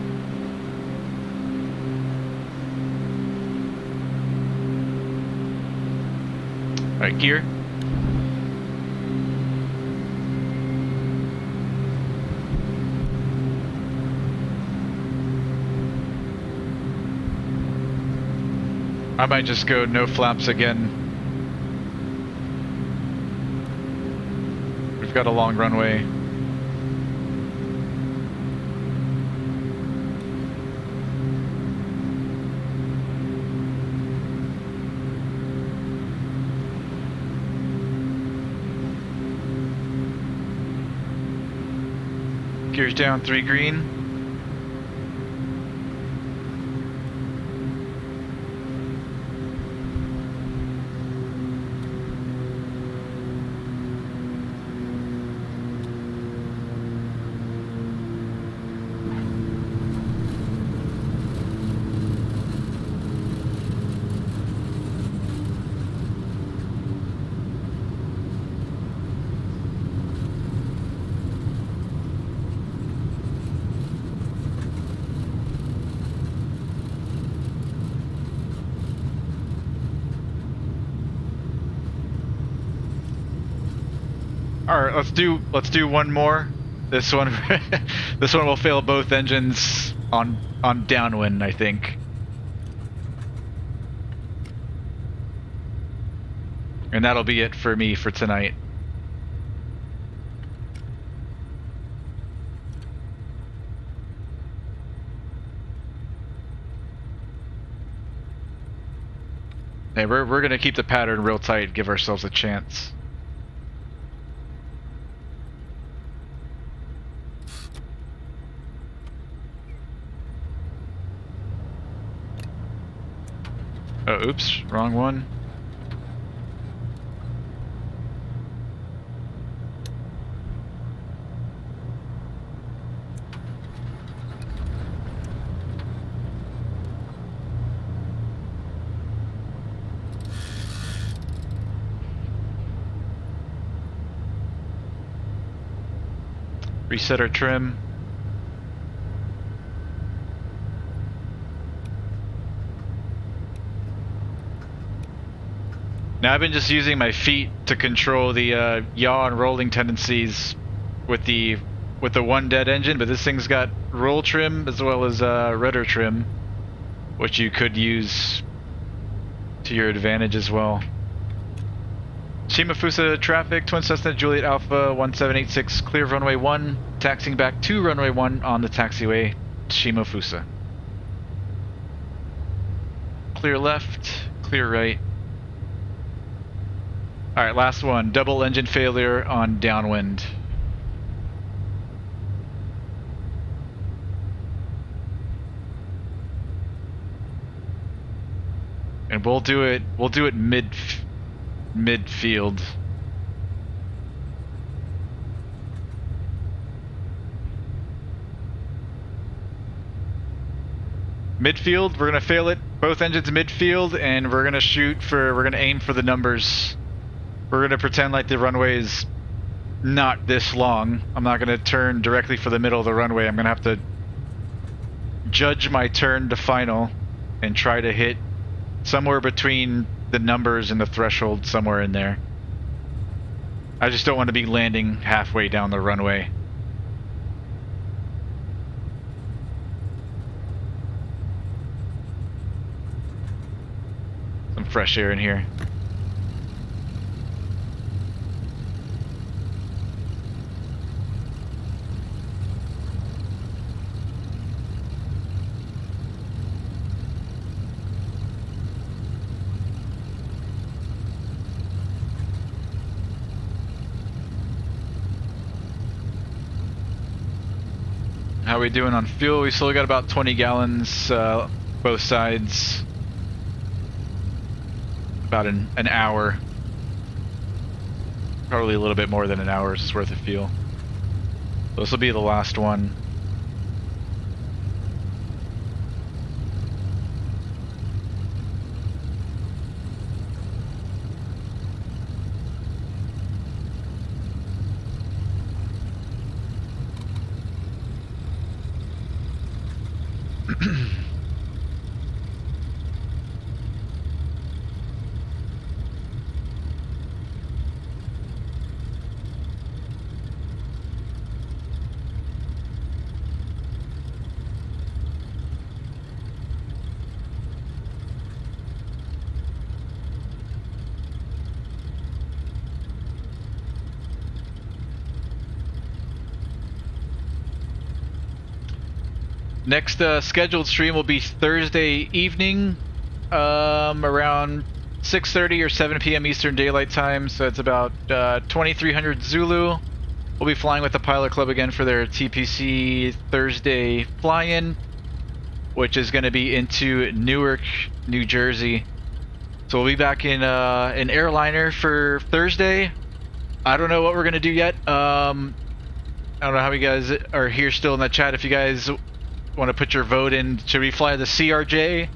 Alright, gear. I might just go no flaps again. We've got a long runway. Gears down, 3 green. All right, let's do one more. This one, this one will fail both engines on downwind, I think. And that'll be it for me for tonight. Hey, we're gonna keep the pattern real tight, give ourselves a chance. Oh, oops, wrong one. Reset our trim. Now I've been just using my feet to control the yaw and rolling tendencies with the one dead engine, but this thing's got roll trim as well as rudder trim, which you could use to your advantage as well. Shimafusa traffic, Twin Cessna Juliet Alpha 1786, clear of runway 1, taxiing back to runway 1 on the taxiway, Shimafusa. Clear left, clear right. Alright, last one. Double engine failure on downwind. And we'll do it midfield. Midfield, we're gonna fail it. Both engines midfield, and we're gonna aim for the numbers. We're gonna pretend like the runway is not this long. I'm not gonna turn directly for the middle of the runway. I'm gonna have to judge my turn to final and try to hit somewhere between the numbers and the threshold, somewhere in there. I just don't want to be landing halfway down the runway. Some fresh air in here. How we doing on fuel? We still got about 20 gallons, both sides. About an hour. Probably a little bit more than an hour's worth of fuel. So this will be the last one. Next scheduled stream will be Thursday evening, around 6:30 or 7 p.m. Eastern Daylight Time. So it's about 2300 Zulu. We'll be flying with the Pilot Club again for their TPC Thursday fly-in, which is going to be into Newark, New Jersey. So we'll be back in an airliner for Thursday. I don't know what we're going to do yet. I don't know how you guys are here still in the chat. If you guys want to put your vote in, should we fly the CRJ?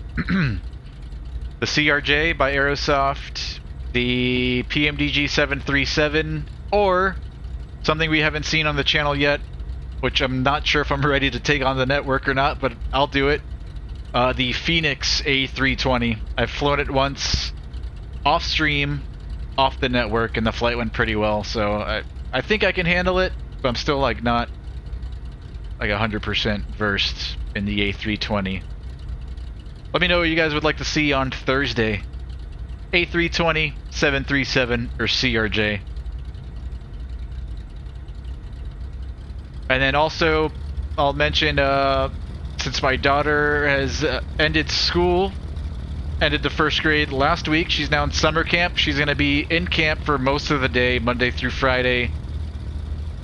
The CRJ by Aerosoft, the PMDG 737, or something we haven't seen on the channel yet, which I'm not sure if I'm ready to take on the network or not, but I'll do it. The Phoenix A320. I've flown it once off stream, off the network, and the flight went pretty well, so I think I can handle it, but I'm still like not like 100% versed in the A320. Let me know what you guys would like to see on Thursday. A320, 737, or CRJ. And then also, I'll mention, since my daughter has ended school, ended the first grade last week, she's now in summer camp. She's going to be in camp for most of the day, Monday through Friday.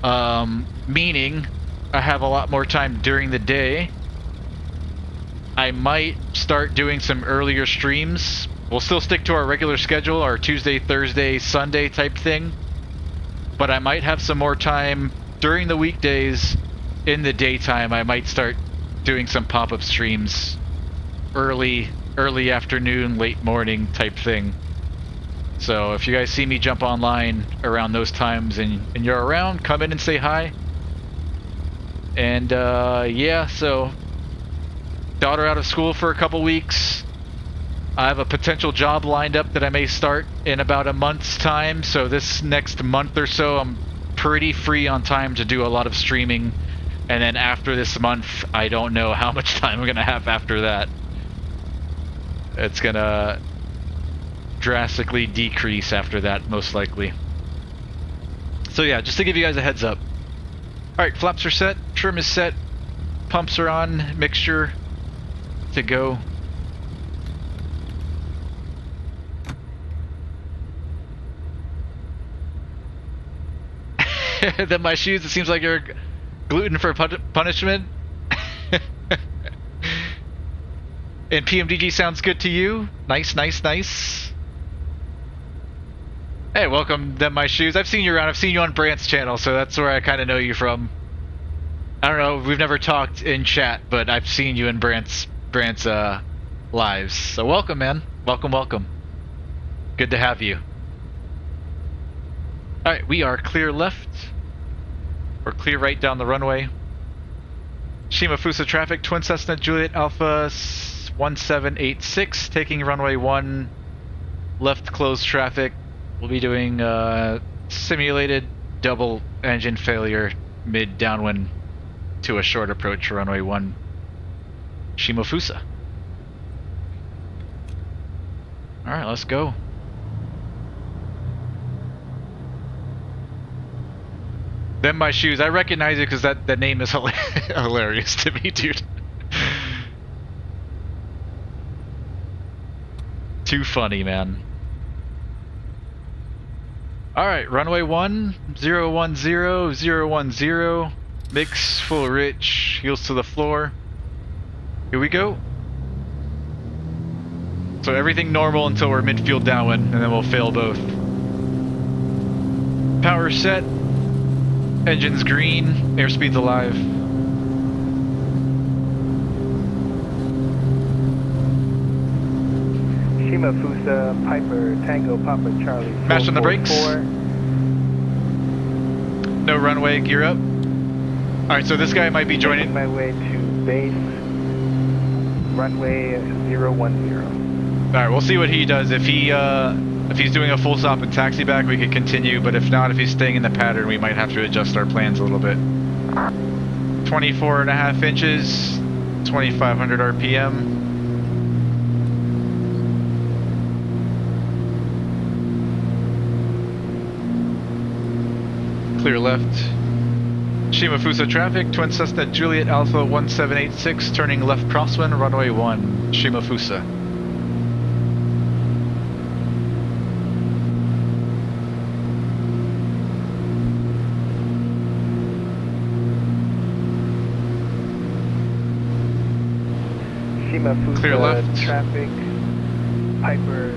Meaning I have a lot more time during the day. I might start doing some earlier streams. We'll still stick to our regular schedule, our Tuesday, Thursday, Sunday type thing. But I might have some more time during the weekdays. In the daytime, I might start doing some pop-up streams. Early afternoon, late morning type thing. So if you guys see me jump online around those times and you're around, come in and say hi. And yeah, so daughter out of school for a couple weeks. I have a potential job lined up that I may start in about a month's time. So this next month or so, I'm pretty free on time to do a lot of streaming. And then after this month, I don't know how much time I'm going to have after that. It's going to drastically decrease after that, most likely. So yeah, just to give you guys a heads up. Alright, flaps are set, trim is set, pumps are on, mixture to go. Then my shoes, it seems like you're gluten for punishment. And PMDG sounds good to you? Nice, nice, nice. Hey, welcome, Them My Shoes. I've seen you around. I've seen you on Brant's channel, so that's where I kind of know you from. I don't know. We've never talked in chat, but I've seen you in Brant's lives. So welcome, man. Welcome, welcome. Good to have you. All right, we are clear left. Or clear right down the runway. Shimafusa traffic, Twin Cessna Juliet Alpha 1786, taking runway 1, left closed traffic. We'll be doing simulated double engine failure mid downwind to a short approach for runway 1, Shimafusa. Alright, let's go. Them My Shoes. I recognize it because that name is hilarious to me, dude. Too funny, man. Alright, runway 1, 010, 010. Mix full rich, heels to the floor. Here we go. So everything normal until we're midfield downwind, and then we'll fail both. Power set. Engines green. Airspeed's alive. Shima Fusa, Piper, Tango, Papa, Charlie. Mash on the brakes. 444. No runway, gear up. Alright, so this guy might be joining. Making my way to base. Runway 010. Alright, we'll see what he does. If he's doing a full stop and taxi back, we could continue, but if not, if he's staying in the pattern, we might have to adjust our plans a little bit. 24.5 inches, 2,500 RPM. Clear left. Shima Fusa traffic, Twin Cessna Juliet Alpha 1786, turning left crosswind, runway 1, Shima Fusa. Shima Fusa, Clear left. Traffic, Piper,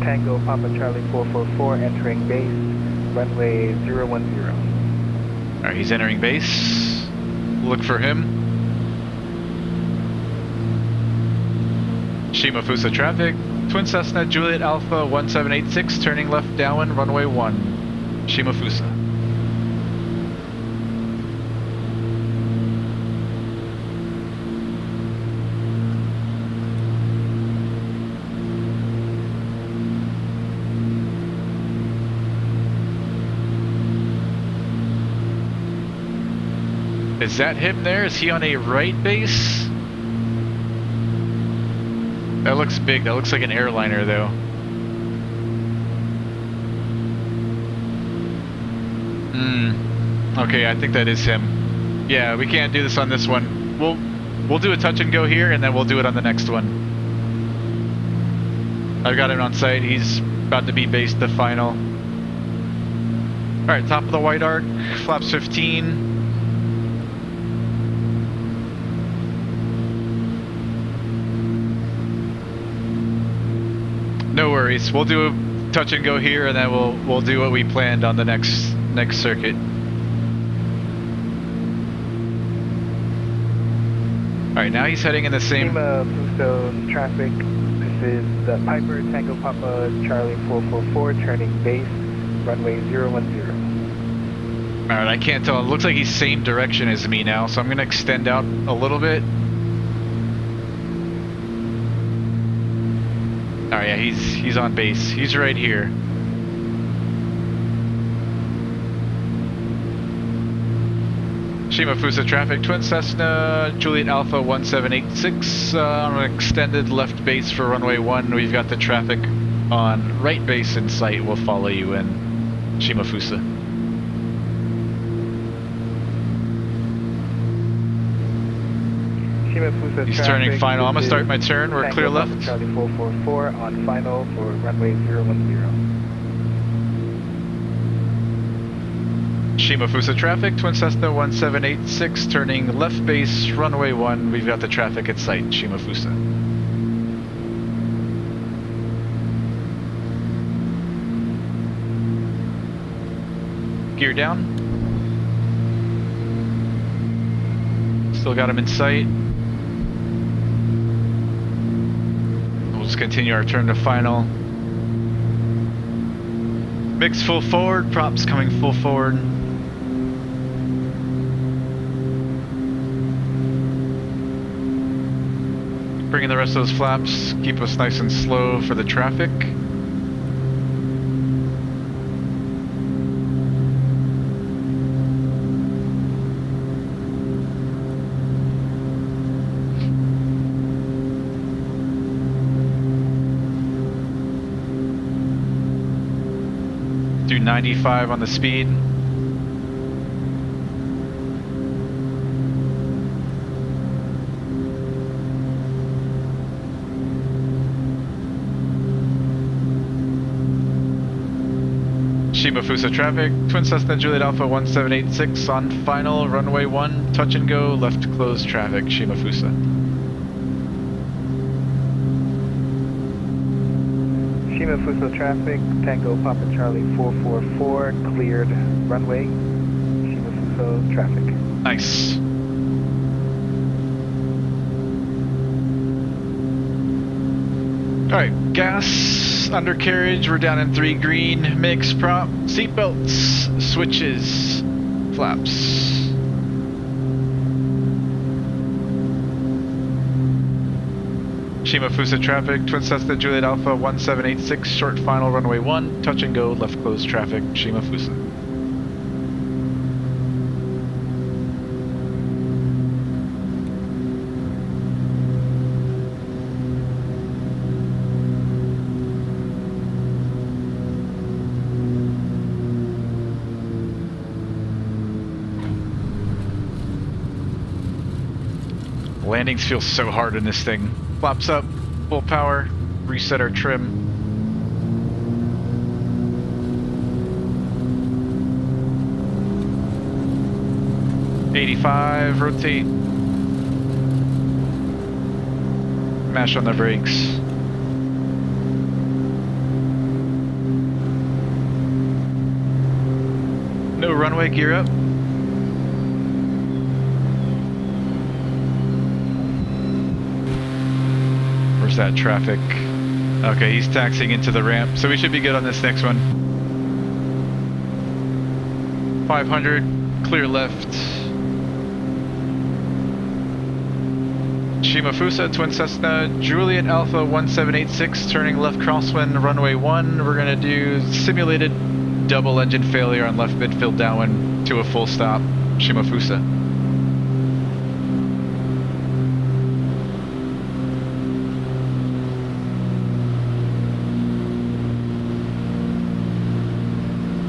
Tango, Papa, Charlie 444, entering base. Runway 010. Alright, he's entering base. Look for him. Shima Fusa traffic. Twin Cessna Juliet Alpha 1786, turning left downwind, runway 1. Shima Fusa. Is that him there? Is he on a right base? That looks big. That looks like an airliner though. Okay, I think that is him. Yeah, we can't do this on this one. We'll do a touch and go here, and then we'll do it on the next one. I've got him on site. He's about to be based the final. Alright, top of the white arc, flaps 15. No worries. We'll do a touch and go here, and then we'll do what we planned on the next circuit. All right, now he's heading in the same. Shima Fuso traffic. This is the Piper Tango Papa Charlie 444, turning base, runway 010. All right, I can't tell. It looks like he's same direction as me now, so I'm gonna extend out a little bit. Oh yeah, he's on base. He's right here. Shima Fusa traffic, Twin Cessna, Juliet Alpha 1786, on an extended left base for runway 1. We've got the traffic on right base in sight. We'll follow you in, Shima Fusa. He's turning final. I'm gonna start my turn. We're clear left. Charlie 444 on final for runway 010. Shima Fusa traffic, Twin Cessna 1786, turning left base, runway 1. We've got the traffic at sight, Shima Fusa. Gear down. Still got him in sight. We'll just continue our turn to final. Mix full forward, props coming full forward. Bring in the rest of those flaps, keep us nice and slow for the traffic. Do 95 on the speed. Shimafusa traffic, Twin Cessna Juliet Alpha 1786 on final, runway 1, touch and go, left closed traffic, Shimafusa. Shimafusa traffic, Tango Papa Charlie 444, cleared runway, Shimafusa traffic. Nice. Alright, gas, undercarriage, we're down in 3 green, mix prop, seatbelts, switches, flaps. Shimafusa traffic, Twin Cessna Juliet Alpha 1786, short final runway 1, touch and go, left closed traffic, Shimafusa. Landings feel so hard in this thing. Flaps up, full power, reset our trim. '85, rotate. Mash on the brakes. No runway, gear up. Where's that traffic? Okay, he's taxiing into the ramp, so we should be good on this next one. 500, clear left. Shimafusa, Twin Cessna, Juliet Alpha 1786, turning left crosswind, runway 1. We're gonna do simulated double engine failure on left midfield downwind to a full stop, Shimafusa.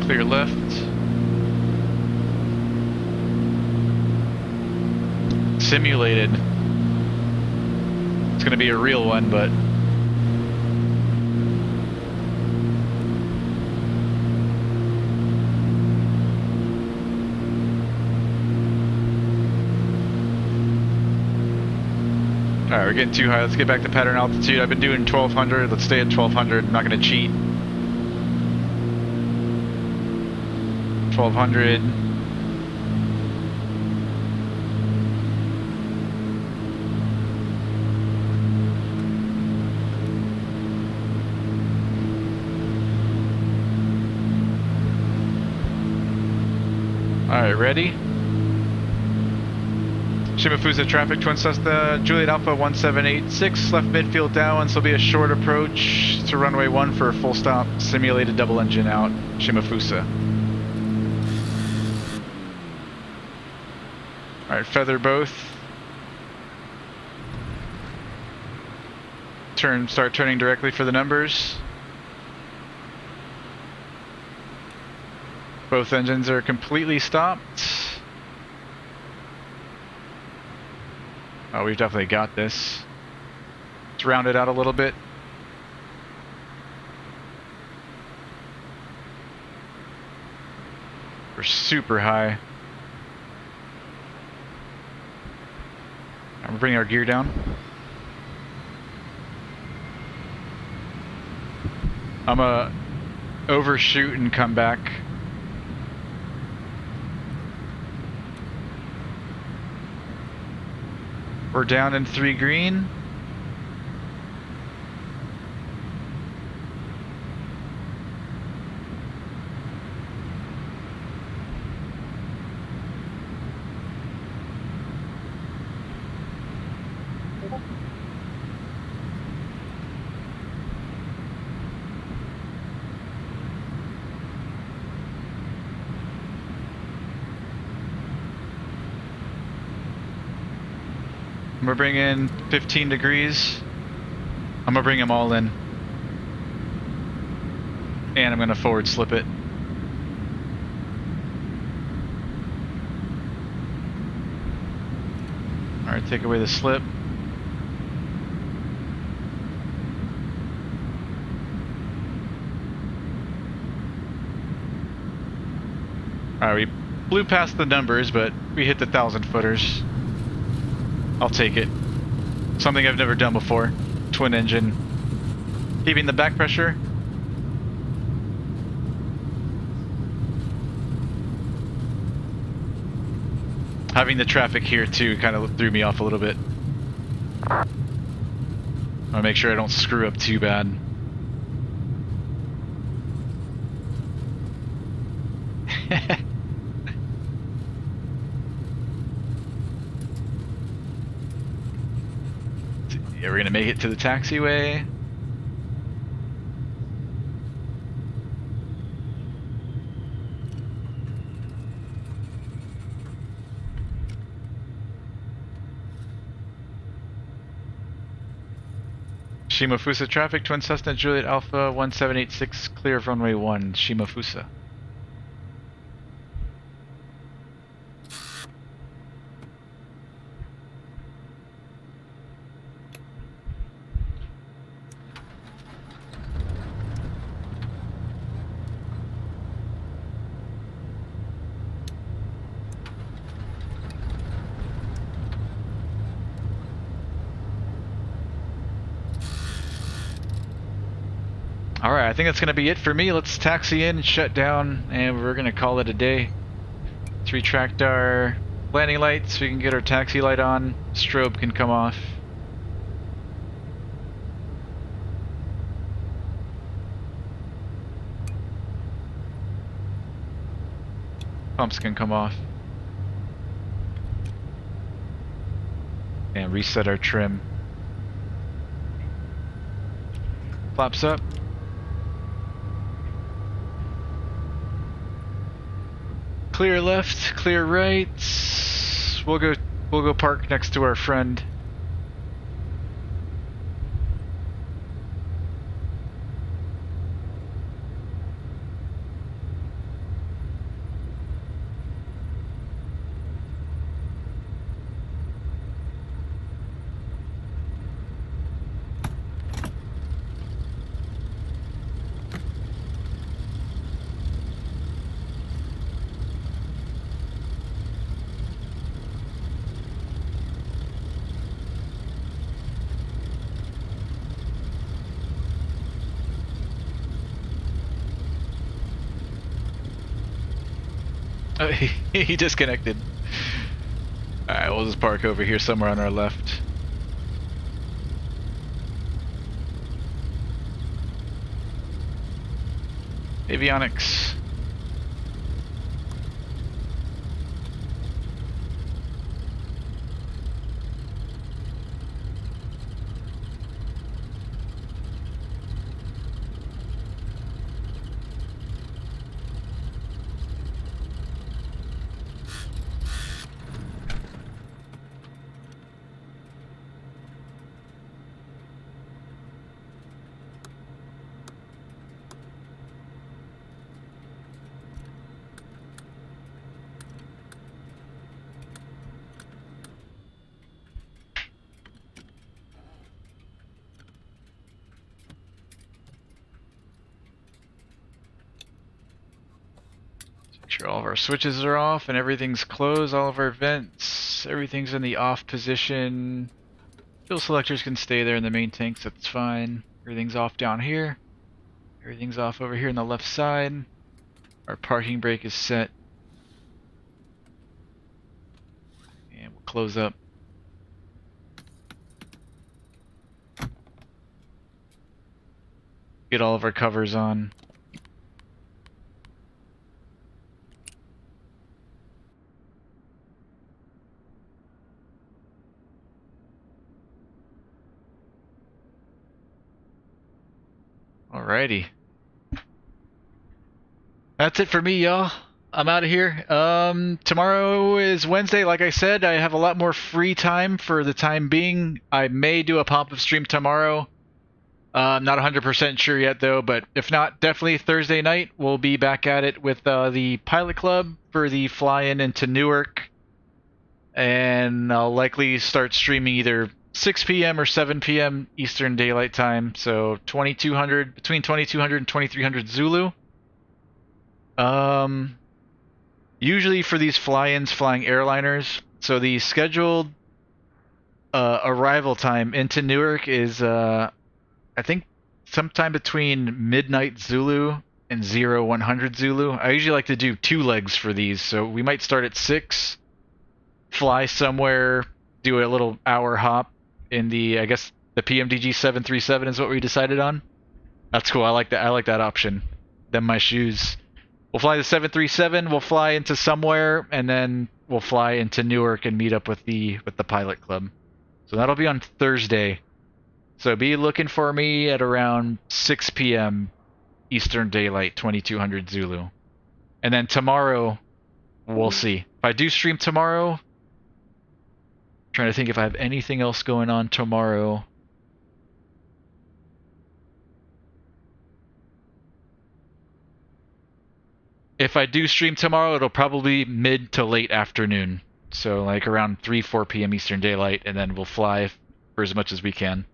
Clear left. Simulated. It's gonna be a real one, but alright, we're getting too high. Let's get back to pattern altitude. I've been doing 1200. Let's stay at 1200. I'm not gonna cheat. 1200. Alright, ready? Shimafusa traffic, Twin Cessna, Juliet Alpha 1786, left midfield down, so will be a short approach to runway 1 for a full stop, simulated double engine out, Shimafusa. Alright, feather both. Start turning directly for the numbers. Both engines are completely stopped. Oh, we've definitely got this. Let's round it out a little bit. We're super high. I'm bringing our gear down. I'm gonna overshoot and come back. We're down in 3 green. I'm gonna bring in 15 degrees. I'm gonna bring them all in. And I'm gonna forward slip it. Alright, take away the slip. Alright, we blew past the numbers, but we hit the 1,000 footers. I'll take it. Something I've never done before. Twin engine. Keeping the back pressure. Having the traffic here too kind of threw me off a little bit. I want to make sure I don't screw up too bad. Yeah, we're gonna make it to the taxiway. Shimafusa traffic, Twin Cessna Juliet Alpha 1786, clear of runway 1, Shimafusa. Alright, I think that's going to be it for me. Let's taxi in, shut down, and we're going to call it a day. Let's retract our landing lights so we can get our taxi light on. Strobe can come off. Pumps can come off. And reset our trim. Flaps up. Clear left, clear right. We'll go park next to our friend. Oh, he disconnected. Alright, we'll just park over here somewhere on our left. Avionics. Make sure all of our switches are off and everything's closed, all of our vents, everything's in the off position. Fuel selectors can stay there in the main tanks, that's fine. Everything's off down here. Everything's off over here on the left side. Our parking brake is set. And we'll close up. Get all of our covers on. Alrighty. That's it for me, y'all. I'm out of here. Tomorrow is Wednesday. Like I said, I have a lot more free time for the time being. I may do a pop-up stream tomorrow. I'm not 100% sure yet, though, but if not, definitely Thursday night. We'll be back at it with the Pilot Club for the fly-in into Newark. And I'll likely start streaming either 6 p.m. or 7 p.m. Eastern Daylight Time, so 2200, between 2200 and 2300 Zulu. Yeah, usually for these fly-ins flying airliners. So the scheduled arrival time into Newark is, I think, sometime between midnight Zulu and 0100 Zulu. I usually like to do 2 legs for these, so we might start at 6, fly somewhere, do a little hour hop in the, I guess, the PMDG 737 is what we decided on. That's cool. I like that. I like that option. Then my shoes. We'll fly the 737. We'll fly into somewhere, and then we'll fly into Newark and meet up with the pilot club. So that'll be on Thursday. So be looking for me at around 6 p.m. Eastern Daylight, 2200 Zulu. And then tomorrow, we'll see. If I do stream tomorrow, trying to think if I have anything else going on tomorrow. If I do stream tomorrow, it'll probably be mid to late afternoon. So like around 3-4 p.m. Eastern Daylight, and then we'll fly for as much as we can.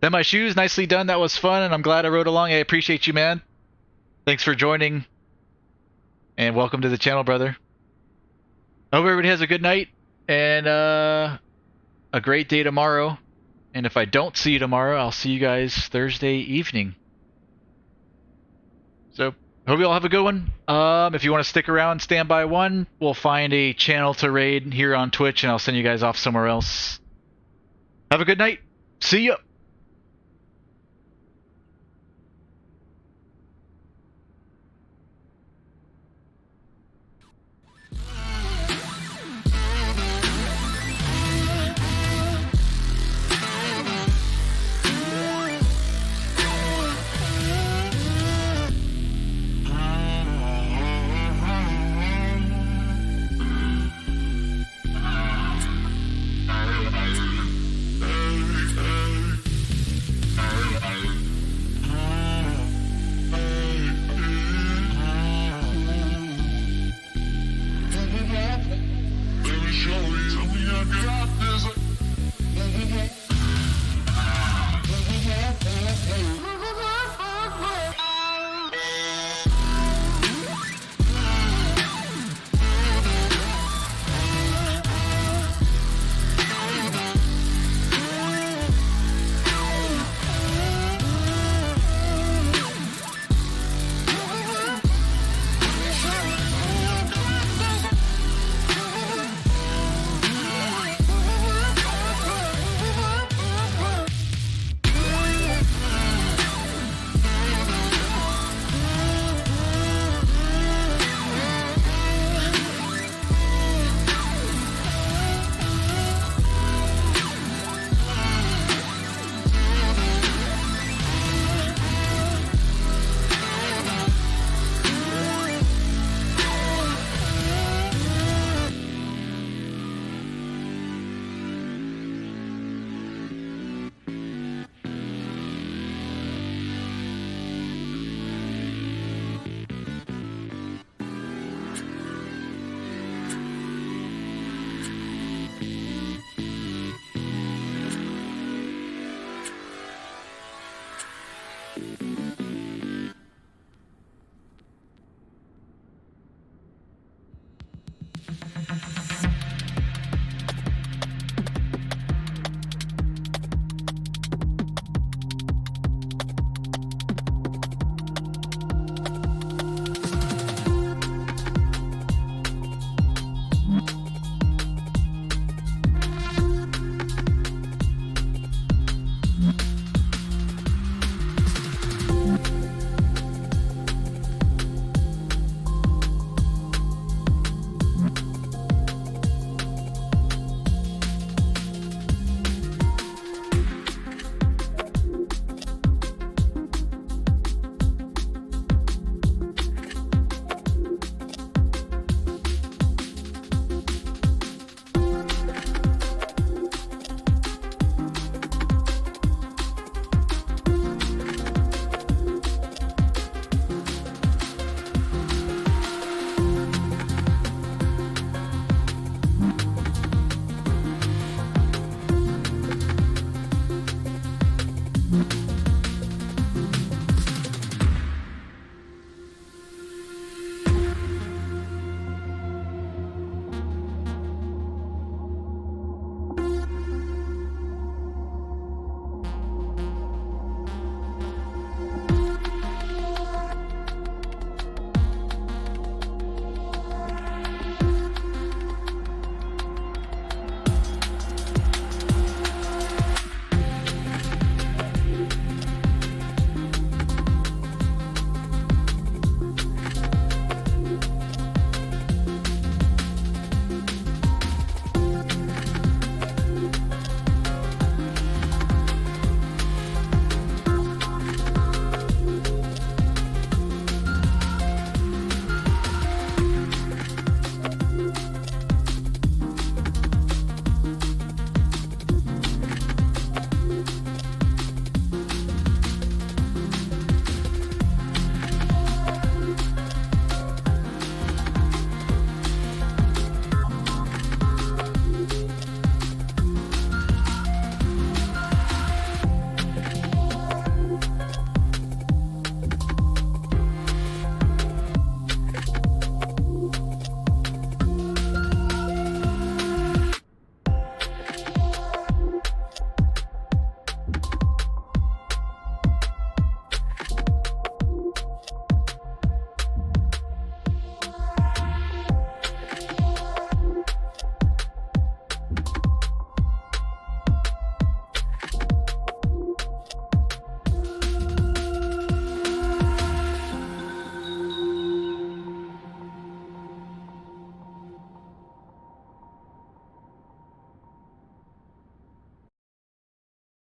Then my shoes, nicely done. That was fun, and I'm glad I rode along. I appreciate you, man. Thanks for joining, and welcome to the channel, brother. I hope everybody has a good night, and a great day tomorrow. And if I don't see you tomorrow, I'll see you guys Thursday evening. So, hope you all have a good one. If you want to stick around, stand by one. We'll find a channel to raid here on Twitch, and I'll send you guys off somewhere else. Have a good night. See ya.